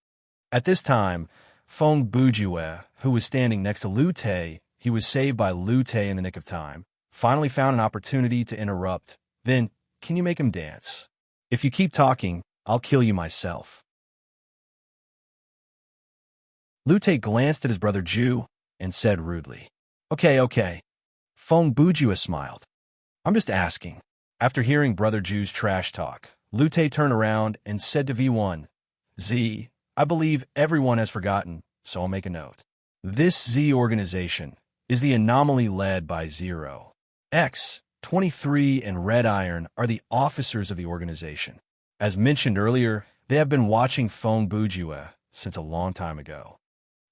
At this time, Feng Bujue, who was standing next to Lute, he was saved by Lute in the nick of time, finally found an opportunity to interrupt. Then, can you make him dance? If you keep talking, I'll kill you myself. Lute glanced at his brother Ju and said rudely, Okay. Feng Bujue smiled. I'm just asking. After hearing brother Ju's trash talk, Lute turned around and said to V1, Z, I believe everyone has forgotten, so I'll make a note. This Z organization is the anomaly led by Zero. X, 23, and Red Iron are the officers of the organization. As mentioned earlier, they have been watching Feng Bujue since a long time ago.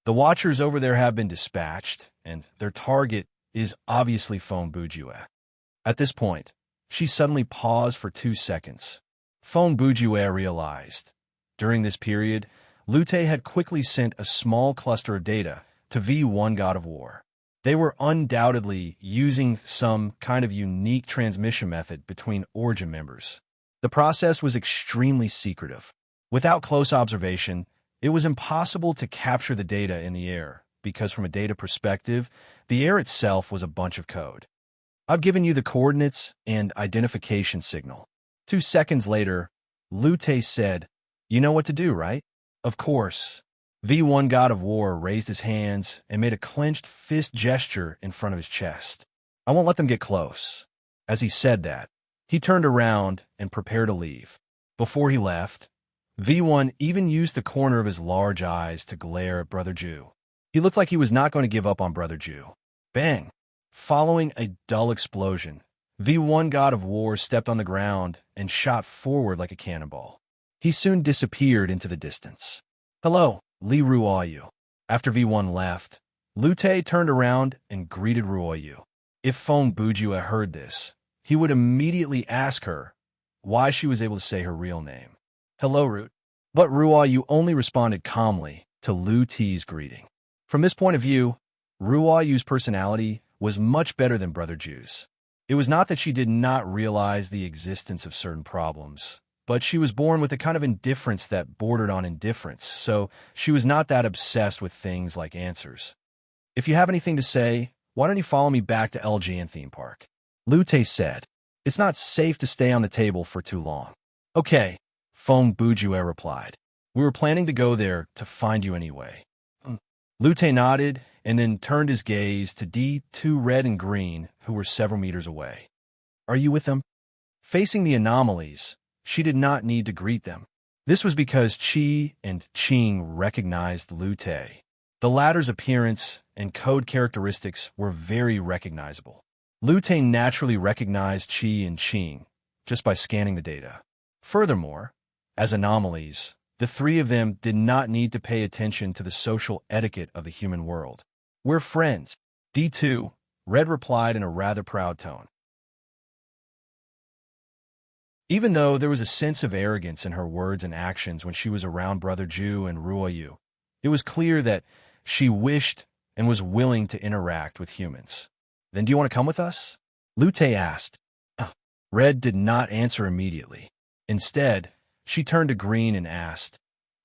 The watchers over there have been dispatched, and their target is obviously Feng Bujue. At this point, she suddenly paused for 2 seconds. Feng Bujue realized. During this period, Lute had quickly sent a small cluster of data to V1 God of War. They were undoubtedly using some kind of unique transmission method between Origin members. The process was extremely secretive. Without close observation, it was impossible to capture the data in the air, because from a data perspective, the air itself was a bunch of code. I've given you the coordinates and identification signal. 2 seconds later, Lute said, You know what to do, right? Of course. V1 God of War raised his hands and made a clenched fist gesture in front of his chest. I won't let them get close. As he said that, he turned around and prepared to leave. Before he left, V1 even used the corner of his large eyes to glare at Brother Ju. He looked like he was not going to give up on Brother Ju. Bang! Following a dull explosion, V1 God of War stepped on the ground and shot forward like a cannonball. He soon disappeared into the distance. Hello, Li Ruoyu. After V1 left, Lute turned around and greeted Ruoyu. If Feng Bujue heard this, he would immediately ask her why she was able to say her real name. Hello, Root. But Ruoyu only responded calmly to Lute's greeting. From this point of view, Ruoyu's personality was much better than Brother Ju's. It was not that she did not realize the existence of certain problems, but she was born with a kind of indifference that bordered on indifference, so she was not that obsessed with things like answers. If you have anything to say, why don't you follow me back to LGN theme park? Lute said. It's not safe to stay on the table for too long. Okay, Feng Bujue replied. We were planning to go there to find you anyway. Lute nodded and then turned his gaze to D2 Red and Green, who were several meters away. Are you with them? Facing the anomalies, she did not need to greet them. This was because Qi and Qing recognized Lute. The latter's appearance and code characteristics were very recognizable. Lute naturally recognized Qi and Qing just by scanning the data. Furthermore, as anomalies, the three of them did not need to pay attention to the social etiquette of the human world. We're friends. D2, Red replied in a rather proud tone. Even though there was a sense of arrogance in her words and actions when she was around Brother Ju and Ruoyu, it was clear that she wished and was willing to interact with humans. Then do you want to come with us? Lute asked. Red did not answer immediately. Instead, she turned to Green and asked,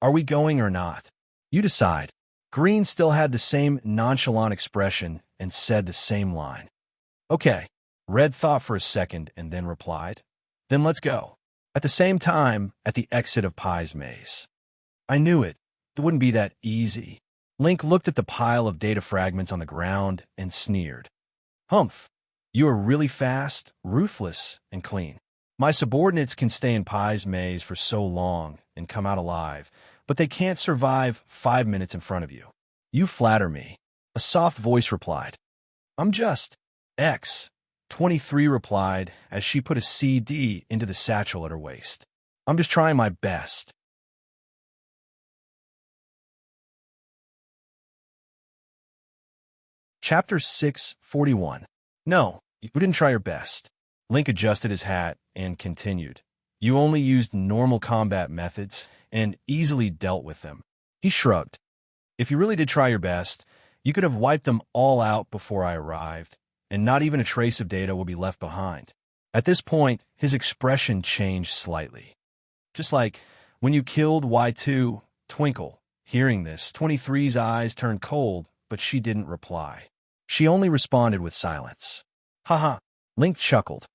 Are we going or not? You decide. Green still had the same nonchalant expression and said the same line. Okay. Red thought for a second and then replied, Then let's go. At the same time, at the exit of Pai's maze. I knew it. It wouldn't be that easy. Link looked at the pile of data fragments on the ground and sneered. Humph. You are really fast, ruthless, and clean. My subordinates can stay in Pai's maze for so long and come out alive, but they can't survive 5 minutes in front of you. You flatter me. A soft voice replied. I'm just. X. 23 replied as she put a CD into the satchel at her waist. I'm just trying my best. Chapter 6:41. No, you didn't try your best. Link adjusted his hat and continued. You only used normal combat methods, and easily dealt with them. He shrugged. If you really did try your best, you could have wiped them all out before I arrived, and not even a trace of data will be left behind. At this point, his expression changed slightly. Just like when you killed Y2, Twinkle. Hearing this, 23's eyes turned cold, but she didn't reply. She only responded with silence. Haha, Link chuckled.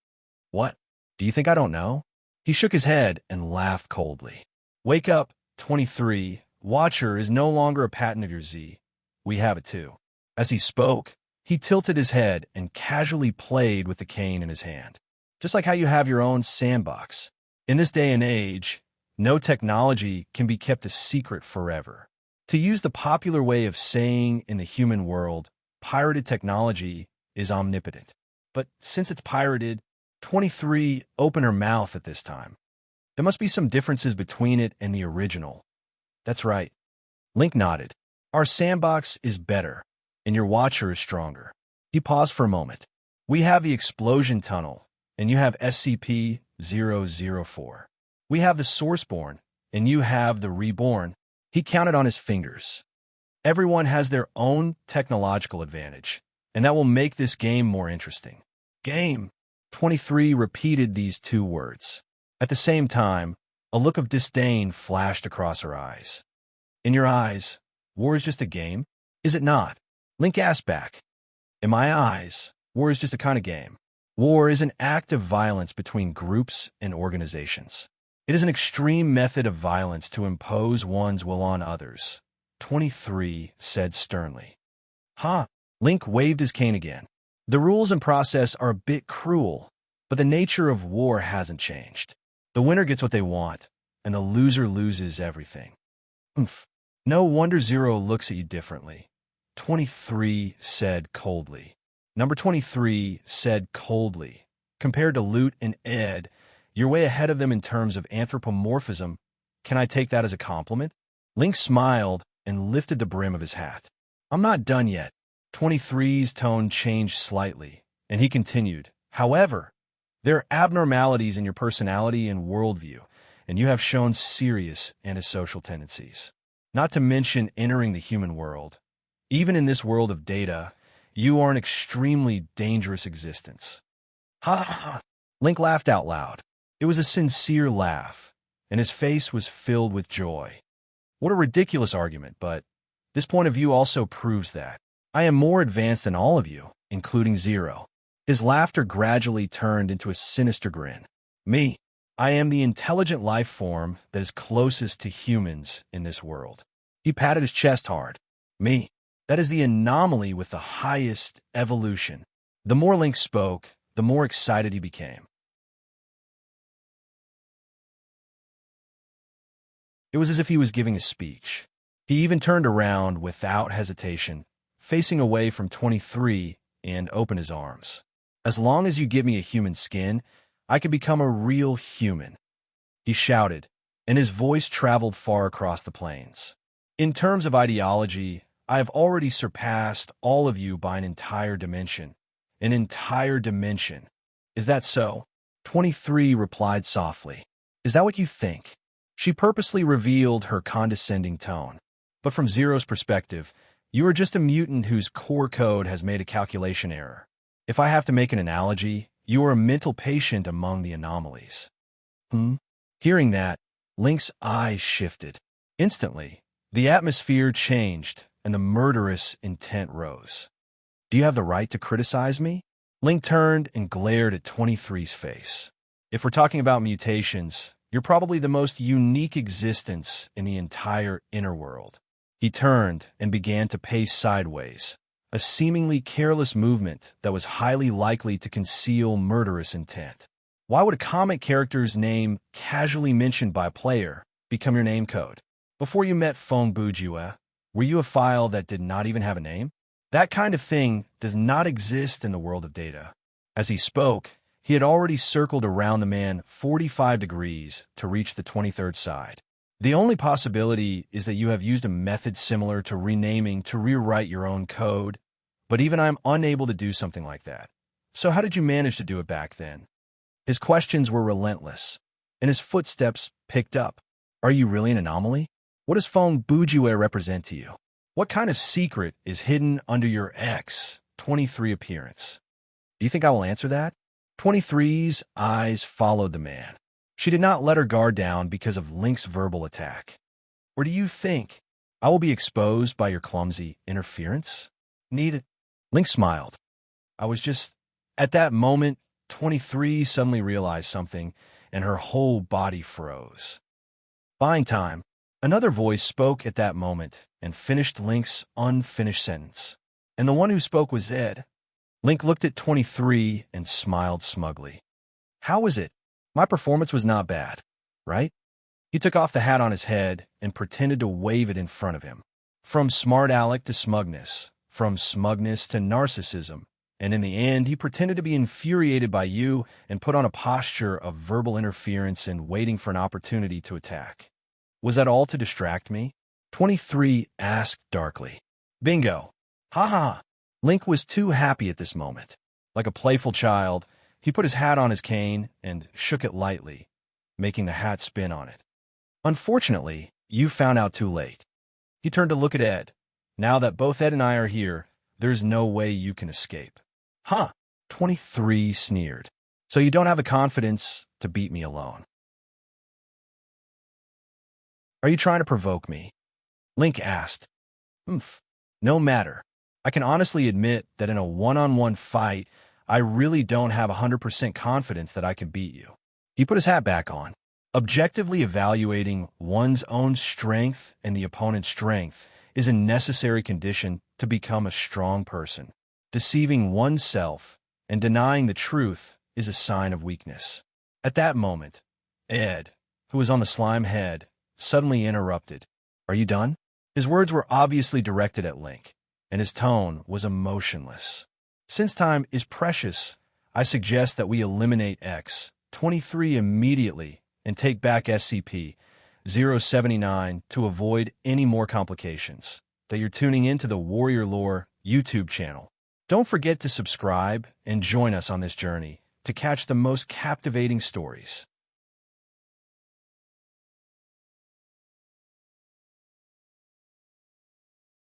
What? Do you think I don't know? He shook his head and laughed coldly. Wake up, 23. Watcher is no longer a patent of your Z. We have it too. As he spoke, he tilted his head and casually played with the cane in his hand. Just like how you have your own sandbox. In this day and age, no technology can be kept a secret forever. To use the popular way of saying in the human world, pirated technology is omnipotent. But since it's pirated, 23 opened her mouth at this time. There must be some differences between it and the original. That's right. Link nodded. Our sandbox is better, and your watcher is stronger. He paused for a moment. We have the explosion tunnel, and you have SCP-004. We have the Sourceborn, and you have the Reborn. He counted on his fingers. Everyone has their own technological advantage, and that will make this game more interesting. Game. 23 repeated these two words. At the same time, a look of disdain flashed across her eyes. In your eyes, war is just a game? Is it not? Link asked back. In my eyes, war is just a kind of game. War is an act of violence between groups and organizations. It is an extreme method of violence to impose one's will on others. 23 said sternly. Huh? Link waved his cane again. The rules and process are a bit cruel, but the nature of war hasn't changed. The winner gets what they want, and the loser loses everything. Oomph. No wonder Zero looks at you differently. 23 said coldly. Number 23 said coldly. Compared to Loot and Ed, you're way ahead of them in terms of anthropomorphism. Can I take that as a compliment? Link smiled and lifted the brim of his hat. I'm not done yet. 23's tone changed slightly, and he continued. However, there are abnormalities in your personality and worldview, and you have shown serious antisocial tendencies. Not to mention entering the human world. Even in this world of data, you are an extremely dangerous existence. Ha ha ha! Link laughed out loud. It was a sincere laugh, and his face was filled with joy. What a ridiculous argument, but this point of view also proves that I am more advanced than all of you, including Zero. His laughter gradually turned into a sinister grin. Me, I am the intelligent life form that is closest to humans in this world. He patted his chest hard. Me, that is the anomaly with the highest evolution. The more Link spoke, the more excited he became. It was as if he was giving a speech. He even turned around without hesitation, facing away from 23, and opened his arms. As long as you give me a human skin, I can become a real human. He shouted, and his voice traveled far across the plains. In terms of ideology, I have already surpassed all of you by an entire dimension. An entire dimension. Is that so? 23 replied softly. Is that what you think? She purposely revealed her condescending tone. But from Zero's perspective, you are just a mutant whose core code has made a calculation error. If I have to make an analogy, you are a mental patient among the anomalies. Hearing that, Link's eyes shifted. Instantly, the atmosphere changed, and the murderous intent rose. Do you have the right to criticize me? Link turned and glared at 23's face. If we're talking about mutations, you're probably the most unique existence in the entire inner world. He turned and began to pace sideways, a seemingly careless movement that was highly likely to conceal murderous intent. Why would a comic character's name, casually mentioned by a player, become your name code? Before you met Feng Bujue, were you a file that did not even have a name? That kind of thing does not exist in the world of data. As he spoke, he had already circled around the man 45 degrees to reach the 23rd side. The only possibility is that you have used a method similar to renaming to rewrite your own code, but even I'm unable to do something like that. So how did you manage to do it back then? His questions were relentless, and his footsteps picked up. Are you really an anomaly? What does Feng Bujue represent to you? What kind of secret is hidden under your X23 appearance? Do you think I will answer that? 23's eyes followed the man. She did not let her guard down because of Link's verbal attack. Or do you think I will be exposed by your clumsy interference? Neither. Link smiled. I was just... At that moment, 23 suddenly realized something, and her whole body froze. Buying time. Another voice spoke at that moment and finished Link's unfinished sentence. And the one who spoke was Ed. Link looked at 23 and smiled smugly. How was it? My performance was not bad, right? He took off the hat on his head and pretended to wave it in front of him. From smart aleck to smugness, from smugness to narcissism, and in the end he pretended to be infuriated by you and put on a posture of verbal interference and waiting for an opportunity to attack. Was that all to distract me? 23 asked darkly. Bingo. Ha ha. Link was too happy at this moment. Like a playful child, he put his hat on his cane and shook it lightly, making the hat spin on it. Unfortunately, you found out too late. He turned to look at Ed. Now that both Ed and I are here, there's no way you can escape. Huh? 23 sneered. So you don't have the confidence to beat me alone. Are you trying to provoke me? Link asked. No matter. I can honestly admit that in a one-on-one fight, I really don't have 100% confidence that I can beat you. He put his hat back on. Objectively evaluating one's own strength and the opponent's strength is a necessary condition to become a strong person. Deceiving oneself and denying the truth is a sign of weakness. At that moment, Ed, who was on the slime head, suddenly interrupted. Are you done? His words were obviously directed at Link, and his tone was emotionless. Since time is precious, I suggest that we eliminate X23 immediately and take back SCP-079 to avoid any more complications. That you're tuning into the Warrior Lore YouTube channel. Don't forget to subscribe and join us on this journey to catch the most captivating stories.